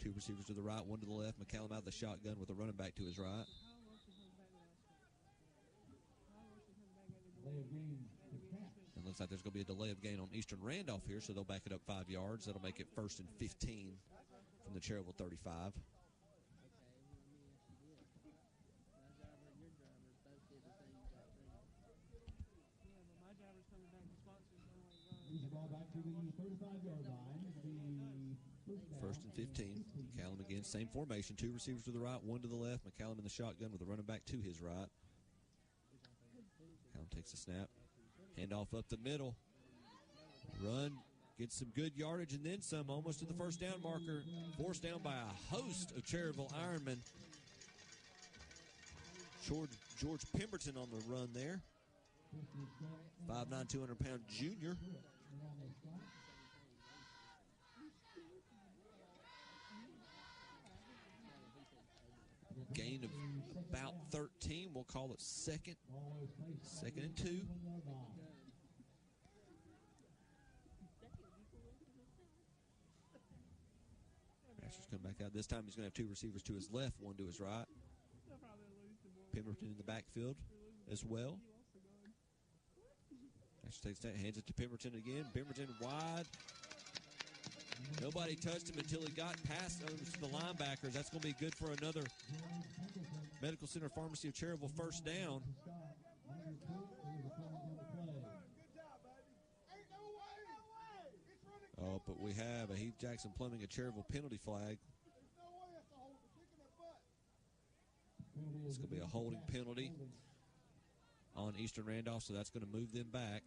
Two receivers to the right, one to the left. McCallum out of the shotgun with a running back to his right. It looks like there's going to be a delay of gain on Eastern Randolph here, so they'll back it up 5 yards. That'll make it 1st and 15 from the Cherryville 35. Back to the 35-yard line. 1st and 15. McCallum again, same formation. Two receivers to the right, one to the left. McCallum in the shotgun with a running back to his right. McCallum takes a snap. Handoff up the middle. Run, gets some good yardage and then some, almost to the first down marker. Forced down by a host of Cherryville Ironmen. George Pemberton on the run there. 5'9", 200-pound junior. Gain of about 13. We'll call it second and 2. Asher's come back out. This time he's going to have two receivers to his left, one to his right. Pemberton in the backfield as well. Asher takes that, hands it to Pemberton again. Pemberton wide. Nobody touched him until he got past over to the linebackers. That's going to be good for another Medical Center Pharmacy of Cherryville first down. Oh, but we have a Heath Jackson Plumbing, a Cherryville penalty flag. It's going to be a holding penalty on Eastern Randolph, so that's going to move them back.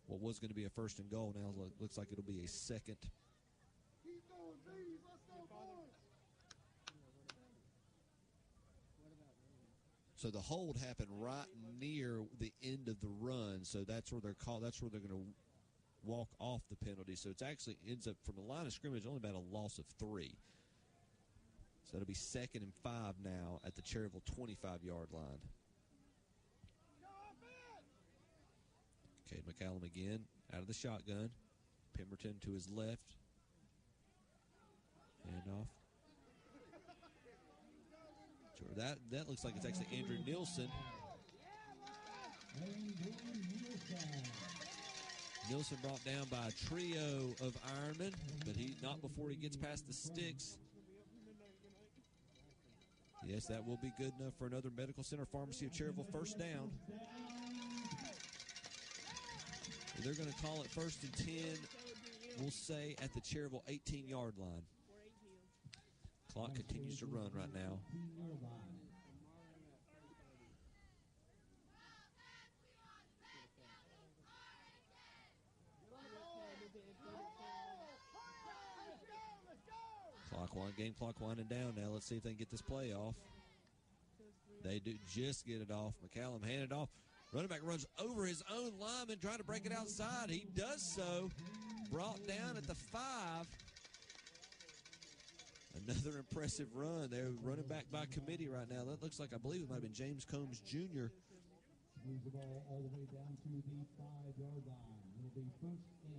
What was going to be a 1st and goal now looks like it'll be a second. So the hold happened right near the end of the run, so that's where they're called. That's where they're going to walk off the penalty. So it actually ends up from the line of scrimmage only about a loss of 3. So it'll be 2nd and 5 now at the Cherryville 25-yard line. Cade McCallum again out of the shotgun. Pemberton to his left. Handoff. Sure, that looks like it's actually Andrew Nielsen. Nielsen brought down by a trio of Ironmen, but not before he gets past the sticks. Yes, that will be good enough for another Medical Center Pharmacy of Cherryville first down. They're going to call it 1st and 10, we'll say, at the Cherryville 18-yard line. Clock continues to run right now. Game clock winding down now. Let's see if they can get this play off. They do just get it off. McCallum handed off. Running back runs over his own lineman, trying to break it outside. He does so. Brought down at the 5. Another impressive run. They're running back by committee right now. That looks like, I believe it might have been James Combs Jr.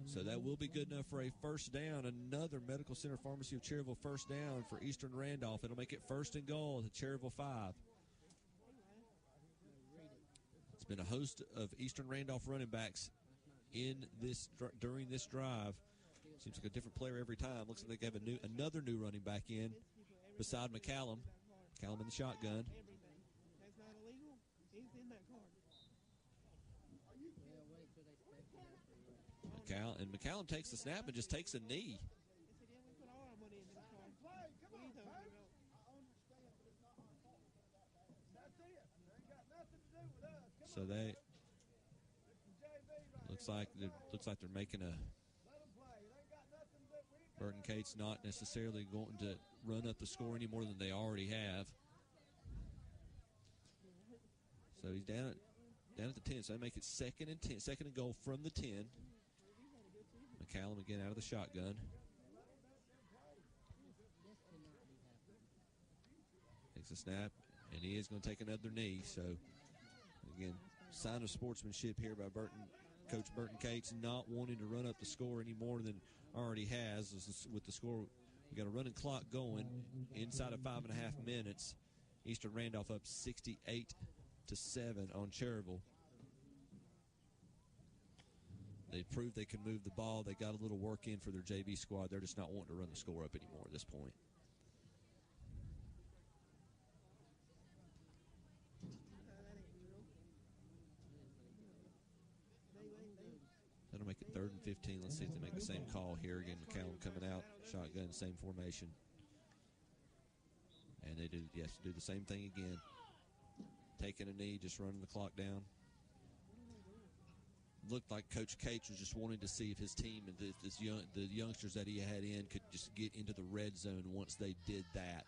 So that will be good enough for a first down. Another Medical Center Pharmacy of Cherryville first down for Eastern Randolph. It'll make it 1st and goal at the Cherryville 5. It's been a host of Eastern Randolph running backs in this during this drive. Seems like a different player every time. Looks like they have another new running back in beside McCallum. McCallum in the shotgun. That's not illegal. He's in that car. McCallum takes the snap and just takes a knee. So they looks like they're making a. Burton Cates not necessarily going to run up the score any more than they already have. So he's down at the 10. So they make it 2nd and 10, 2nd and goal from the 10. McCallum again out of the shotgun. Takes a snap, and he is going to take another knee. So again, sign of sportsmanship here by Coach Burton Cates, not wanting to run up the score any more than already has. With the score, we got a running clock going inside of 5.5 minutes. Eastern Randolph up 68-7 on Cherryville. They proved they can move the ball. They got a little work in for their JV squad. They're just not wanting to run the score up anymore at this point. That'll make it 3rd and 15. Let's see if they make the same call here. Again, McCallum coming out, shotgun, same formation. And they do the same thing again. Taking a knee, just running the clock down. Looked like Coach Cates was just wanting to see if his team and the youngsters that he had in could just get into the red zone once they did that,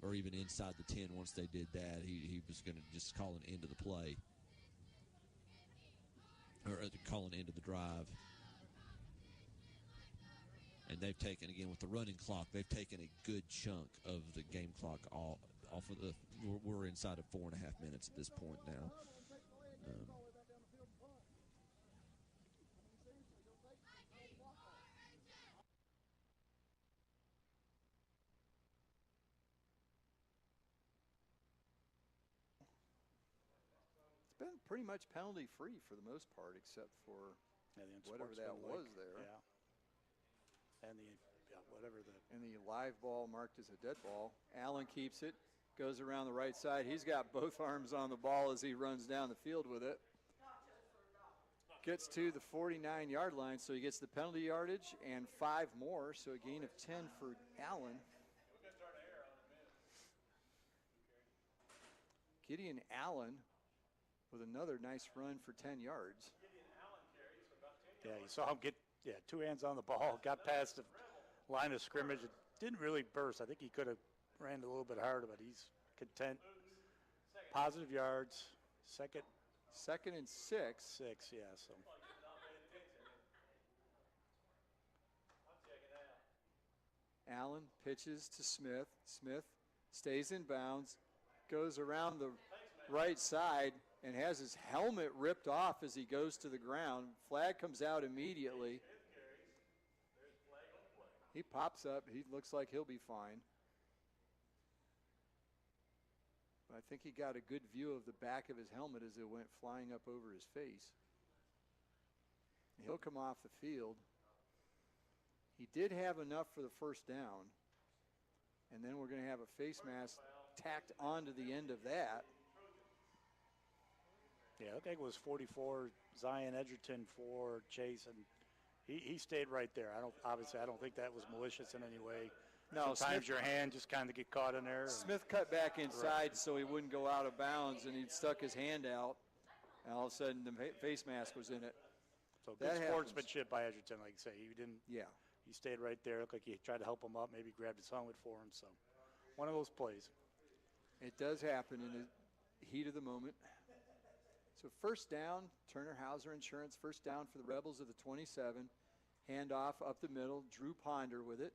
or even inside the 10 once they did that. He was going to just call an end to the play. Or call an end to the drive. And they've taken, again, with the running clock, they've taken a good chunk of the game clock off of the. We're inside of 4.5 minutes at this point now. Been pretty much penalty free for the most part, except for whatever that was there. Yeah. And the live ball marked as a dead ball. Allen keeps it, goes around the right side. He's got both arms on the ball as he runs down the field with it. Gets to the 49-yard line, so he gets the penalty yardage and 5 more, so a gain of 10 for Allen. Gideon Allen with another nice run for 10 yards. Yeah, you saw him get 2 hands on the ball, got past the line of scrimmage. It didn't really burst. I think he could have ran a little bit harder, but he's content. Positive yards, second and 6. 6, yeah. So. Allen pitches to Smith. Smith stays in bounds, goes around the right side, and has his helmet ripped off as he goes to the ground. Flag comes out immediately. He pops up. He looks like he'll be fine. But I think he got a good view of the back of his helmet as it went flying up over his face. He'll come off the field. He did have enough for the first down. And then we're going to have a face mask tacked onto the end of that. Yeah, I think it was 44, Zion Edgerton for Chase, and he stayed right there. I don't think that was malicious in any way. No, sometimes your hand just kind of get caught in there. Smith cut back inside so he wouldn't go out of bounds, and he'd stuck his hand out, and all of a sudden the face mask was in it. So good sportsmanship by Edgerton, like you say. He didn't. Yeah. He stayed right there. Looked like he tried to help him up, maybe grabbed his helmet for him. So one of those plays. It does happen in the heat of the moment. So first down, Turner Hauser Insurance, first down for the Rebels of the 27. Handoff up the middle, Drew Ponder with it.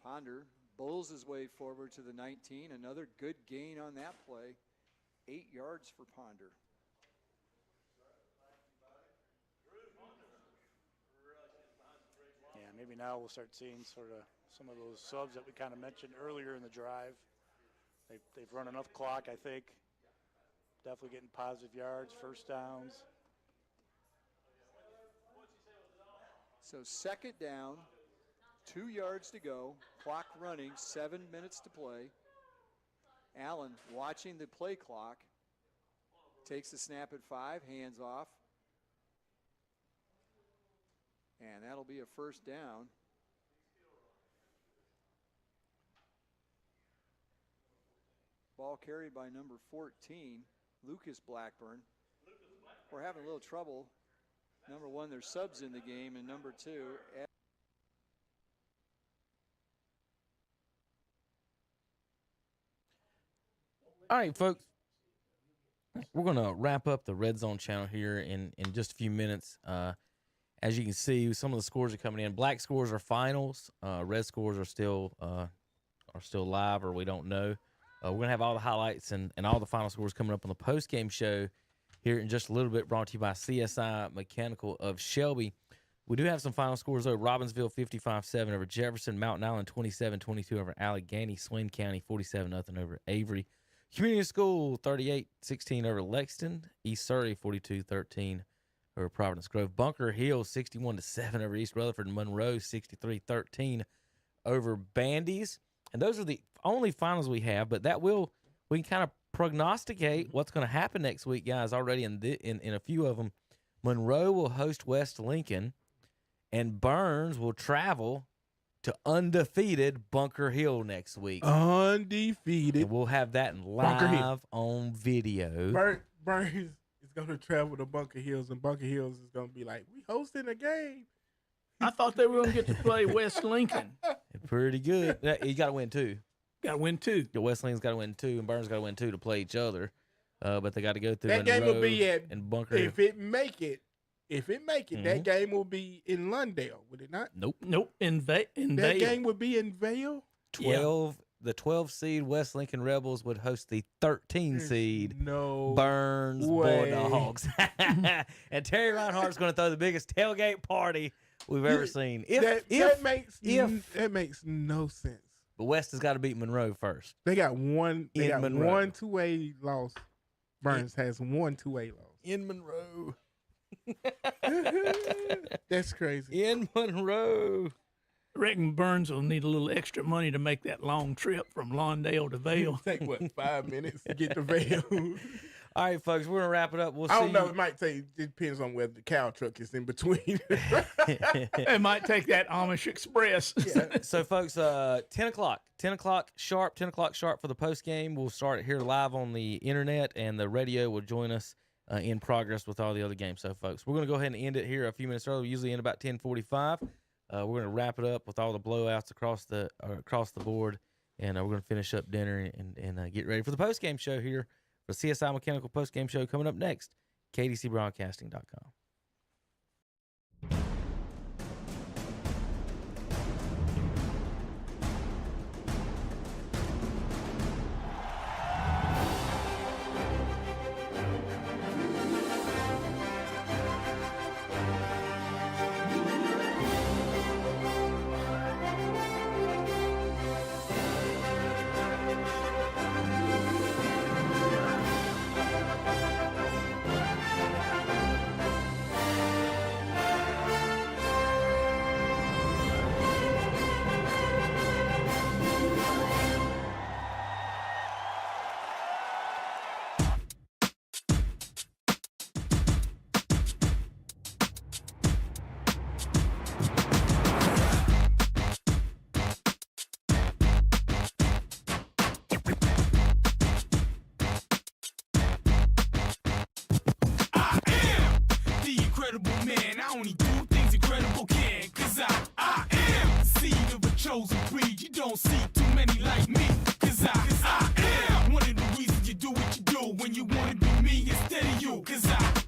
Ponder bowls his way forward to the 19. Another good gain on that play. 8 yards for Ponder. Yeah, maybe now we'll start seeing sort of some of those subs that we kind of mentioned earlier in the drive. They've run enough clock, I think. Definitely getting positive yards, first downs. So second down, 2 yards to go, clock running, 7 minutes to play. Allen watching the play clock, takes the snap at 5, hands off. And that'll be a first down. Ball carried by number 14, Lucas Blackburn. We're having a little trouble. Number one, there's subs in the game, and number two, all right, folks. We're going to wrap up the Red Zone channel here in just a few minutes. As you can see, some of the scores are coming in. Black scores are finals. Red scores are still live, or we don't know. We're going to have all the highlights and all the final scores coming up on the post-game show here in just a little bit, brought to you by CSI Mechanical of Shelby. We do have some final scores, though. Robbinsville 55-7 over Jefferson. Mountain Island 27-22 over Allegheny. Swain County 47-0 over Avery. Community School 38-16 over Lexington. East Surrey 42-13 over Providence Grove. Bunker Hill 61-7 over East Rutherford. And Monroe 63-13 over Bandy's. And those are the only finals we have, but we can kind of prognosticate what's going to happen next week, guys, already in a few of them. Monroe will host West Lincoln, and Burns will travel to undefeated Bunker Hill next week. Undefeated. And we'll have that live on video. Burns is going to travel to Bunker Hills, and Bunker Hills is going to be like, we hosting a game. I thought they were going to get to play West Lincoln. Pretty good. You got to win two. Got to win two. The West Lincoln's got to win two, and Burns got to win two to play each other. But they got to go through that game will be at Bunker Hill. If it make it, that game will be in Lundale, would it not? Nope. In that Vail. game would be in Vail. 12. Yeah. The 12 seed West Lincoln Rebels would host the 13 seed Burns Bulldogs. And Terry Reinhardt's going to throw the biggest tailgate party we've ever seen. That makes no sense. But West has got to beat Monroe first. They got one 2A loss. Burns has one 2A loss. In Monroe. That's crazy. In Monroe. I reckon Burns will need a little extra money to make that long trip from Lawndale to Vail. Take, 5 minutes to get to Vail? All right, folks, we're going to wrap it up. I don't know. It might take, it depends on whether the cow truck is in between. It might take that Amish Express. Yeah. So, folks, 10 o'clock sharp for the post game. We'll start it here live on the internet, and the radio will join us in progress with all the other games. So, folks, we're going to go ahead and end it here a few minutes early. We usually end about 10:45. We're going to wrap it up with all the blowouts across the board, and we're going to finish up dinner and get ready for the post game show here. For CSI Mechanical post-game show coming up next, KTCBroadcasting.com. only do things incredible can. Cause I am the seed of a chosen breed. You don't see too many like me. Cause I am one of the reasons you do what you do. When you wanna be me instead of 'cause I